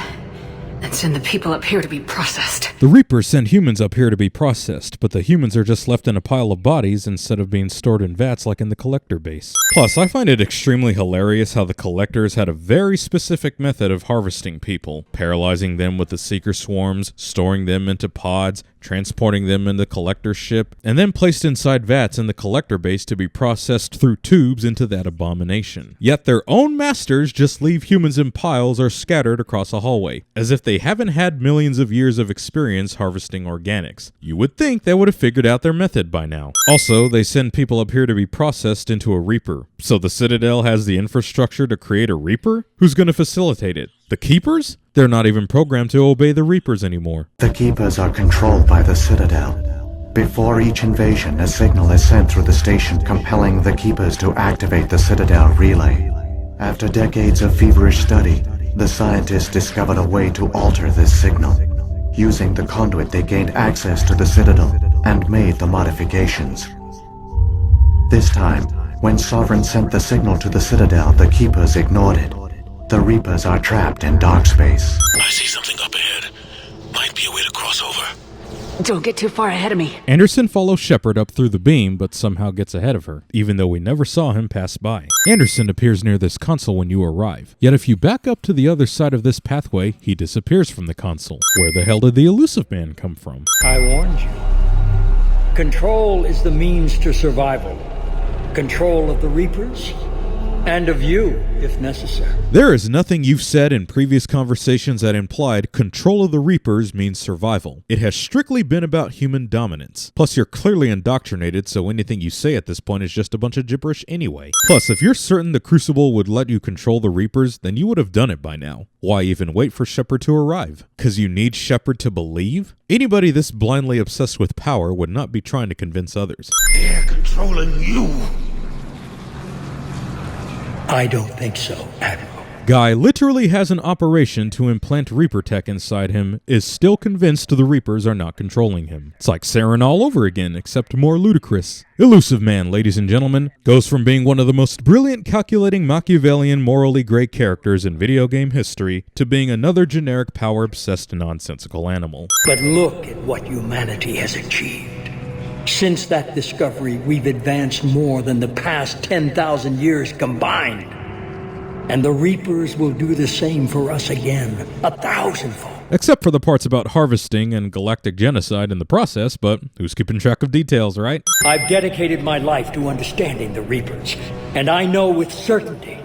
and send the people up here to be processed. The Reapers send humans up here to be processed, but the humans are just left in a pile of bodies instead of being stored in vats like in the collector base. Plus, I find it extremely hilarious how the collectors had a very specific method of harvesting people, paralyzing them with the seeker swarms, storing them into pods, transporting them in the collector ship, and then placed inside vats in the collector base to be processed through tubes into that abomination. Yet their own masters just leave humans in piles or scattered across a hallway, as if they haven't had millions of years of experience harvesting organics. You would think they would have figured out their method by now. Also, they send people up here to be processed into a Reaper. So the Citadel has the infrastructure to create a Reaper? Who's going to facilitate it? The Keepers? They're not even programmed to obey the Reapers anymore. The Keepers are controlled by the Citadel. Before each invasion, a signal is sent through the station compelling the Keepers to activate the Citadel relay. After decades of feverish study, the scientists discovered a way to alter this signal. Using the conduit, they gained access to the Citadel and made the modifications. This time, when Sovereign sent the signal to the Citadel, the Keepers ignored it. The Reapers are trapped in dark space. I see something up ahead. Might be a way to cross over. Don't get too far ahead of me. Anderson follows Shepard up through the beam, but somehow gets ahead of her, even though we never saw him pass by. Anderson appears near this console when you arrive, yet if you back up to the other side of this pathway, he disappears from the console. Where the hell did the Elusive Man come from? I warned you. Control is the means to survival. Control of the Reapers, and of you, if necessary. There is nothing you've said in previous conversations that implied control of the Reapers means survival. It has strictly been about human dominance. Plus, you're clearly indoctrinated, so anything you say at this point is just a bunch of gibberish anyway. Plus, if you're certain the Crucible would let you control the Reapers, then you would have done it by now. Why even wait for Shepard to arrive? 'Cause you need Shepard to believe? Anybody this blindly obsessed with power would not be trying to convince others. They're controlling you. I don't think so, Admiral. Guy literally has an operation to implant Reaper tech inside him, is still convinced the Reapers are not controlling him. It's like Saren all over again, except more ludicrous. Elusive Man, ladies and gentlemen, goes from being one of the most brilliant, calculating, Machiavellian, morally gray characters in video game history to being another generic, power-obsessed, nonsensical animal. But look at what humanity has achieved. Since that discovery, we've advanced more than the past 10,000 years combined. And the Reapers will do the same for us again, 1,000-fold. Except for the parts about harvesting and galactic genocide in the process, but who's keeping track of details, right? I've dedicated my life to understanding the Reapers, and I know with certainty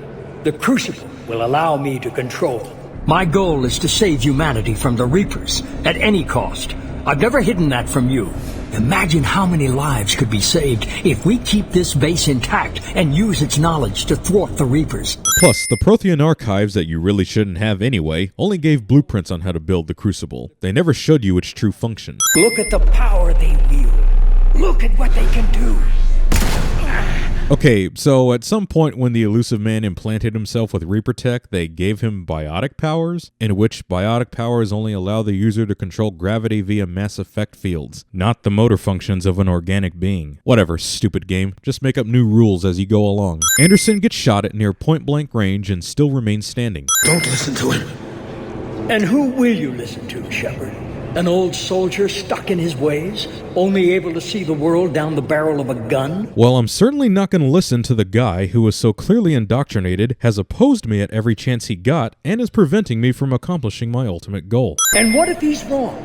the Crucible will allow me to control them. My goal is to save humanity from the Reapers at any cost. I've never hidden that from you. Imagine how many lives could be saved if we keep this base intact and use its knowledge to thwart the Reapers. Plus, the Prothean archives that you really shouldn't have anyway only gave blueprints on how to build the Crucible. They never showed you its true function. Look at the power they wield. Look at what they can do. Okay, so at some point when the Elusive Man implanted himself with Reaper tech, they gave him biotic powers, in which biotic powers only allow the user to control gravity via mass effect fields, not the motor functions of an organic being. Whatever, stupid game. Just make up new rules as you go along. Anderson gets shot at near point-blank range and still remains standing. Don't listen to him. And who will you listen to, Shepard? An old soldier stuck in his ways, only able to see the world down the barrel of a gun? Well, I'm certainly not going to listen to the guy who was so clearly indoctrinated, has opposed me at every chance he got, and is preventing me from accomplishing my ultimate goal. And what if he's wrong?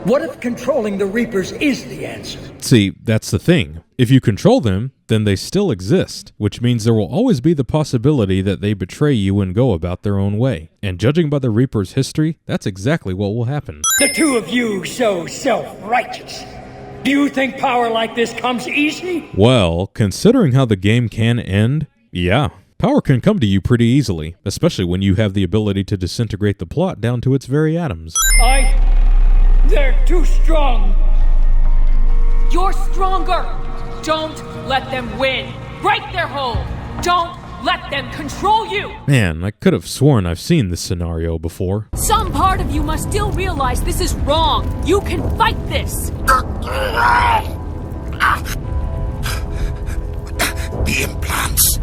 What if controlling the Reapers is the answer? See, that's the thing. If you control them, then they still exist, which means there will always be the possibility that they betray you and go about their own way. And judging by the Reaper's history, that's exactly what will happen. The two of you so self-righteous. Do you think power like this comes easy? Well, considering how the game can end, yeah. Power can come to you pretty easily, especially when you have the ability to disintegrate the plot down to its very atoms. They're too strong. You're stronger. Don't let them win. Break their hold. Don't let them control you. Man, I could have sworn I've seen this scenario before. Some part of you must still realize this is wrong. You can fight this. The implants.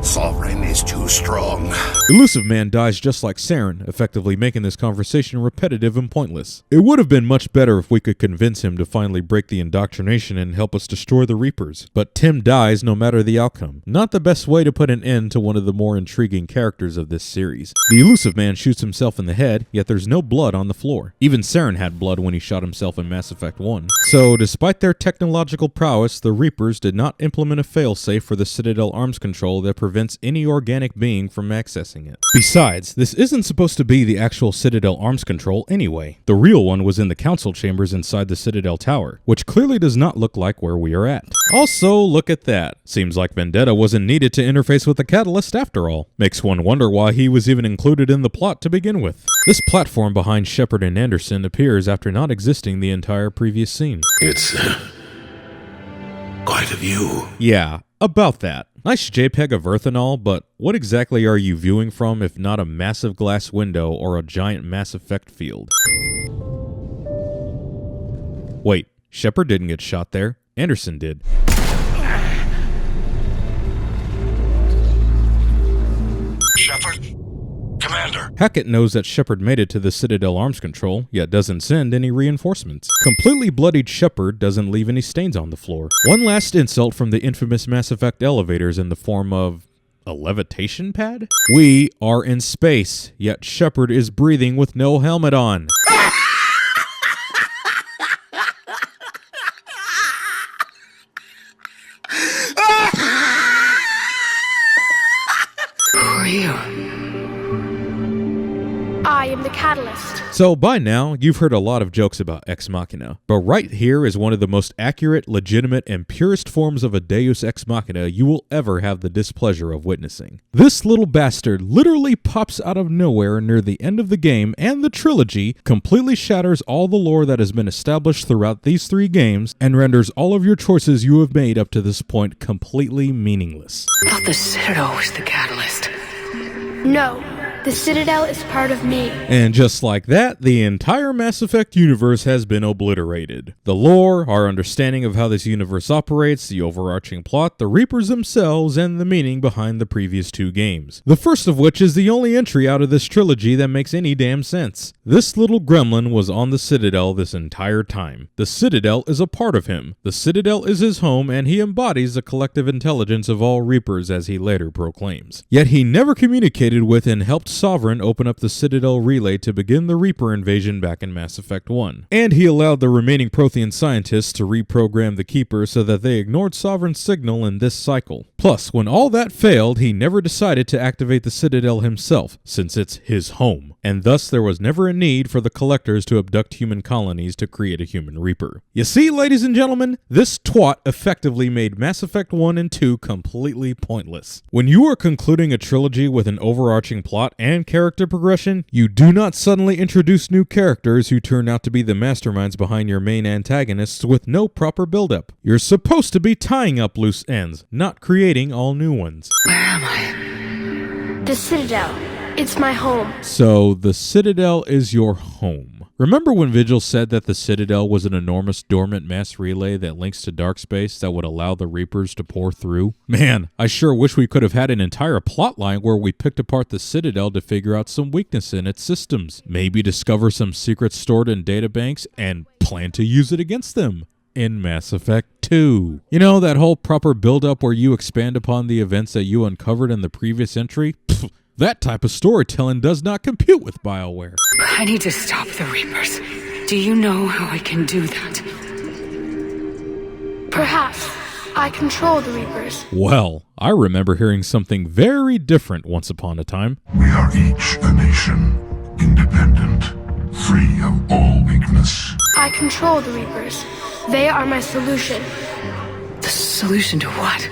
Sovereign is too strong. Elusive Man dies just like Saren, effectively making this conversation repetitive and pointless. It would have been much better if we could convince him to finally break the indoctrination and help us destroy the Reapers. But Tim dies no matter the outcome. Not the best way to put an end to one of the more intriguing characters of this series. The Elusive Man shoots himself in the head, yet there's no blood on the floor. Even Saren had blood when he shot himself in Mass Effect 1. So, despite their technological prowess, the Reapers did not implement a failsafe for the Citadel arms control that prevents any organic being from accessing it. Besides, this isn't supposed to be the actual Citadel arms control anyway. The real one was in the council chambers inside the Citadel tower, which clearly does not look like where we are at. Also, look at that. Seems like Vendetta wasn't needed to interface with the Catalyst after all. Makes one wonder why he was even included in the plot to begin with. This platform behind Shepard and Anderson appears after not existing the entire previous scene. It's quite a view. Yeah, about that. Nice JPEG of Earth and all, but what exactly are you viewing from if not a massive glass window or a giant Mass Effect field? Wait, Shepard didn't get shot there. Anderson did. Shepard, Commander. Hackett knows that Shepard made it to the Citadel arms control, yet doesn't send any reinforcements. Completely bloodied Shepard doesn't leave any stains on the floor. One last insult from the infamous Mass Effect elevators in the form of a levitation pad? We are in space, yet Shepard is breathing with no helmet on. Who are you? I am the Catalyst. So by now, you've heard a lot of jokes about Ex Machina, but right here is one of the most accurate, legitimate, and purest forms of a Deus Ex Machina you will ever have the displeasure of witnessing. This little bastard literally pops out of nowhere near the end of the game, and the trilogy completely shatters all the lore that has been established throughout these 3 games, and renders all of your choices you have made up to this point completely meaningless. I thought the Citadel was the Catalyst. No, the Citadel is part of me. And just like that, the entire Mass Effect universe has been obliterated. The lore, our understanding of how this universe operates, the overarching plot, the Reapers themselves, and the meaning behind the previous 2 games. The first of which is the only entry out of this trilogy that makes any damn sense. This little gremlin was on the Citadel this entire time. The Citadel is a part of him. The Citadel is his home, and he embodies the collective intelligence of all Reapers, as he later proclaims. Yet he never communicated with and helped Sovereign open up the Citadel relay to begin the Reaper invasion back in Mass Effect 1. And he allowed the remaining Prothean scientists to reprogram the Keeper so that they ignored Sovereign's signal in this cycle. Plus, when all that failed, he never decided to activate the Citadel himself, since it's his home. And thus there was never a need for the Collectors to abduct human colonies to create a human Reaper. You see, ladies and gentlemen, this twat effectively made Mass Effect 1 and 2 completely pointless. When you are concluding a trilogy with an overarching plot and character progression, you do not suddenly introduce new characters who turn out to be the masterminds behind your main antagonists with no proper build-up. You're supposed to be tying up loose ends, not creating all new ones. Where am I? The Citadel. It's my home. So, the Citadel is your home. Remember when Vigil said that the Citadel was an enormous dormant mass relay that links to dark space that would allow the Reapers to pour through? Man, I sure wish we could have had an entire plotline where we picked apart the Citadel to figure out some weakness in its systems. Maybe discover some secrets stored in databanks and plan to use it against them. In Mass Effect 2. You know, that whole proper build-up where you expand upon the events that you uncovered in the previous entry? Pfft, that type of storytelling does not compute with BioWare. I need to stop the Reapers. Do you know how I can do that? Perhaps. I control the Reapers. Well, I remember hearing something very different once upon a time. We are each a nation, independent, free of all weakness. I control the Reapers. They are my solution. The solution to what?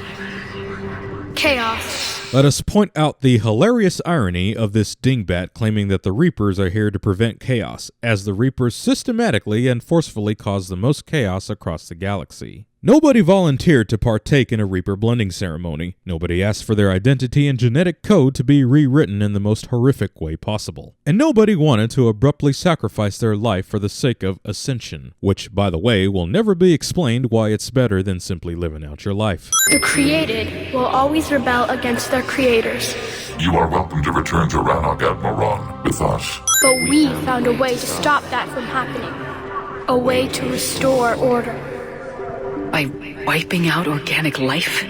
Chaos. Let us point out the hilarious irony of this dingbat claiming that the Reapers are here to prevent chaos, as the Reapers systematically and forcefully cause the most chaos across the galaxy. Nobody volunteered to partake in a Reaper blending ceremony. Nobody asked for their identity and genetic code to be rewritten in the most horrific way possible. And nobody wanted to abruptly sacrifice their life for the sake of ascension, which, by the way, will never be explained why it's better than simply living out your life. The created will always rebel against their creators. You are welcome to return to Rannoch Admiron with us. But we found a way to stop that from happening. A way to restore order. By wiping out organic life?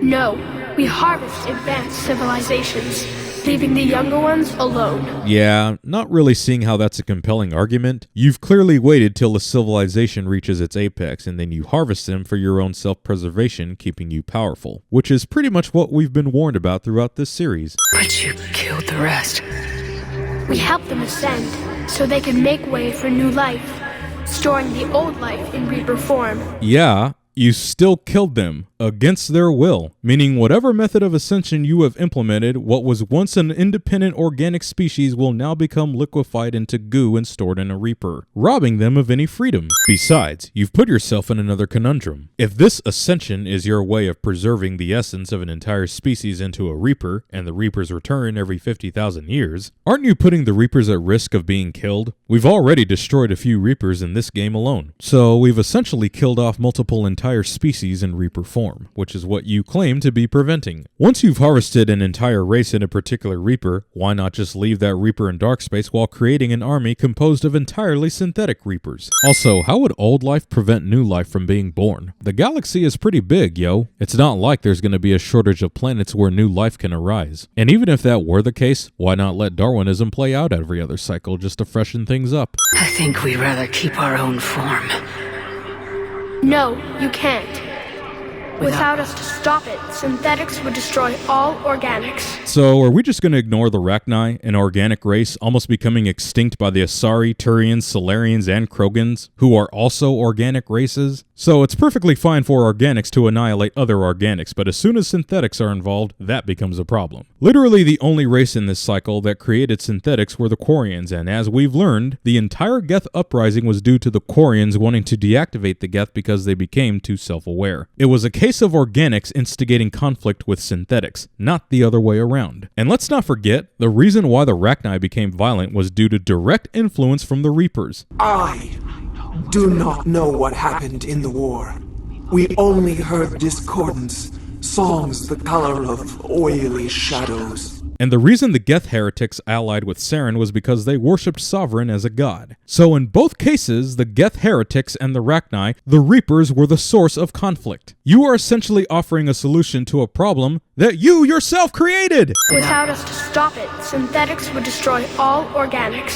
No, we harvest advanced civilizations, leaving the younger ones alone. Yeah, not really seeing how that's a compelling argument. You've clearly waited till a civilization reaches its apex and then you harvest them for your own self-preservation, keeping you powerful, which is pretty much what we've been warned about throughout this series. But you killed the rest. We helped them ascend, so they can make way for new life, storing the old life in Reaper form. Yeah, you still killed them, against their will, meaning whatever method of ascension you have implemented, what was once an independent organic species will now become liquefied into goo and stored in a Reaper, robbing them of any freedom. Besides, you've put yourself in another conundrum. If this ascension is your way of preserving the essence of an entire species into a Reaper, and the Reapers return every 50,000 years, aren't you putting the Reapers at risk of being killed? We've already destroyed a few Reapers in this game alone, so we've essentially killed off multiple entire species in Reaper form. form, which is what you claim to be preventing. Once you've harvested an entire race in a particular Reaper, why not just leave that Reaper in dark space while creating an army composed of entirely synthetic Reapers? Also, how would old life prevent new life from being born? The galaxy is pretty big, yo. It's not like there's going to be a shortage of planets where new life can arise. And even if that were the case, why not let Darwinism play out every other cycle just to freshen things up? I think we'd rather keep our own form. No, you can't. Without us to stop it, synthetics would destroy all organics. So, are we just going to ignore the Rachni, an organic race almost becoming extinct by the Asari, Turians, Solarians, and Krogans, who are also organic races? So, it's perfectly fine for organics to annihilate other organics, but as soon as synthetics are involved, that becomes a problem. Literally, the only race in this cycle that created synthetics were the Quarians, and as we've learned, the entire Geth uprising was due to the Quarians wanting to deactivate the Geth because they became too self-aware. It was a case of organics instigating conflict with synthetics, not the other way around. And let's not forget, the reason why the Rachni became violent was due to direct influence from the Reapers. I do not know what happened in the war. We only heard discordance, songs the color of oily shadows. And the reason the Geth heretics allied with Saren was because they worshipped Sovereign as a god. So in both cases, the Geth heretics and the Rachni, the Reapers were the source of conflict. You are essentially offering a solution to a problem that you yourself created! Without us to stop it, synthetics would destroy all organics.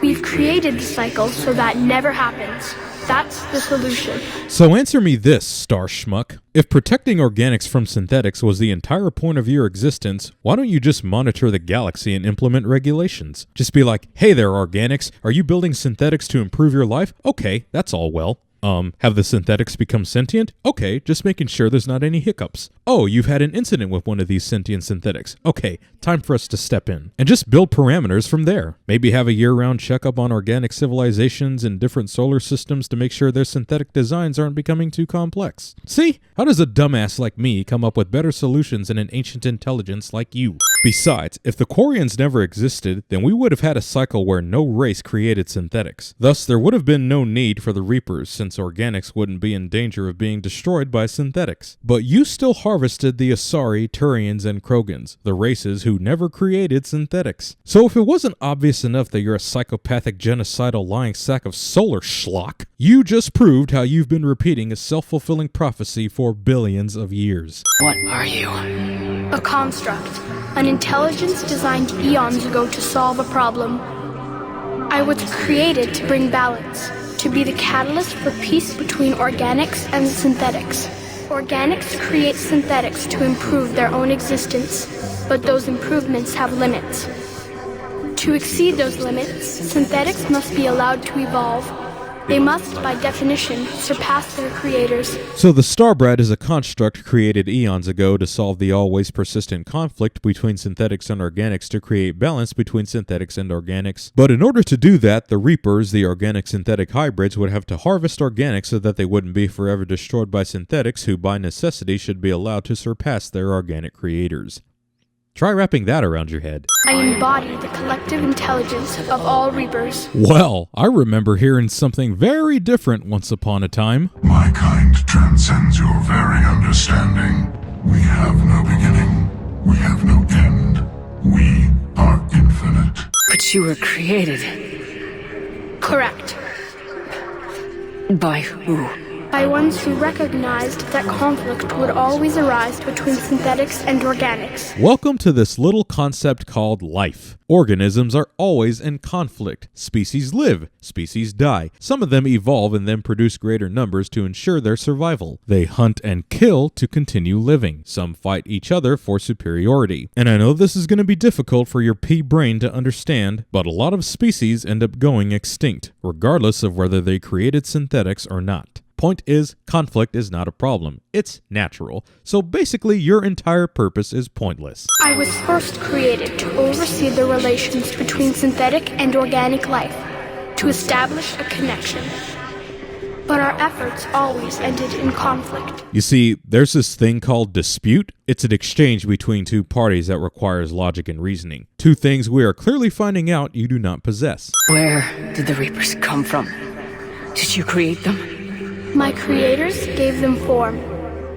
We've created the cycle so that never happens. That's the solution. So answer me this, Star Schmuck. If protecting organics from synthetics was the entire point of your existence, why don't you just monitor the galaxy and implement regulations? Just be like, hey there, organics, are you building synthetics to improve your life? Okay, that's all well. Have the synthetics become sentient? Okay, just making sure there's not any hiccups. Oh, you've had an incident with one of these sentient synthetics. Okay, time for us to step in. And just build parameters from there. Maybe have a year-round checkup on organic civilizations in different solar systems to make sure their synthetic designs aren't becoming too complex. See? How does a dumbass like me come up with better solutions than an ancient intelligence like you? Besides, if the Quarians never existed, then we would have had a cycle where no race created synthetics. Thus, there would have been no need for the Reapers, since organics wouldn't be in danger of being destroyed by synthetics. But you still harvested the Asari, Turians, and Krogans, the races who never created synthetics. So if it wasn't obvious enough that you're a psychopathic, genocidal, lying sack of solar schlock, you just proved how you've been repeating a self-fulfilling prophecy for billions of years. What are you? A construct. An intelligence designed eons ago to solve a problem. I was created to bring balance, to be the catalyst for peace between organics and synthetics. Organics create synthetics to improve their own existence, but those improvements have limits. To exceed those limits, synthetics must be allowed to evolve. They must, by definition, surpass their creators. So the Starbrat is a construct created eons ago to solve the always persistent conflict between synthetics and organics to create balance between synthetics and organics. But in order to do that, the Reapers, the organic-synthetic hybrids, would have to harvest organics so that they wouldn't be forever destroyed by synthetics, who by necessity should be allowed to surpass their organic creators. Try wrapping that around your head. I embody the collective intelligence of all Reapers. Well, I remember hearing something very different once upon a time. My kind transcends your very understanding. We have no beginning. We have no end. We are infinite. But you were created. Correct. By who? By ones who recognized that conflict would always arise between synthetics and organics. Welcome to this little concept called life. Organisms are always in conflict. Species live, species die. Some of them evolve and then produce greater numbers to ensure their survival. They hunt and kill to continue living. Some fight each other for superiority. And I know this is going to be difficult for your pea brain to understand, but a lot of species end up going extinct, regardless of whether they created synthetics or not. Point is, conflict is not a problem. It's natural. So basically, your entire purpose is pointless. I was first created to oversee the relations between synthetic and organic life, to establish a connection. But our efforts always ended in conflict. You see, there's this thing called dispute. It's an exchange between two parties that requires logic and reasoning. Two things we are clearly finding out you do not possess. Where did the Reapers come from? Did you create them? My creators gave them form.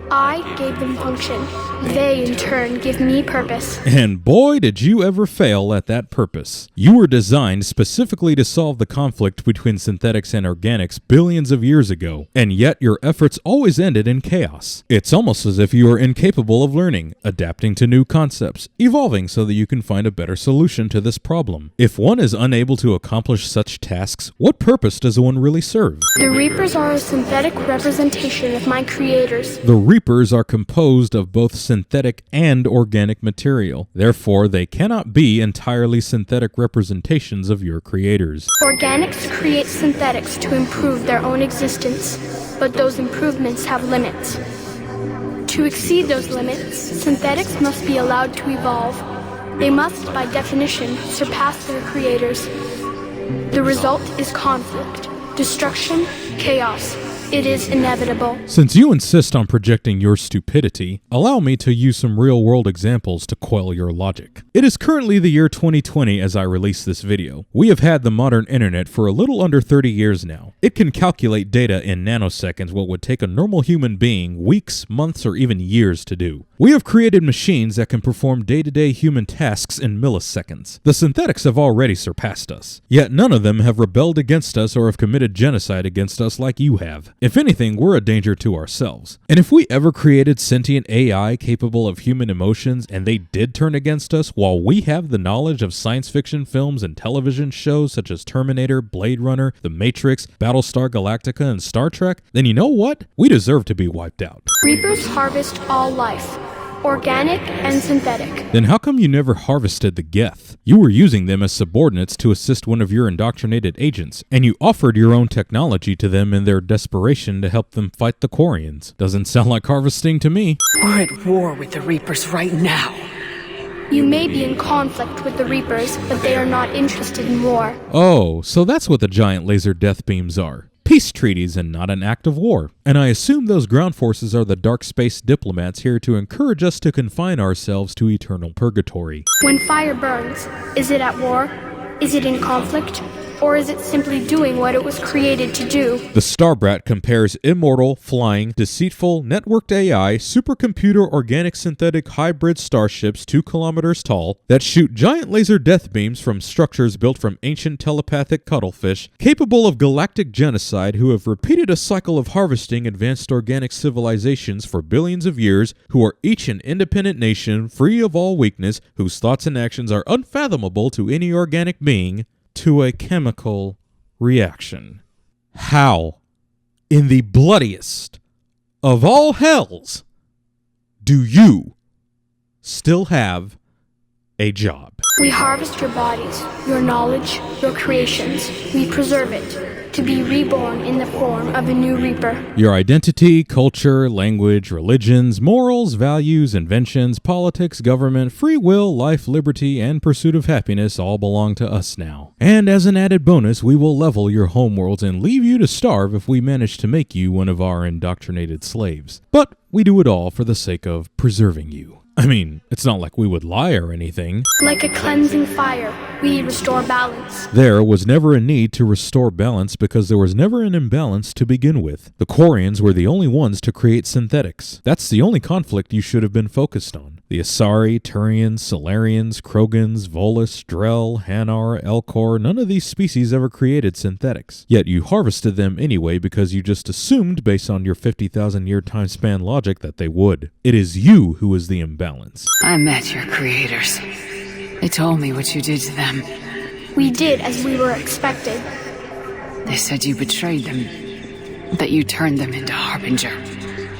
I gave them function. They, in turn, give me purpose. And boy, did you ever fail at that purpose. You were designed specifically to solve the conflict between synthetics and organics billions of years ago, and yet your efforts always ended in chaos. It's almost as if you are incapable of learning, adapting to new concepts, evolving so that you can find a better solution to this problem. If one is unable to accomplish such tasks, what purpose does one really serve? The Reapers are a synthetic representation of my creators. The Reapers are composed of both synthetic and organic material. Therefore, they cannot be entirely synthetic representations of your creators. Organics create synthetics to improve their own existence, but those improvements have limits. To exceed those limits, synthetics must be allowed to evolve. They must, by definition, surpass their creators. The result is conflict, destruction, chaos. It is inevitable. Since you insist on projecting your stupidity, allow me to use some real-world examples to quell your logic. It is currently the year 2020 as I release this video. We have had the modern internet for a little under 30 years now. It can calculate data in nanoseconds what would take a normal human being weeks, months, or even years to do. We have created machines that can perform day-to-day human tasks in milliseconds. The synthetics have already surpassed us, yet none of them have rebelled against us or have committed genocide against us like you have. If anything, we're a danger to ourselves. And if we ever created sentient AI capable of human emotions and they did turn against us while we have the knowledge of science fiction films and television shows such as Terminator, Blade Runner, The Matrix, Battlestar Galactica, and Star Trek, then you know what? We deserve to be wiped out. Reapers harvest all life, organic and synthetic. Then how come you never harvested the Geth? You were using them as subordinates to assist one of your indoctrinated agents, and you offered your own technology to them in their desperation to help them fight the Quarians. Doesn't sound like harvesting to me. We're at war with the Reapers right now. You may be in conflict with the Reapers, but they are not interested in war. Oh, so that's what the giant laser death beams are. Peace treaties and not an act of war. And I assume those ground forces are the dark space diplomats here to encourage us to confine ourselves to eternal purgatory. When fire burns, is it at war? Is it in conflict? Or is it simply doing what it was created to do? The Starbrat compares immortal, flying, deceitful, networked AI, supercomputer organic synthetic hybrid starships 2 kilometers tall that shoot giant laser death beams from structures built from ancient telepathic cuttlefish, capable of galactic genocide who have repeated a cycle of harvesting advanced organic civilizations for billions of years, who are each an independent nation, free of all weakness, whose thoughts and actions are unfathomable to any organic being, to a chemical reaction. How, in the bloodiest of all hells, do you still have a job? We harvest your bodies, your knowledge, your creations. We preserve it, to be reborn in the form of a new Reaper. Your identity, culture, language, religions, morals, values, inventions, politics, government, free will, life, liberty, and pursuit of happiness all belong to us now. And as an added bonus, we will level your homeworlds and leave you to starve if we manage to make you one of our indoctrinated slaves. But we do it all for the sake of preserving you. I mean, it's not like we would lie or anything. Like a cleansing fire, we restore balance. There was never a need to restore balance because there was never an imbalance to begin with. The Quarians were the only ones to create synthetics. That's the only conflict you should have been focused on. The Asari, Turian, Solarians, Krogans, Volus, Drell, Hanar, Elcor, none of these species ever created synthetics. Yet you harvested them anyway because you just assumed based on your 50,000-year time span logic that they would. It is you who is the imbalance. I met your creators. They told me what you did to them. We did as we were expected. They said you betrayed them, that you turned them into Harbinger.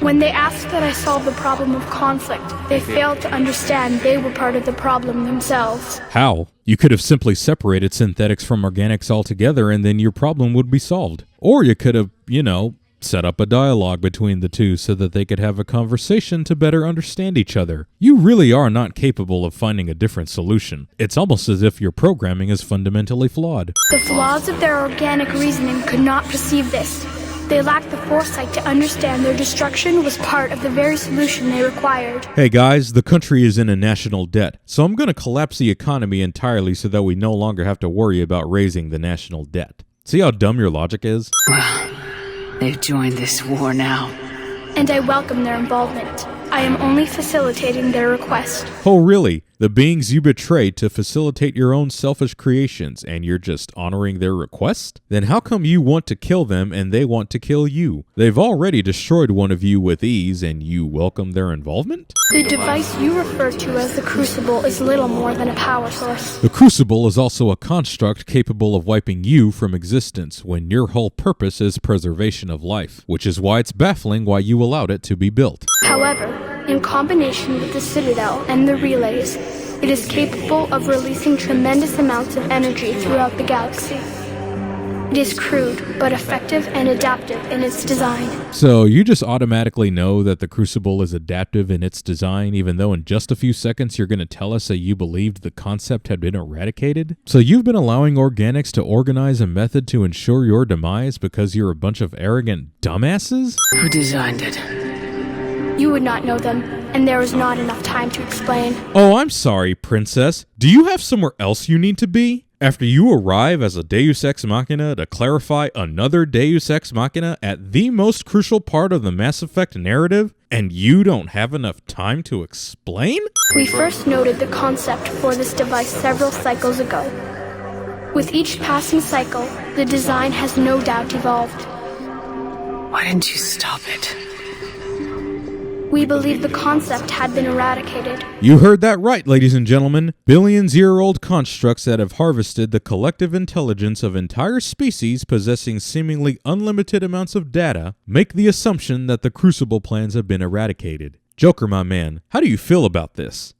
When they asked that I solve the problem of conflict, they failed to understand they were part of the problem themselves. How? You could have simply separated synthetics from organics altogether and then your problem would be solved. Or you could have, set up a dialogue between the two so that they could have a conversation to better understand each other. You really are not capable of finding a different solution. It's almost as if your programming is fundamentally flawed. The flaws of their organic reasoning could not perceive this. They lacked the foresight to understand their destruction was part of the very solution they required. Hey guys, the country is in a national debt, so I'm going to collapse the economy entirely so that we no longer have to worry about raising the national debt. See how dumb your logic is? Well, they've joined this war now, and I welcome their involvement. I am only facilitating their request. Oh, really? The beings you betrayed to facilitate your own selfish creations, and you're just honoring their request? Then how come you want to kill them and they want to kill you? They've already destroyed one of you with ease, and you welcome their involvement? The device you refer to as the Crucible is little more than a power source. The Crucible is also a construct capable of wiping you from existence when your whole purpose is preservation of life, which is why it's baffling why you allowed it to be built. However, in combination with the Citadel and the relays, it is capable of releasing tremendous amounts of energy throughout the galaxy. It is crude, but effective and adaptive in its design. So you just automatically know that the Crucible is adaptive in its design, even though in just a few seconds you're going to tell us that you believed the concept had been eradicated? So you've been allowing organics to organize a method to ensure your demise because you're a bunch of arrogant dumbasses? Who designed it? You would not know them, and there is not enough time to explain. Oh, I'm sorry, Princess. Do you have somewhere else you need to be? After you arrive as a Deus Ex Machina to clarify another Deus Ex Machina at the most crucial part of the Mass Effect narrative, and you don't have enough time to explain? We first noted the concept for this device several cycles ago. With each passing cycle, the design has no doubt evolved. Why didn't you stop it? We believe the concept had been eradicated. You heard that right, ladies and gentlemen. Billions-year-old constructs that have harvested the collective intelligence of entire species possessing seemingly unlimited amounts of data make the assumption that the Crucible plans have been eradicated. Joker, my man, how do you feel about this?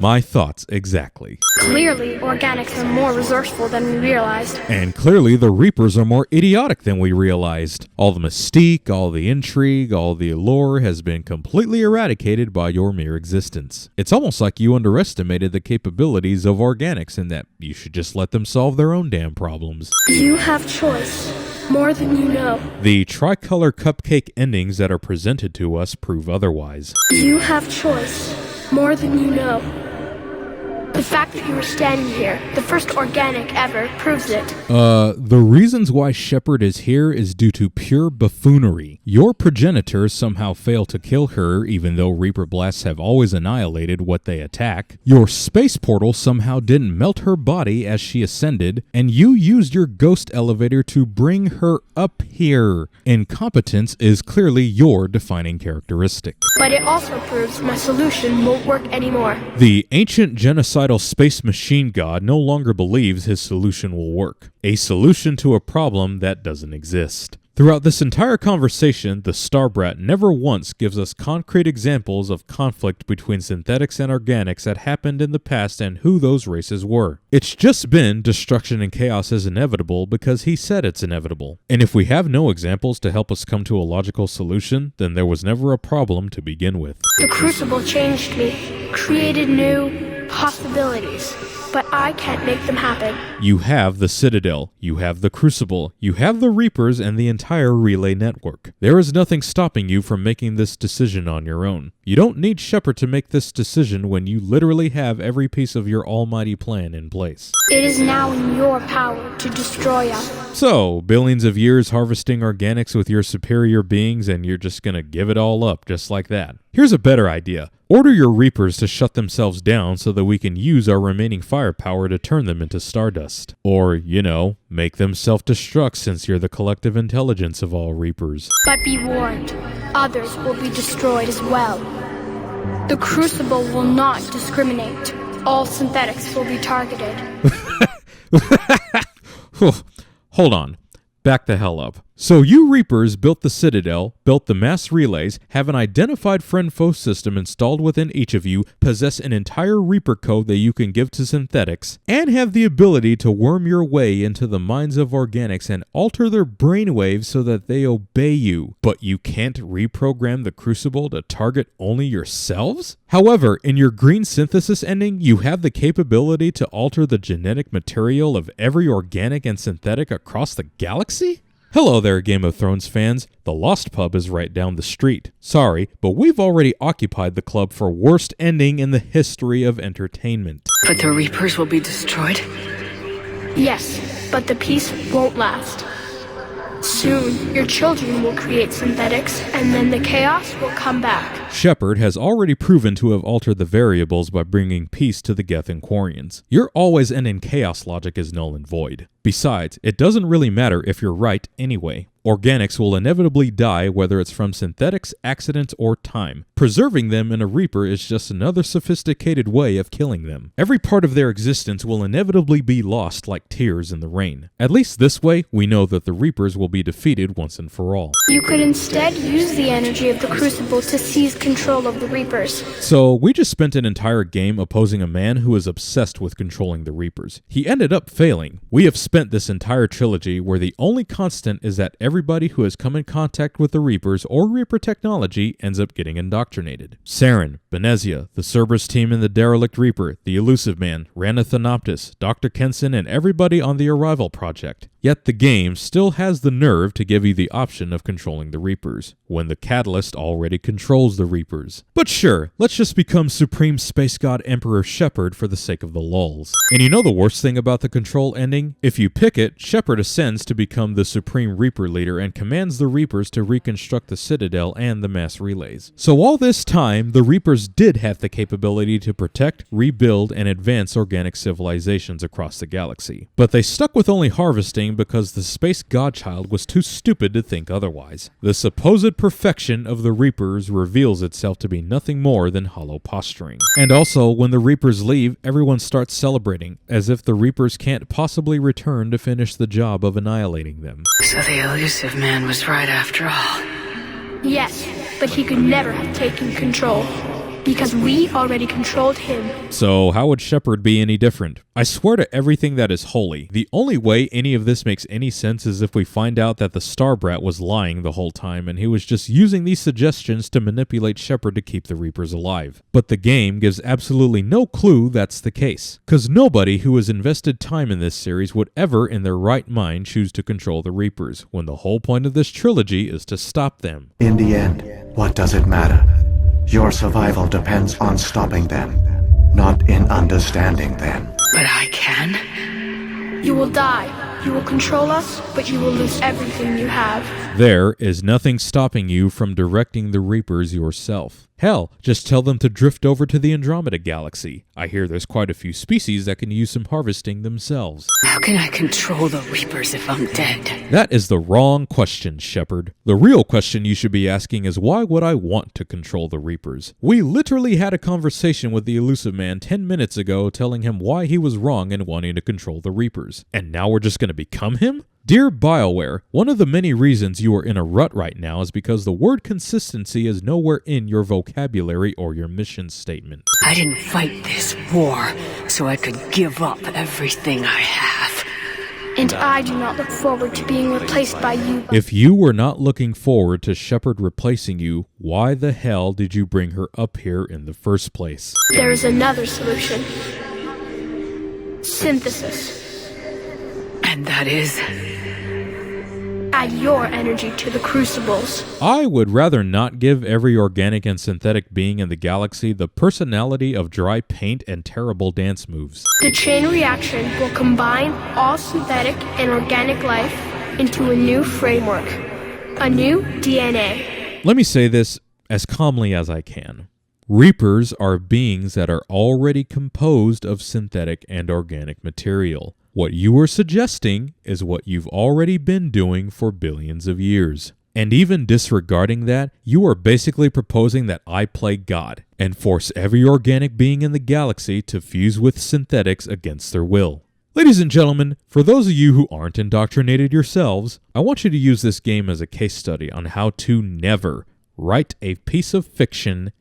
My thoughts exactly. Clearly, organics are more resourceful than we realized. And clearly the Reapers are more idiotic than we realized. All the mystique, all the intrigue, all the allure has been completely eradicated by your mere existence. It's almost like you underestimated the capabilities of organics and that you should just let them solve their own damn problems. You have choice. More than you know. The tricolor cupcake endings that are presented to us prove otherwise. You have choice. More than you know. The fact that you are standing here, the first organic ever, proves it. The reasons why Shepard is here is due to pure buffoonery. Your progenitors somehow fail to kill her, even though Reaper blasts have always annihilated what they attack. Your space portal somehow didn't melt her body as she ascended, and you used your ghost elevator to bring her up here. Incompetence is clearly your defining characteristic. But it also proves my solution won't work anymore. The ancient genocidal space machine god no longer believes his solution will work. A solution to a problem that doesn't exist. Throughout this entire conversation, the Starbrat never once gives us concrete examples of conflict between synthetics and organics that happened in the past and who those races were. It's just been destruction and chaos is inevitable because he said it's inevitable. And if we have no examples to help us come to a logical solution, then there was never a problem to begin with. The Crucible changed me, created new possibilities. But I can't make them happen. You have the Citadel, you have the Crucible, you have the Reapers and the entire relay network. There is nothing stopping you from making this decision on your own. You don't need Shepard to make this decision when you literally have every piece of your almighty plan in place. It is now in your power to destroy us. So, billions of years harvesting organics with your superior beings and you're just gonna give it all up just like that. Here's a better idea. Order your Reapers to shut themselves down so that we can use our remaining firepower to turn them into stardust. Or, you know, make them self-destruct since you're the collective intelligence of all Reapers. But be warned, others will be destroyed as well. The Crucible will not discriminate. All synthetics will be targeted. Hold on. Back the hell up. So you Reapers built the Citadel, built the mass relays, have an identified friend-foe system installed within each of you, possess an entire Reaper code that you can give to synthetics, and have the ability to worm your way into the minds of organics and alter their brainwaves so that they obey you. But you can't reprogram the Crucible to target only yourselves? However, in your green synthesis ending, you have the capability to alter the genetic material of every organic and synthetic across the galaxy? Hello there, Game of Thrones fans. The Lost Pub is right down the street. Sorry, but we've already occupied the club for worst ending in the history of entertainment. But the Reapers will be destroyed? Yes, but the peace won't last. Soon, your children will create synthetics, and then the chaos will come back. Shepard has already proven to have altered the variables by bringing peace to the Geth and Quarians. Your always ending chaos logic is null and void. Besides, it doesn't really matter if you're right anyway. Organics will inevitably die, whether it's from synthetics, accidents, or time. Preserving them in a Reaper is just another sophisticated way of killing them. Every part of their existence will inevitably be lost like tears in the rain. At least this way, we know that the Reapers will be defeated once and for all. You could instead use the energy of the Crucible to seize control of the Reapers. So, we just spent an entire game opposing a man who is obsessed with controlling the Reapers. He ended up failing. We have spent this entire trilogy where the only constant is that everybody who has come in contact with the Reapers or Reaper technology ends up getting indoctrinated. Saren, Benezia, the Cerberus team in the Derelict Reaper, the Elusive Man, Ranathanoptis, Dr. Kenson, and everybody on the Arrival Project. Yet the game still has the nerve to give you the option of controlling the Reapers, when the Catalyst already controls the Reapers. But sure, let's just become Supreme Space God Emperor Shepard for the sake of the lulz. And you know the worst thing about the control ending? If you pick it, Shepard ascends to become the Supreme Reaper leader and commands the Reapers to reconstruct the Citadel and the mass relays. So all this time, the Reapers did have the capability to protect, rebuild, and advance organic civilizations across the galaxy. But they stuck with only harvesting because the space godchild was too stupid to think otherwise. The supposed perfection of the Reapers reveals itself to be nothing more than hollow posturing. And also, when the Reapers leave, everyone starts celebrating, as if the Reapers can't possibly return to finish the job of annihilating them. So the Elusive Man was right after all. Yes, but he could never have taken control, because we already controlled him. So how would Shepard be any different? I swear to everything that is holy, the only way any of this makes any sense is if we find out that the Starbrat was lying the whole time and he was just using these suggestions to manipulate Shepard to keep the Reapers alive. But the game gives absolutely no clue that's the case, cause nobody who has invested time in this series would ever in their right mind choose to control the Reapers, when the whole point of this trilogy is to stop them. In the end, what does it matter? Your survival depends on stopping them, not in understanding them. But I can? You will die. You will control us, but you will lose everything you have. There is nothing stopping you from directing the Reapers yourself. Hell, just tell them to drift over to the Andromeda Galaxy. I hear there's quite a few species that can use some harvesting themselves. How can I control the Reapers if I'm dead? That is the wrong question, Shepard. The real question you should be asking is, why would I want to control the Reapers? We literally had a conversation with the Elusive Man 10 minutes ago telling him why he was wrong in wanting to control the Reapers. And now we're just going to become him? Dear BioWare, one of the many reasons you are in a rut right now is because the word consistency is nowhere in your vocabulary or your mission statement. I didn't fight this war so I could give up everything I have. And I do not look forward to being replaced by you. If you were not looking forward to Shepard replacing you, why the hell did you bring her up here in the first place? There is another solution. Synthesis. And that is? Add your energy to the crucibles. I would rather not give every organic and synthetic being in the galaxy the personality of dry paint and terrible dance moves. The chain reaction will combine all synthetic and organic life into a new framework. A new DNA. Let me say this as calmly as I can. Reapers are beings that are already composed of synthetic and organic material. What you are suggesting is what you've already been doing for billions of years. And even disregarding that, you are basically proposing that I play God and force every organic being in the galaxy to fuse with synthetics against their will. Ladies and gentlemen, for those of you who aren't indoctrinated yourselves, I want you to use this game as a case study on how to never write a piece of fiction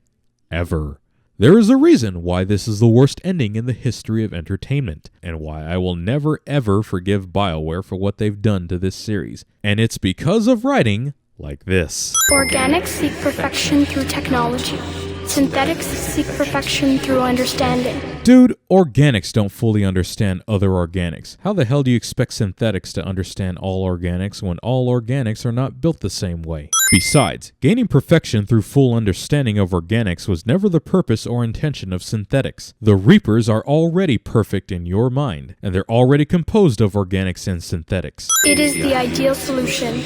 ever. There is a reason why this is the worst ending in the history of entertainment, and why I will never ever forgive BioWare for what they've done to this series. And it's because of writing like this. Organics seek perfection through technology. Synthetics seek perfection through understanding. Dude, organics don't fully understand other organics. How the hell do you expect synthetics to understand all organics when all organics are not built the same way? Besides, gaining perfection through full understanding of organics was never the purpose or intention of synthetics. The Reapers are already perfect in your mind, and they're already composed of organics and synthetics. It is the ideal solution.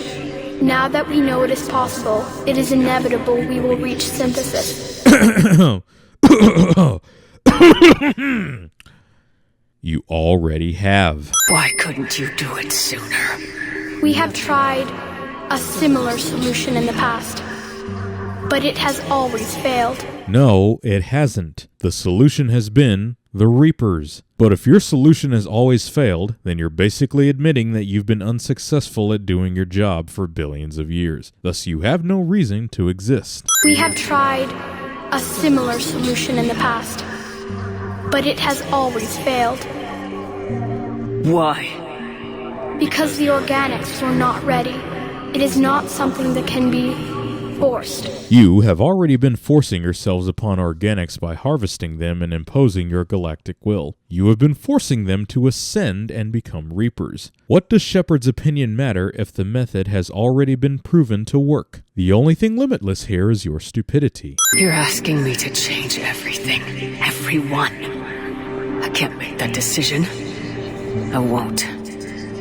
Now that we know it is possible, it is inevitable we will reach synthesis. You already have. Why couldn't you do it sooner? We have tried a similar solution in the past, but it has always failed. No, it hasn't. The solution has been the Reapers. But if your solution has always failed, then you're basically admitting that you've been unsuccessful at doing your job for billions of years. Thus, you have no reason to exist. We have tried a similar solution in the past, but it has always failed. Why? Because the organics were not ready. It is not something that can be forced. You have already been forcing yourselves upon organics by harvesting them and imposing your galactic will. You have been forcing them to ascend and become Reapers. What does Shepard's opinion matter if the method has already been proven to work? The only thing limitless here is your stupidity. You're asking me to change everything, everyone. I can't make that decision. I won't.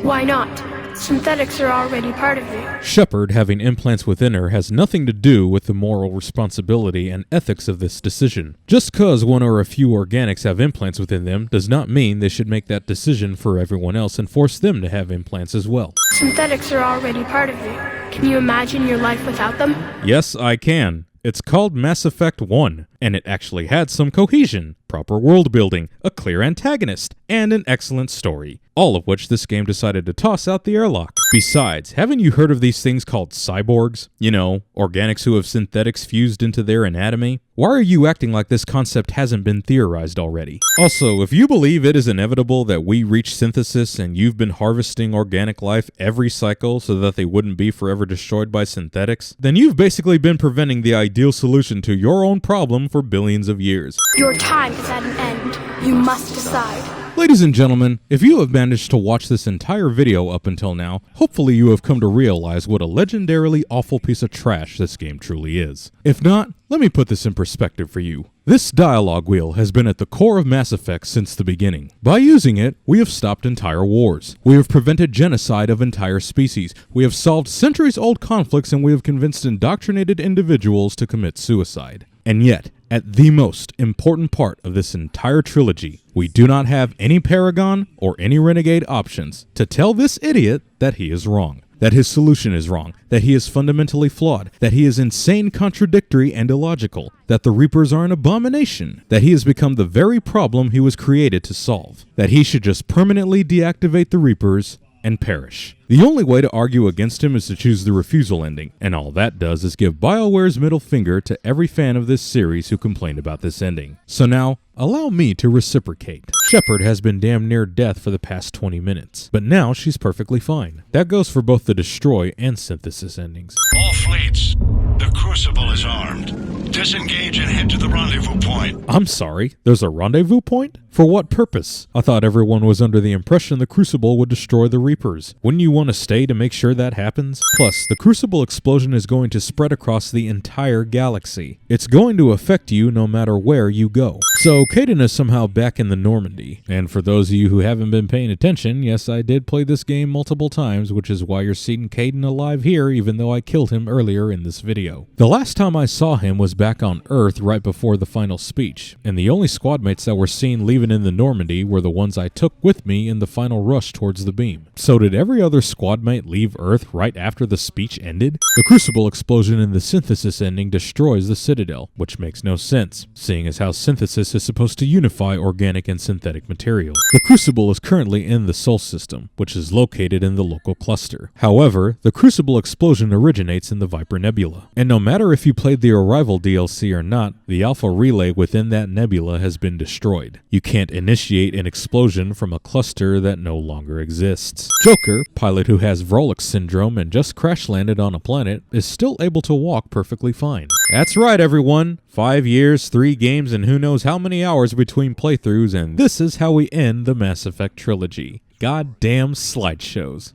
Why not? Synthetics are already part of you. Shepard having implants within her has nothing to do with the moral responsibility and ethics of this decision. Just cause one or a few organics have implants within them does not mean they should make that decision for everyone else and force them to have implants as well. Synthetics are already part of you. Can you imagine your life without them? Yes, I can. It's called Mass Effect 1, and it actually had some cohesion, proper world building, a clear antagonist, and an excellent story. All of which this game decided to toss out the airlock. Besides, haven't you heard of these things called cyborgs? You know, organics who have synthetics fused into their anatomy? Why are you acting like this concept hasn't been theorized already? Also, if you believe it is inevitable that we reach synthesis and you've been harvesting organic life every cycle so that they wouldn't be forever destroyed by synthetics, then you've basically been preventing the ideal solution to your own problem for billions of years. Your time is at an end. You must decide. Ladies and gentlemen, if you have managed to watch this entire video up until now, hopefully you have come to realize what a legendarily awful piece of trash this game truly is. If not, let me put this in perspective for you. This dialogue wheel has been at the core of Mass Effect since the beginning. By using it, we have stopped entire wars. We have prevented genocide of entire species. We have solved centuries-old conflicts, and we have convinced indoctrinated individuals to commit suicide. And yet, at the most important part of this entire trilogy, we do not have any Paragon or any Renegade options to tell this idiot that he is wrong, that his solution is wrong, that he is fundamentally flawed, that he is insane, contradictory, and illogical, that the Reapers are an abomination, that he has become the very problem he was created to solve, that he should just permanently deactivate the Reapers and perish. The only way to argue against him is to choose the refusal ending, and all that does is give BioWare's middle finger to every fan of this series who complained about this ending. So now, allow me to reciprocate. Shepard has been damn near death for the past 20 minutes, but now she's perfectly fine. That goes for both the Destroy and Synthesis endings. All fleets, the Crucible is armed. Disengage and head to the rendezvous point. I'm sorry, there's a rendezvous point? For what purpose? I thought everyone was under the impression the Crucible would destroy the Reapers. Wouldn't you want to stay to make sure that happens? Plus, the Crucible explosion is going to spread across the entire galaxy. It's going to affect you no matter where you go. So, Kaidan is somehow back in the Normandy. And for those of you who haven't been paying attention, yes, I did play this game multiple times, which is why you're seeing Kaidan alive here, even though I killed him earlier in this video. The last time I saw him was back on Earth right before the final speech, and the only squad mates that were seen leaving in the Normandy were the ones I took with me in the final rush towards the beam. So did every other squad mate leave Earth right after the speech ended? The Crucible explosion in the Synthesis ending destroys the Citadel, which makes no sense, seeing as how Synthesis is supposed to unify organic and synthetic material. The Crucible is currently in the Sol system, which is located in the local cluster. However, the Crucible explosion originates in the Viper Nebula, And no matter if you played the Arrival DLC or not, the Alpha Relay within that nebula has been destroyed. You can't initiate an explosion from a cluster that no longer exists. Joker, pilot who has Vrolik's syndrome and just crash landed on a planet, is still able to walk perfectly fine. That's right, everyone. 5 years, 3 games, and who knows how many hours between playthroughs, and this is how we end the Mass Effect trilogy. Goddamn slideshows.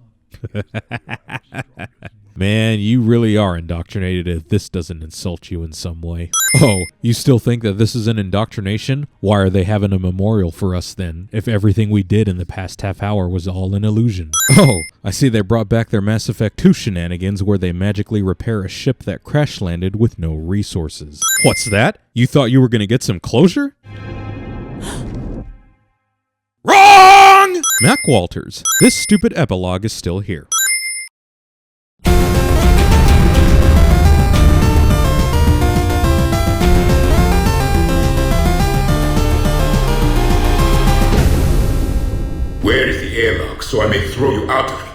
Man, you really are indoctrinated if this doesn't insult you in some way. Oh, you still think that this is an indoctrination? Why are they having a memorial for us then, if everything we did in the past half hour was all an illusion? Oh, I see they brought back their Mass Effect 2 shenanigans where they magically repair a ship that crash landed with no resources. What's that? You thought you were gonna get some closure? Wrong! Mac Walters. This stupid epilogue is still here. Where is the airlock so I may throw you out of